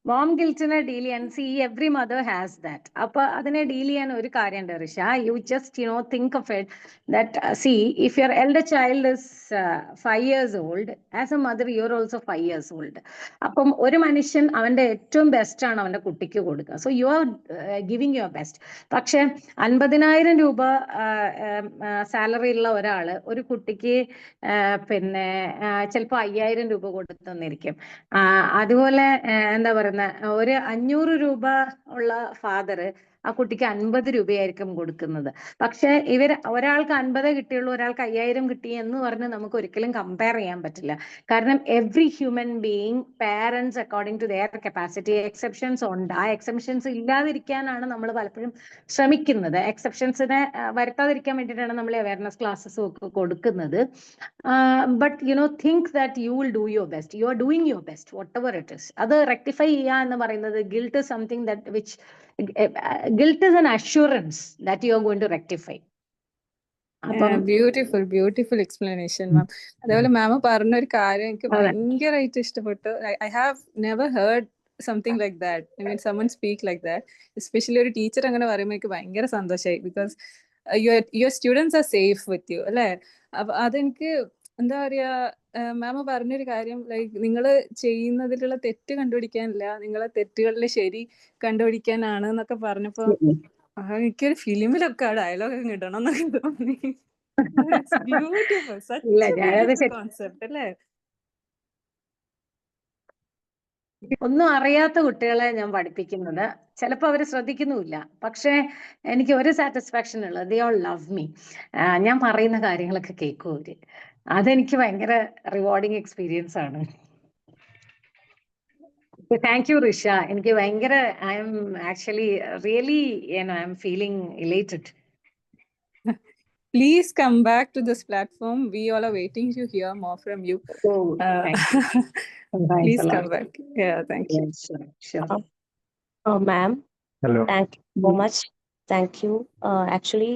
മോം ഗിൽറ്റിനെ ഡീൽ ചെയ്യാൻ എവ്രി മദർ ഹാസ് ദാറ്റ്. അപ്പൊ അതിനെ ഡീൽ ചെയ്യാൻ ഒരു കാര്യമുണ്ട് Risha. You just think of it that if your elder child is 5 years old, as A mother you are also 5 years old. അപ്പം ഒരു മനുഷ്യൻ അവന്റെ ഏറ്റവും ബെസ്റ്റ് ആണ് അവന്റെ കുട്ടിക്ക് കൊടുക്കുക. So you are giving your best. പക്ഷെ 50,000 രൂപ സാലറി ഉള്ള ഒരാള് ഒരു കുട്ടിക്ക് പിന്നെ ചിലപ്പോൾ 5,000 രൂപ കൊടുത്തെന്നിരിക്കും. അതുപോലെ എന്താ പറയുന്ന ഒരു 500 രൂപ ഉള്ള ഫാദർ ആ കുട്ടിക്ക് 50 രൂപയായിരിക്കും കൊടുക്കുന്നത്. പക്ഷെ ഒരാൾക്ക് 50 കിട്ടിയുള്ളൂ, ഒരാൾക്ക് 5,000 കിട്ടി എന്ന് പറഞ്ഞ് നമുക്ക് ഒരിക്കലും കമ്പയർ ചെയ്യാൻ പറ്റില്ല. കാരണം every human being parents according to their capacity, exceptions ഉണ്ട്. ആ എക്സെപ്ഷൻസ് ഇല്ലാതിരിക്കാനാണ് നമ്മൾ പലപ്പോഴും ശ്രമിക്കുന്നത്. എക്സെപ്ഷൻസിനെ വരുത്താതിരിക്കാൻ വേണ്ടിയിട്ടാണ് നമ്മൾ അവയർനെസ് ക്ലാസ്സസ് ഒക്കെ കൊടുക്കുന്നത്. But think that you will do your best. You are doing your best what ever it is. അത് റെക്ടിഫൈ ചെയ്യുക എന്ന് പറയുന്നത് guilt is something that which guilt is an assurance that you are going to rectify. Beautiful explanation ma'am. അതേപോലെ മാം പറഞ്ഞൊരു കാര്യം എനിക്ക് ഭയങ്കരമായിട്ട് ഇഷ്ടപ്പെട്ടു. I have never heard something like that. I mean someone speak like that. Especially ഒരു ടീച്ചർ അങ്ങനെ പറയുമ്പോൾ എനിക്ക് ഭയങ്കര സന്തോഷമായി. Because your students are safe with you അല്ലേ. അപ്പൊ അതെനിക്ക് എന്താ പറയാ, മാം പറഞ്ഞൊരു കാര്യം ലൈക്ക് നിങ്ങൾ ചെയ്യുന്നതിലുള്ള തെറ്റ് കണ്ടുപിടിക്കാനില്ല, നിങ്ങളെ തെറ്റുകളിലെ ശരി കണ്ടുപിടിക്കാനാണ് എന്നൊക്കെ പറഞ്ഞപ്പോ എനിക്കൊരു ഫിലിമിലൊക്കെ ആ ഡയലോഗ് കിട്ടണം എന്നൊക്കെ തോന്നി. ബ്യൂട്ടിഫുൾ, സച്ച് ബ്യൂട്ടിഫുൾ കോൺസെപ്റ്റ് അല്ലേ. ഒന്നും അറിയാത്ത കുട്ടികളെ ഞാൻ പഠിപ്പിക്കുന്നത് ചിലപ്പോൾ അവർ ശ്രദ്ധിക്കുന്നുമില്ല. പക്ഷെ എനിക്ക് ഒരു സാറ്റിസ്ഫാക്ഷൻ ഉള്ളത് ദേ ഓൾ ലവ് മീ. ഞാൻ പറയുന്ന കാര്യങ്ങളൊക്കെ കേൾക്കും അവര്. അതെനിക്ക് ഭയങ്കര റിവാർഡിങ് എക്സ്പീരിയൻസ് ആണ്. Thank you Risha. എനിക്ക് ഭയങ്കര I M actually really I M feeling ഇലേറ്റഡ്. Please come back to this platform. We all are waiting to hear more from you. Thank you. Please come back. Yeah, thank you. Sure. Ma'am, Hello. thank you so much. Thank you. Actually,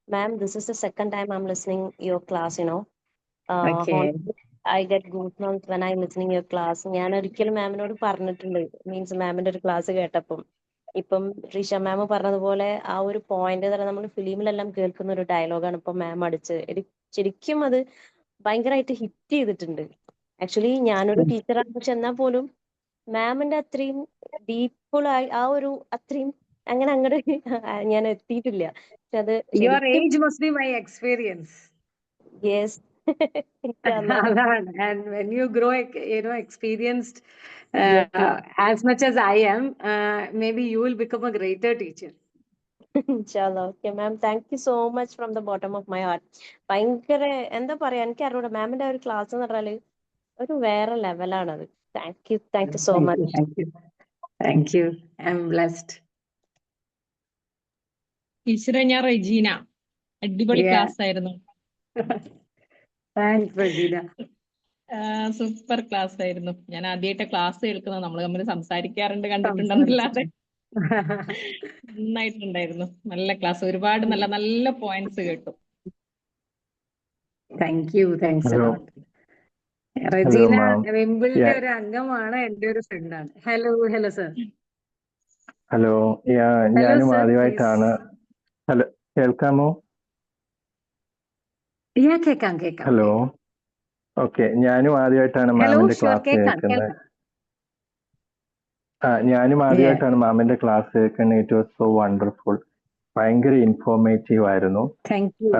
ma'am, this is the second time I'm listening your class, Okay. honestly, I get goosebumps when I'm listening your class. ഞാൻ ഒരിക്കലും മാമിനോട് പറഞ്ഞിട്ടുണ്ട്, മീൻസ് മാമിന്റെ ഒരു ക്ലാസ് കേട്ടപ്പം. ഇപ്പം ഋഷ മാം പറഞ്ഞതുപോലെ ആ ഒരു പോയിന്റ് തന്നെ നമ്മൾ ഫിലിമിലെല്ലാം കേൾക്കുന്ന ഒരു ഡയലോഗാണ് ഇപ്പൊ മാം അടിച്ച്. ശരിക്കും അത് ഭയങ്കരമായിട്ട് ഹിറ്റ് ചെയ്തിട്ടുണ്ട്. ആക്ച്വലി ഞാനൊരു ടീച്ചറാണ്, പക്ഷെ എന്നാൽ പോലും മാമിന്റെ അത്രയും ഡീപ്ഫുൾ ആ ഒരു അത്രയും അങ്ങനെ അങ്ങോട്ട് ഞാൻ എത്തിയിട്ടില്ല. പക്ഷെ അത് Your age must be my experience. Yes. And when you grow, experienced as much as I am, maybe you will become a greater teacher. ഇൻഷാല്ലാ. Okay ma'am, thank you so much from the bottom of my heart. ഭയങ്കര എന്താ പറയാ, എനിക്ക് അറിഞ്ഞൂടാ, മാമിന്റെ ഒരു ക്ലാസ് എന്ന് പറഞ്ഞാല് ഒരു വേറെ ലെവലാണത്. Thank you so much. Thank you. I'm blessed. ടീച്ചറെ, ഞാൻ റെജീന. അടിപൊളി ക്ലാസ് ആയിരുന്നു. Thanks, Regina. സൂപ്പർ ക്ലാസ് ആയിരുന്നു. ഞാൻ ആദ്യമായിട്ട് ക്ലാസ് കേൾക്കുന്നത്. നമ്മൾ തമ്മിൽ സംസാരിക്കാറുണ്ട്, കണ്ടിട്ടുണ്ടെന്നല്ലാതെ. നന്നായിട്ടുണ്ടായിരുന്നു. നല്ല ക്ലാസ്, ഒരുപാട് നല്ല നല്ല പോയിന്റ്സ് കേട്ടു. Thank you. Thanks a Hello. lot. Regina ma'am. വിംബിളിന്റെ Yeah. ഒരു അംഗമാണ്, എൻ്റെ ഒരു ഫ്രണ്ടാണ്. Hello sir. ഹലോ. ഞാനും ആദ്യമായിട്ടാണ്. ഹലോ, കേൾക്കാമോ? കേൾക്കാം. ഹലോ. ഓക്കെ, ഞാനും ആദ്യമായിട്ടാണ് ഹലോ, മാമിന്റെ ഷുവർ, ക്ലാസ് കേൾക്കാം കേൾക്കുന്നത്. കേൾക്കാം. ഞാനും Yeah. ആദ്യമായിട്ടാണ് മാമിന്റെ ക്ലാസ് കേൾക്കുന്നത്. It was so wonderful. ഭയങ്കര ഇൻഫോർമേറ്റീവ് ആയിരുന്നു. Thank you.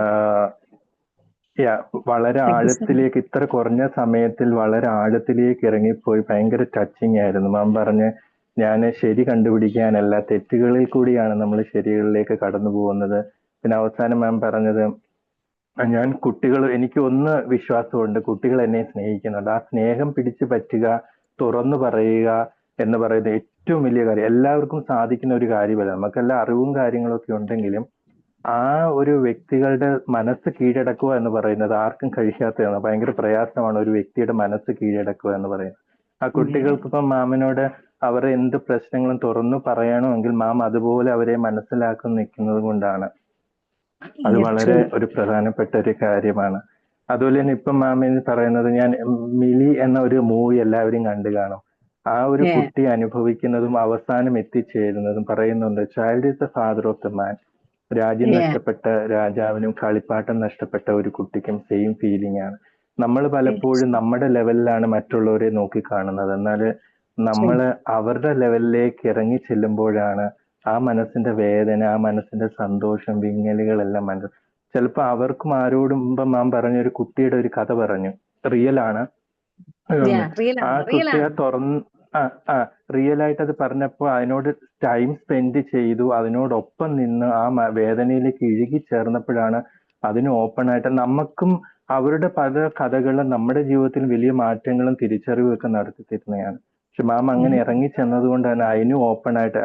വളരെ Thank you so much. ആഴത്തിലേക്ക്, ഇത്ര കുറഞ്ഞ സമയത്തിൽ വളരെ ആഴത്തിലേക്ക് ഇറങ്ങിപ്പോയി. ഭയങ്കര ടച്ചിങ് ആയിരുന്നു. മാം പറഞ്ഞ് ഞാൻ ശരി കണ്ടുപിടിക്കാനല്ല, തെറ്റുകളിൽ കൂടിയാണ് നമ്മൾ ശരികളിലേക്ക് കടന്നു പോകുന്നത്. പിന്നെ അവസാനം മാം പറഞ്ഞത്, ഞാൻ എനിക്ക് ഒന്ന് വിശ്വാസമുണ്ട്, കുട്ടികൾ എന്നെ സ്നേഹിക്കുന്നുണ്ട്. ആ സ്നേഹം പിടിച്ചു പറ്റുക, തുറന്നു പറയുക എന്ന് പറയുന്നത് ഏറ്റവും വലിയ കാര്യം. എല്ലാവർക്കും സാധിക്കുന്ന ഒരു കാര്യമല്ല. നമുക്കെല്ലാം അറിവും കാര്യങ്ങളൊക്കെ ഉണ്ടെങ്കിലും ആ ഒരു വ്യക്തികളുടെ മനസ്സ് കീഴടക്കുക എന്ന് പറയുന്നത് ആർക്കും കഴിയാത്തതാണ്. ഭയങ്കര പ്രയാസമാണ് ഒരു വ്യക്തിയുടെ മനസ്സ് കീഴടക്കുക എന്ന് പറയുന്നത്. ആ കുട്ടികൾക്ക് ഇപ്പം മാമിനോട് അവരുടെ എന്ത് പ്രശ്നങ്ങളും തുറന്നു പറയണമെങ്കിൽ മാം അതുപോലെ അവരെ മനസ്സിലാക്കി നിൽക്കുന്നത് കൊണ്ടാണ്. അത് വളരെ ഒരു പ്രധാനപ്പെട്ട ഒരു കാര്യമാണ്. അതുപോലെ തന്നെ ഇപ്പം മാമിന് പറയുന്നത്, ഞാൻ മിലി എന്ന ഒരു മൂവി എല്ലാവരും കണ്ടു കാണും. ആ ഒരു കുട്ടി അനുഭവിക്കുന്നതും അവസാനം എത്തിച്ചേരുന്നതും പറയുന്നുണ്ട്, child is the father of the man. രാജ്യം നഷ്ടപ്പെട്ട രാജാവിനും കളിപ്പാട്ടം നഷ്ടപ്പെട്ട ഒരു കുട്ടിക്കും സെയിം ഫീലിംഗ് ആണ്. നമ്മൾ പലപ്പോഴും നമ്മുടെ ലെവലിലാണ് മറ്റുള്ളവരെ നോക്കിക്കാണുന്നത്. എന്നാൽ നമ്മൾ അവരുടെ ലെവലിലേക്ക് ഇറങ്ങി ചെല്ലുമ്പോഴാണ് ആ മനസ്സിന്റെ വേദന, ആ മനസ്സിന്റെ സന്തോഷം, വിങ്ങലുകളെല്ലാം ചിലപ്പോൾ അവർക്കും ആരോടും. മാം പറഞ്ഞ ഒരു കുട്ടിയുടെ ഒരു കഥ പറഞ്ഞു, റിയൽ ആണ്. ആ കുട്ടിയെ റിയൽ ആയിട്ട് അത് പറഞ്ഞപ്പോൾ അതിനോട് ടൈം സ്പെൻഡ് ചെയ്തു, അതിനോടൊപ്പം നിന്ന് ആ വേദനയിലേക്ക് ഇഴുകി ചേർന്നപ്പോഴാണ് അതിന് ഓപ്പൺ ആയിട്ട് നമുക്കും അവരുടെ പല കഥകളും നമ്മുടെ ജീവിതത്തിൽ വലിയ മാറ്റങ്ങളും തിരിച്ചറിവും ഒക്കെ നടത്തി തരുന്നതാണ്. പക്ഷെ മാം അങ്ങനെ ഇറങ്ങി ചെന്നത് കൊണ്ട് തന്നെ അതിനും ഓപ്പൺ ആയിട്ട്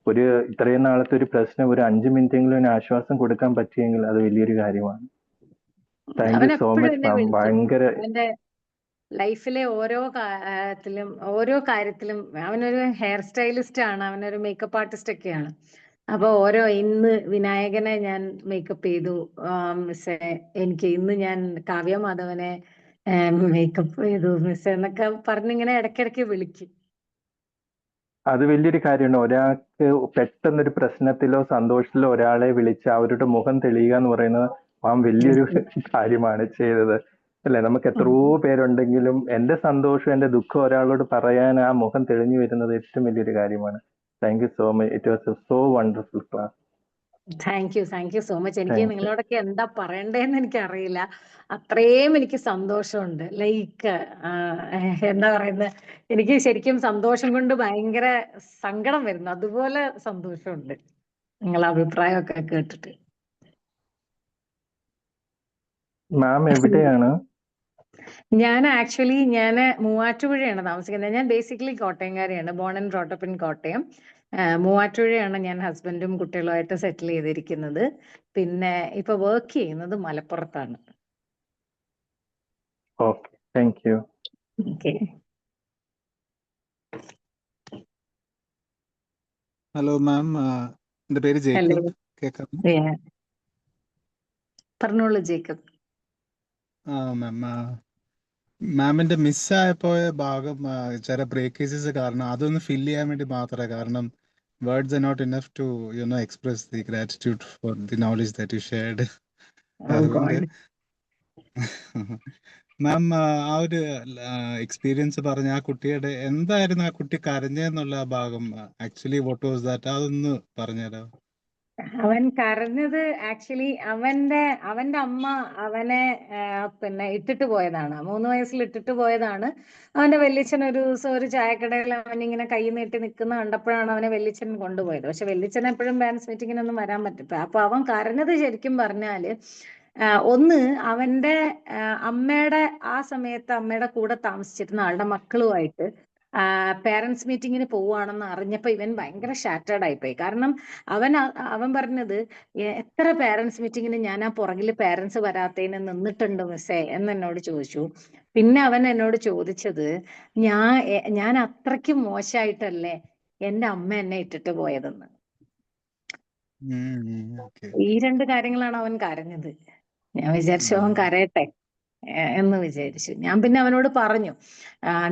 ഒരു ഇത്രയും നാളത്തെ ഒരു പ്രശ്നം ഒരു 5 മിനിറ്റെങ്കിലും ആശ്വാസം കൊടുക്കാൻ പറ്റിയെങ്കിൽ അത് വലിയൊരു കാര്യമാണ്. Thank you so much ma'am. ഭയങ്കര ലൈഫിലെ ഓരോ കാര്യത്തിലും അവനൊരു ഹെയർ സ്റ്റൈലിസ്റ്റ് ആണ്, അവനൊരു മേക്കപ്പ് ആർട്ടിസ്റ്റ് ഒക്കെയാണ്. അപ്പൊ ഇന്ന് വിനായകനെ ഞാൻ മേക്കപ്പ് ചെയ്തു മിസ്സേ, ഇന്ന് ഞാൻ കാവ്യ മാധവനെ മേക്കപ്പ് ചെയ്തു മിസ്സേ എന്നൊക്കെ പറഞ്ഞിങ്ങനെ ഇടയ്ക്കിടയ്ക്ക് വിളിക്കും. അത് വലിയൊരു കാര്യമാണ്. ഒരാൾക്ക് പെട്ടെന്നൊരു പ്രശ്നത്തിലോ സന്തോഷത്തിലോ ഒരാളെ വിളിച്ച് അവരുടെ മുഖം തെളിയുക എന്ന് പറയുന്നത് മാം വലിയൊരു കാര്യമാണ് ചെയ്തത്, അല്ലെ? നമുക്ക് എത്രയോ പേരുണ്ടെങ്കിലും എന്റെ സന്തോഷം, എന്റെ ദുഃഖം ഒരാളോട് പറയാൻ ആ മുഖം തെളിഞ്ഞു വരുന്നത് ഏറ്റവും വലിയൊരു കാര്യമാണ്. Thank you so much. It was so wonderful class. Thank you so much. എനിക്ക് നിങ്ങളോടൊക്കെ എന്താ പറയണ്ടേന്ന് എനിക്ക് അറിയില്ല. അത്രയും എനിക്ക് സന്തോഷമുണ്ട്. ലൈക്ക് എന്താ പറയുന്നത്, എനിക്ക് ശരിക്കും സന്തോഷം കൊണ്ട് ഭയങ്കര സങ്കടം വരുന്നു. അതുപോലെ സന്തോഷമുണ്ട് നിങ്ങളെ അഭിപ്രായമൊക്കെ കേട്ടിട്ട്. മാം എവിടെയാണ്? ഞാൻ മൂവാറ്റുപുഴയാണ് താമസിക്കുന്നത്. ഞാൻ ബേസിക്കലി കോട്ടയംകാരിയാണ്. Born and brought in Kottayam. മൂവാറ്റുപുഴയാണ് ഞാൻ ഹസ്ബൻഡും കുട്ടികളുമായിട്ട് സെറ്റിൽ ചെയ്തിരിക്കുന്നത്. പിന്നെ ഇപ്പൊ വർക്ക് ചെയ്യുന്നത് മലപ്പുറത്താണ്. Okay, thank you. Okay. Hello ma'am, എൻ്റെ പേര് ജേക്കബ്. കേൾക്കാമോ? പറഞ്ഞോളൂ ജേക്കബ്. മാം, മാമിന്റെ മിസ്സായപ്പോയ ഭാഗം ചില ബ്രേക്കേജസ് കാരണം അതൊന്ന് ഫില്ല് ചെയ്യാൻ വേണ്ടി മാത്രമേ. കാരണം words are not enough to express the gratitude for the knowledge that you shared. അതുകൊണ്ട് മാം ആ ഒരു എക്സ്പീരിയൻസ് പറഞ്ഞ ആ കുട്ടിയുടെ എന്തായിരുന്നു, ആ കുട്ടി കരഞ്ഞെന്നുള്ള ആ ഭാഗം, ആക്ച്വലി വാട്ട് വാസ് ദാറ്റ്, അതൊന്ന് പറഞ്ഞുതരാം. അവൻ കരഞ്ഞത് ആക്ച്വലി അവന്റെ അമ്മ അവനെ പിന്നെ ഇട്ടിട്ട് പോയതാണ്. 3 വയസ്സിൽ ഇട്ടിട്ട് പോയതാണ്. അവന്റെ വല്യച്ഛൻ ഒരു ദിവസം ഒരു ചായക്കടയിൽ അവനിങ്ങനെ കൈ നീട്ടി നിൽക്കുന്ന കണ്ടപ്പോഴാണ് അവനെ വല്യച്ഛൻ കൊണ്ടുപോയത്. പക്ഷെ വല്യച്ഛൻ എപ്പോഴും പാരന്റ്സ് മീറ്റിങ്ങിനൊന്നും വരാൻ പറ്റില്ല. അപ്പൊ അവൻ കരഞ്ഞത് ശരിക്കും പറഞ്ഞാല് ഒന്ന് അവന്റെ അമ്മയുടെ ആ സമയത്ത് അമ്മയുടെ കൂടെ താമസിച്ചിരുന്ന ആളുടെ മക്കളുമായിട്ട് പേരൻസ് മീറ്റിങ്ങിന് പോവുകയാണെന്ന് അറിഞ്ഞപ്പോ ഇവൻ ഭയങ്കര ഷാറ്റേർഡ് ആയിപ്പോയി. കാരണം അവൻ പറഞ്ഞത്, എത്ര പേരൻസ് മീറ്റിങ്ങിന് ഞാൻ ആ പുറകില് പേരൻസ് വരാത്തതിന് നിന്നിട്ടുണ്ട് മിസ്സേ എന്ന് എന്നോട് ചോദിച്ചു. പിന്നെ അവൻ എന്നോട് ചോദിച്ചത്, ഞാൻ അത്രയ്ക്ക് മോശമായിട്ടല്ലേ എന്റെ അമ്മ എന്നെ ഇട്ടിട്ട് പോയതെന്ന്. ഈ 2 കാര്യങ്ങളാണ് അവൻ കരഞ്ഞത്. ഞാൻ വിചാരിച്ചു അവൻ കരയട്ടെ എന്ന് വിചാരിച്ചു. ഞാൻ പിന്നെ അവനോട് പറഞ്ഞു,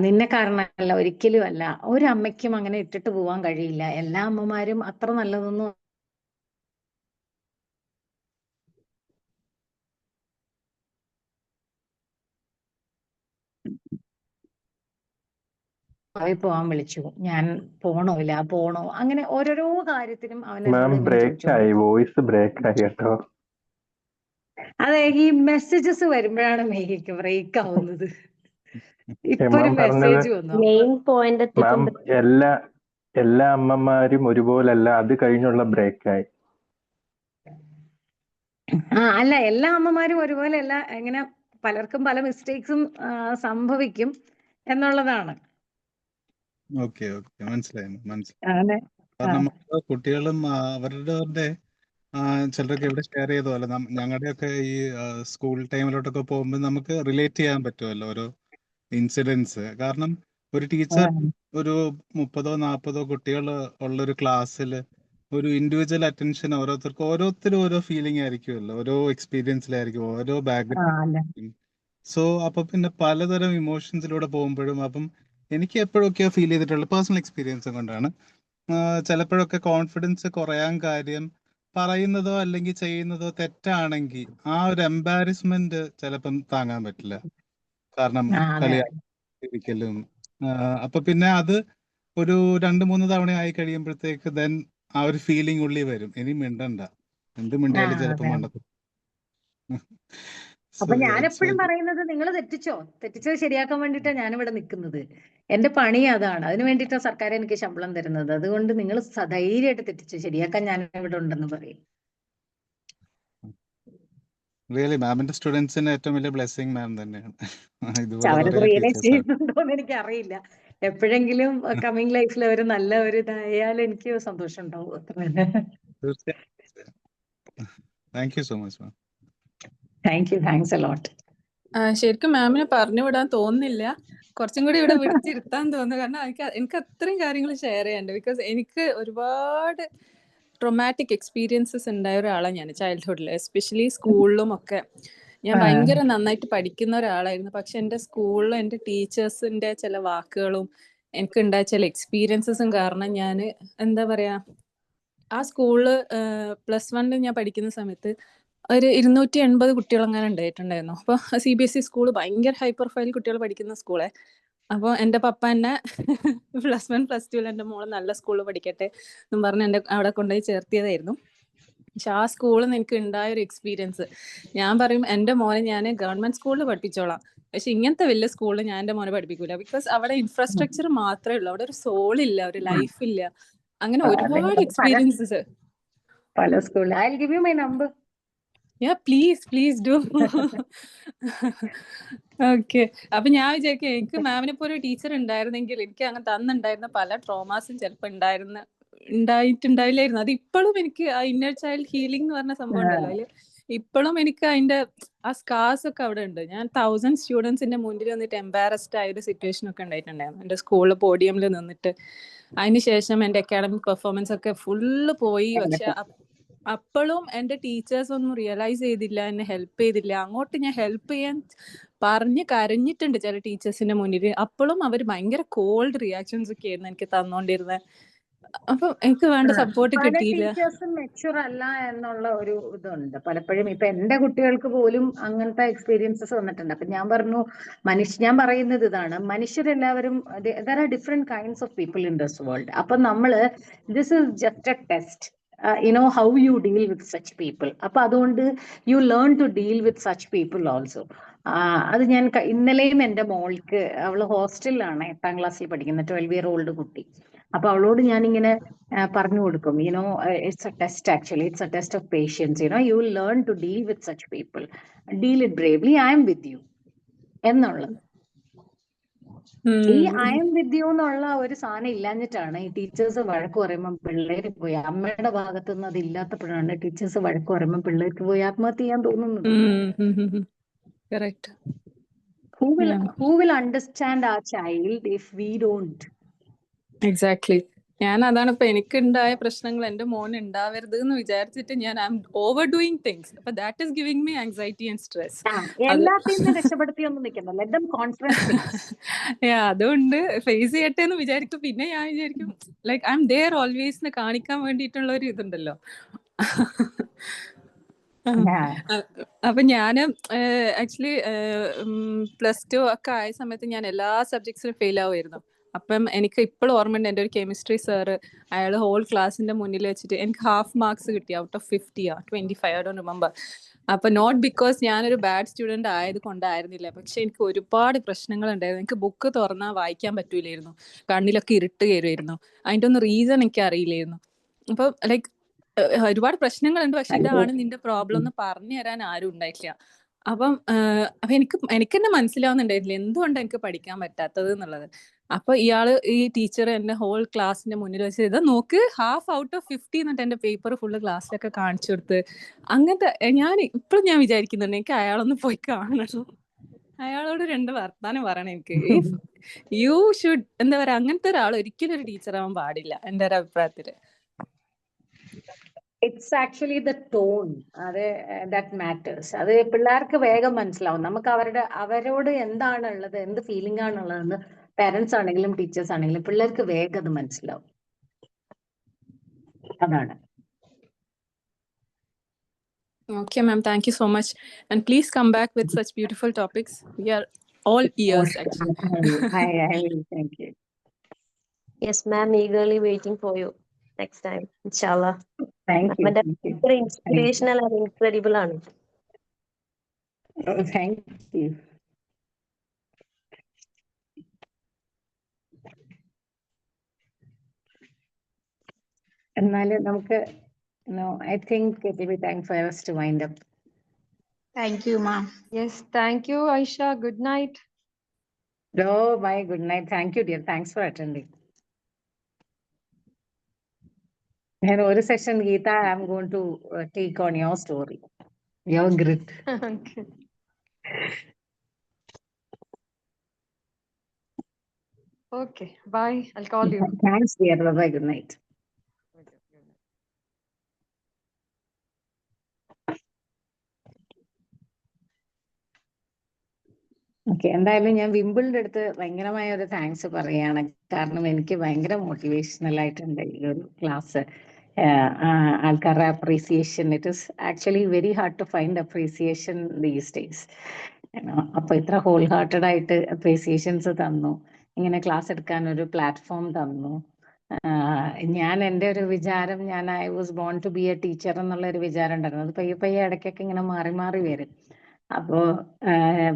നിന്നെ കാരണമല്ല, ഒരിക്കലും അല്ല, ഒരു അമ്മയ്ക്കും അങ്ങനെ ഇട്ടിട്ട് പോവാൻ കഴിയില്ല. എല്ലാ അമ്മമാരും അത്ര നല്ലതൊന്നും പോവാൻ വിളിച്ചു, ഞാൻ പോണോ ഇല്ല പോണോ, അങ്ങനെ ഓരോരോ കാര്യത്തിനും അവൻ മാം എന്നോട് ഇങ്ങനെ ബ്രേക്ക് ആയി, ചോദിച്ചോണ്ടിരിക്കും. വോയിസ് ബ്രേക്ക് ആയി കേട്ടോ. അതെ, ഈ മെസ്സേജസ് വരുമ്പോഴാണ് മേഘയ്ക്ക് ബ്രേക്ക് ആവുന്നത്. ഇപ്പൊ ഒരു മാം പറഞ്ഞത് മെസ്സേജ് വന്നു. അപ്പൊ മെയിൻ പോയിന്റ് മാം എത്തിക്കൊണ്ട് എല്ലാ അമ്മമാരും ഒരുപോലല്ല, അത് കഴിഞ്ഞുള്ള ബ്രേക്കായി. അല്ല, എല്ലാ അമ്മമാരും ഒരുപോലെ അല്ല, എങ്ങനെ പലർക്കും പല മിസ്റ്റേക്സും സംഭവിക്കും എന്നുള്ളതാണ്. ഓക്കെ ഓക്കെ, മനസ്സിലായി മനസ്സിലായി. അതെ. കാരണം കുട്ടികളും അവരുടെ ചിലരൊക്കെ ഇവിടെ ഷെയർ ചെയ്ത പോലെ ഞങ്ങളുടെയൊക്കെ ഈ സ്കൂൾ ടൈമിലോട്ടൊക്കെ പോകുമ്പോൾ നമുക്ക് റിലേറ്റ് ചെയ്യാൻ പറ്റുമല്ലോ ഓരോ ഇൻസിഡൻസ്. കാരണം ഒരു ടീച്ചർ ഒരു 30-40 കുട്ടികൾ ഉള്ളൊരു ക്ലാസ്സിൽ ഒരു ഇൻഡിവിജ്വൽ അറ്റൻഷൻ ഓരോരുത്തരും ഓരോ ഫീലിംഗ് ആയിരിക്കുമല്ലോ, ഓരോ എക്സ്പീരിയൻസിലായിരിക്കും, ഓരോ ബാക്ക്ഗ്രൗണ്ട്. സോ അപ്പൊ പിന്നെ പലതരം ഇമോഷൻസിലൂടെ പോകുമ്പോഴും അപ്പം എനിക്ക് എപ്പോഴൊക്കെയോ ഫീൽ ചെയ്തിട്ടുള്ള പേഴ്സണൽ എക്സ്പീരിയൻസ് കൊണ്ടാണ് ചിലപ്പോഴൊക്കെ കോൺഫിഡൻസ് കുറയാൻ കാര്യം പറയുന്നതോ അല്ലെങ്കിൽ ചെയ്യുന്നതോ തെറ്റാണെങ്കിൽ ആ ഒരു എംബാരസ്മെന്റ് ചിലപ്പം താങ്ങാൻ പറ്റില്ല. കാരണം കളിയാക്കലും അപ്പൊ പിന്നെ അത് ഒരു 2-3 തവണ ആയി കഴിയുമ്പോഴത്തേക്ക് ദെൻ ആ ഒരു ഫീലിംഗ് ഉള്ളിൽ വരും, ഇനി മിണ്ടണ്ട, എന്ത് മിണ്ടിയാലും ചിലപ്പോൾ മണ്ടത്ത്. അപ്പൊ ഞാൻ എപ്പോഴും പറയുന്നത്, നിങ്ങൾ തെറ്റിച്ചത് ശരിയാക്കാൻ വേണ്ടിയിട്ടാണ് ഞാനിവിടെ നിൽക്കുന്നത്. എന്റെ പണി അതാണ്, അതിന് വേണ്ടിയിട്ടാണ് സർക്കാർ എനിക്ക് ശമ്പളം തരുന്നത്. അതുകൊണ്ട് നിങ്ങൾ ധൈര്യമായിട്ട് തെറ്റിച്ച് ശരിയാക്കാൻ ഞാൻ ഇവിടെ ഉണ്ടെന്ന് പറയും. റിയലി മാമിന്റെ സ്റ്റുഡൻസിന് ഏറ്റവും വലിയ ബ്ലെസ്സിങ് മാം തന്നെയാണ്. ഇതുപോലെ അവരത് കുറേ റിയലൈസ് ടീച്ചേഴ്സ് ചെയ്യുന്നുണ്ടോന്ന് എനിക്ക് അറിയില്ല. എപ്പോഴെങ്കിലും കമ്മിങ് ലൈഫിൽ അവർ നല്ല ഒരു ഇതായാൽ എനിക്ക് സന്തോഷം ഉണ്ടാവും, അത്ര തന്നെ. തീർച്ചയായും. Thank you so much ma'am. Thanks a ലോട്ട്. ശരിക്കും മാമിനെ പറഞ്ഞു വിടാൻ തോന്നുന്നില്ല, കുറച്ചും കൂടി ഇവിടെ പിടിച്ചിരുത്താൻ തോന്നുന്നു. കാരണം എനിക്ക് അത്രയും കാര്യങ്ങൾ ഷെയർ ചെയ്യാനുണ്ട്. ബിക്കോസ് എനിക്ക് ഒരുപാട് ട്രോമാറ്റിക് എക്സ്പീരിയൻസസ് ഉണ്ടായ ഒരാളാണ് ഞാൻ ചൈൽഡ്ഹുഡിൽ, എസ്പെഷ്യലി സ്കൂളിലും ഒക്കെ. ഞാൻ ഭയങ്കര നന്നായിട്ട് പഠിക്കുന്ന ഒരാളായിരുന്നു. പക്ഷെ എൻ്റെ സ്കൂളിലും എൻ്റെ ടീച്ചേഴ്സിൻ്റെ ചില വാക്കുകളും എനിക്കുണ്ടായ ചില എക്സ്പീരിയൻസസും കാരണം ഞാൻ എന്താ പറയാ, ആ സ്കൂളില് +1 ഞാൻ പഠിക്കുന്ന സമയത്ത് ഒരു 280 കുട്ടികൾ അങ്ങനെ ഉണ്ടായിട്ടുണ്ടായിരുന്നു. അപ്പോൾ CBSE സ്കൂൾ ഭയങ്കര ഹൈപ്പർ ഫൈൽ കുട്ടികൾ പഠിക്കുന്ന സ്കൂളെ. അപ്പോൾ എൻ്റെ പപ്പ എന്നെ +1 +2 എൻ്റെ മോള് നല്ല സ്കൂളിൽ പഠിക്കട്ടെ എന്നും പറഞ്ഞ് എൻ്റെ അവിടെ കൊണ്ടുപോയി ചേർത്തിയതായിരുന്നു. പക്ഷെ ആ സ്കൂളിൽ നിന്ന് എനിക്ക് ഉണ്ടായ ഒരു എക്സ്പീരിയൻസ്, ഞാൻ പറയും എൻ്റെ മോനെ ഞാൻ ഗവൺമെന്റ് സ്കൂളിൽ പഠിപ്പിച്ചോളാം, പക്ഷെ ഇങ്ങനത്തെ വലിയ സ്കൂളിൽ ഞാൻ എൻ്റെ മോനെ പഠിപ്പിക്കൂല. ബിക്കോസ് അവിടെ ഇൻഫ്രാസ്ട്രക്ചർ മാത്രമേ ഉള്ളൂ, അവിടെ ഒരു സോൾ ഇല്ല, ഒരു ലൈഫ് ഇല്ല. അങ്ങനെ ഒരുപാട് എക്സ്പീരിയൻസസ്. പല സ്കൂളിൽ I'll give you my number. Yeah, please do. Okay. അപ്പൊ ഞാൻ വിചാരിക്കും, എനിക്ക് മാമിനെ പോലെ ഒരു ടീച്ചർ ഉണ്ടായിരുന്നെങ്കിൽ എനിക്ക് അങ്ങനെ തന്നുണ്ടായിരുന്ന പല ട്രോമാസും ചിലപ്പോൾ ഉണ്ടായിട്ടുണ്ടായില്ലായിരുന്നു. അത് ഇപ്പോഴും എനിക്ക് ആ ഇന്നർ ചൈൽഡ് ഹീലിംഗ് എന്ന് പറഞ്ഞ സംഭവം ഉണ്ടല്ലോ, അതിൽ ഇപ്പോഴും എനിക്ക് അതിന്റെ ആ സ്കാർസ് ഒക്കെ അവിടെ ഉണ്ട്. ഞാൻ 1000 സ്റ്റുഡൻസിന്റെ മുന്നിൽ വന്നിട്ട് എംബാരസ്ഡ് ആയ ഒരു സിറ്റുവേഷൻ ഒക്കെ ഉണ്ടായിട്ടുണ്ടായിരുന്നു എൻ്റെ സ്കൂളിൽ പോഡിയമിൽ നിന്നിട്ട്. അതിനുശേഷം എൻ്റെ അക്കാഡമിക് പെർഫോമൻസ് ഒക്കെ ഫുള്ള് പോയി. പക്ഷെ അപ്പോഴും എൻ്റെ ടീച്ചേഴ്സ് ഒന്നും റിയലൈസ് ചെയ്തില്ല, എന്നെ ഹെൽപ്പ് ചെയ്തില്ല. അങ്ങോട്ട് ഞാൻ ഹെൽപ്പ് ചെയ്യാൻ പറഞ്ഞ് കരഞ്ഞിട്ടുണ്ട് ചില ടീച്ചേഴ്സിന്റെ മുന്നിൽ. അപ്പോഴും അവർ ഭയങ്കര കോൾഡ് റിയാക്ഷൻസ് ഒക്കെ ആയിരുന്നു എനിക്ക് തന്നോണ്ടിരുന്നത്. അപ്പൊ എനിക്ക് വേണ്ട സപ്പോർട്ട് കിട്ടിയില്ല. ടീച്ചേഴ്സും മെച്യൂർ അല്ല എന്നുള്ള ഒരു ഇതുണ്ട് പലപ്പോഴും. ഇപ്പൊ എന്റെ കുട്ടികൾക്ക് പോലും അങ്ങനത്തെ എക്സ്പീരിയൻസസ് വന്നിട്ടുണ്ട്. അപ്പൊ ഞാൻ പറഞ്ഞു, ഞാൻ പറയുന്നത് ഇതാണ്, മനുഷ്യരെല്ലാവരും there are different kinds of people in this world. അപ്പൊ നമ്മള് this is just a test. How you deal with such people. അപ്പൊ അതുകൊണ്ട് you learn to deal with such people also. അത് ഞാൻ ഇന്നലെയും എൻ്റെ മോൾക്ക്, അവള് ഹോസ്റ്റലിലാണ് 8ാം ക്ലാസ്സിൽ പഠിക്കുന്ന 12-year-old കുട്ടി. അപ്പൊ അവളോട് ഞാനിങ്ങനെ പറഞ്ഞു കൊടുക്കും, it's a test, actually it's a test of patience. You will learn to deal with such people, deal it bravely, I'm with you എന്നുള്ളത്. ഈ ഐ എം വിത്ത് യു എന്നുള്ള ഒരു സാധനം ഇല്ലാഞ്ഞിട്ടാണ് ഈ ടീച്ചേഴ്സ് വഴക്ക് പറയുമ്പോൾ പിള്ളേര് പോയി, അമ്മയുടെ ഭാഗത്തു നിന്ന് അത് ഇല്ലാത്തപ്പോഴാണ് ടീച്ചേഴ്സ് വഴക്ക് പറയുമ്പോൾ പിള്ളേർക്ക് പോയി ആത്മഹത്യ ചെയ്യാൻ തോന്നുന്നത്. Who will understand our child if we don't? Exactly. ഞാൻ അതാണ് ഇപ്പൊ എനിക്കുണ്ടായ പ്രശ്നങ്ങൾ എൻ്റെ മോൻ ഉണ്ടാവരുത് എന്ന് വിചാരിച്ചിട്ട് ഞാൻ I am overdoing things. അപ്പൊ that is giving me anxiety and stress. എല്ലാത്തിനും രക്ഷപ്പെടുത്തിയൊന്നും നിൽക്കണം, let them confront things. അതുകൊണ്ട് ഫേസ് ചെയ്യട്ടെ എന്ന് വിചാരിക്കും. പിന്നെ ഞാൻ വിചാരിക്കും like I am there always കാണിക്കാൻ വേണ്ടിയിട്ടുള്ള ഒരു ഇതുണ്ടല്ലോ. അപ്പൊ ഞാന് ആക്ച്വലി +2 ഒക്കെ ആയ സമയത്ത് ഞാൻ എല്ലാ സബ്ജക്ട്സിലും ഫെയിൽ ആവുമായിരുന്നു. അപ്പം എനിക്ക് ഇപ്പോഴും ഓർമ്മയുണ്ട്, എൻ്റെ ഒരു കെമിസ്ട്രി സാറ് അയാൾ ഹോൾ ക്ലാസ്സിന്റെ മുന്നിൽ വെച്ചിട്ട് എനിക്ക് ഹാഫ് മാർക്സ് കിട്ടി out of 25 I don't remember. അപ്പൊ നോട്ട് ബിക്കോസ് ഞാനൊരു ബാഡ് സ്റ്റുഡന്റ് ആയത് കൊണ്ടായിരുന്നില്ല, പക്ഷെ എനിക്ക് ഒരുപാട് പ്രശ്നങ്ങൾ ഉണ്ടായിരുന്നു. എനിക്ക് ബുക്ക് തുറന്നാൽ വായിക്കാൻ പറ്റൂലായിരുന്നു, കണ്ണിലൊക്കെ ഇരുട്ട് കയറുമായിരുന്നു. അതിൻ്റെ ഒന്നും റീസൺ എനിക്ക് അറിയില്ലായിരുന്നു. അപ്പൊ ലൈക്ക് ഒരുപാട് പ്രശ്നങ്ങളുണ്ട്, പക്ഷെ ഇതാണ് നിന്റെ പ്രോബ്ലം എന്ന് പറഞ്ഞു തരാൻ ആരും ഉണ്ടായിട്ടില്ല. അപ്പം എനിക്ക് തന്നെ മനസ്സിലാവുന്നുണ്ടായിട്ടില്ല എന്തുകൊണ്ടാണ് എനിക്ക് പഠിക്കാൻ പറ്റാത്തത് എന്നുള്ളത്. അപ്പൊ ഈ ടീച്ചർ എന്നെ ഹോൾ ക്ലാസ്സിന്റെ മുന്നിൽ വെച്ച് ഇത് നോക്ക്, ഹാഫ് ഔട്ട് ഓഫ് 50 എന്നിട്ട് എന്റെ പേപ്പർ ഫുള്ള് ക്ലാസ്സിലൊക്കെ കാണിച്ചു കൊടുത്ത്. അങ്ങനത്തെ ഇപ്പോഴും ഞാൻ വിചാരിക്കുന്നുണ്ട് എനിക്ക് അയാളൊന്ന് പോയി കാണണം, അയാളോട് 2 വർത്താനം പറയണം എനിക്ക്. ഇഫ് യു ഷുഡ് എന്താ പറയാ, അങ്ങനത്തെ ഒരാൾ ഒരിക്കലും ഒരു ടീച്ചർ ആവാൻ പാടില്ല എൻ്റെ ഒരു അഭിപ്രായത്തില്. ഇറ്റ്സ് ആക്ച്വലി ദ ടോൺ, അത് ദാറ്റ് മാറ്റേഴ്സ്. അത് പിള്ളേർക്ക് വേഗം മനസ്സിലാവും. നമുക്ക് അവരോട് എന്താണ് ഉള്ളത്, എന്ത് ഫീലിംഗ് ആണുള്ളതെന്ന് പാരന്റ്സ് ആണെങ്കിലും ടീച്ചേഴ്സ് ആണെങ്കിലും പിള്ളേർക്ക് വേഗം അത് മനസ്സിലാവും. അതാണ്. Okay, ma'am. Thank you so much. And please come back with such beautiful topics. We are all ears, actually. I will. Thank you. Yes, ma'am, eagerly waiting for you next time, inshallah. Thank you. Ma'am, Thank you. very inspirational and incredible ആണ്. Oh, thank you. എന്നാലും നമുക്ക് I think it will be time for us to wind up. Thank you, ma'am. Yes, thank you, Aisha. Good night. Oh, bye. Good night. Thank you, dear. Thanks for attending. And one session, Geeta, I am going to take on your story, your grit. Okay. Okay, bye. I'll call you. Thanks, dear. Bye-bye. Good night. Okay, എന്തായാലും ഞാൻ വിംബിളിന്റെ അടുത്ത് ഭയങ്കരമായ ഒരു താങ്ക്സ് പറയാണ്. കാരണം എനിക്ക് ഭയങ്കര മോട്ടിവേഷണൽ ആയിട്ടുണ്ട് ഈ ഒരു ക്ലാസ്. ആൾക്കാരുടെ appreciation, it is actually very hard to find appreciation these days. അപ്പൊ ഇത്ര ഹോൾ ഹാർട്ടഡ് ആയിട്ട് അപ്രീസിയേഷൻസ് തന്നു, ഇങ്ങനെ ക്ലാസ് എടുക്കാൻ ഒരു പ്ലാറ്റ്ഫോം തന്നു. ഞാൻ എൻ്റെ ഒരു വിചാരം, I was born to be a teacher എന്നുള്ള ഒരു വിചാരം ഉണ്ടായിരുന്നു. അത് പയ്യെ പയ്യെ ഇടയ്ക്കൊക്കെ ഇങ്ങനെ മാറി മാറി വരും. അപ്പോ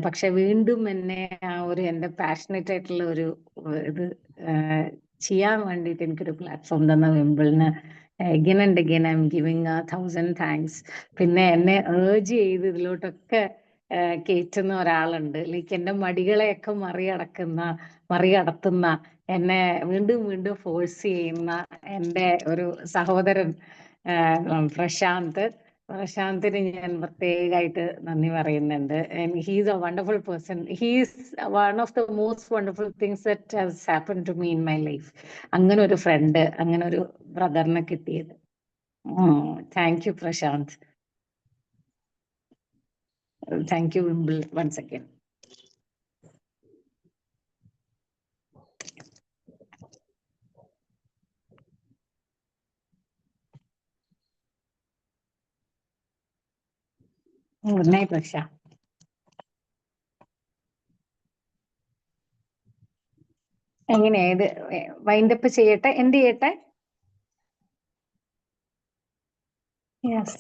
പക്ഷെ വീണ്ടും എന്നെ എൻ്റെ പാഷനേറ്റ് ആയിട്ടുള്ള ഒരു ഇത് ചെയ്യാൻ വേണ്ടിയിട്ട് എനിക്കൊരു പ്ലാറ്റ്ഫോം തന്ന വിംബിളിന് again and again I'm giving 1,000 thanks. പിന്നെ എന്നെ ഏർജ് ചെയ്ത് ഇതിലോട്ടൊക്കെ കയറ്റുന്ന ഒരാളുണ്ട്, ലൈക്ക് എൻ്റെ മടികളെയൊക്കെ മറികടത്തുന്ന, എന്നെ വീണ്ടും വീണ്ടും ഫോഴ്സ് ചെയ്യുന്ന എൻ്റെ ഒരു സഹോദരൻ പ്രശാന്തിന് ഞാൻ പ്രത്യേകമായിട്ട് നന്ദി പറയുന്നുണ്ട്. And he's a wonderful person. He's one of the most wonderful things that has happen to me in my life. അങ്ങനെ ഒരു ഫ്രണ്ട്, അങ്ങനെ ഒരു ബ്രദറിനെ കിട്ടിയത്. Thank you Prashanth. Thank you വിംബിൾ once again. Good night, Raksha. എങ്ങനെ ഇത് വൈൻഡപ്പ് ചെയ്യട്ടെ, എന്ത് ചെയ്യട്ടെ? യെസ്.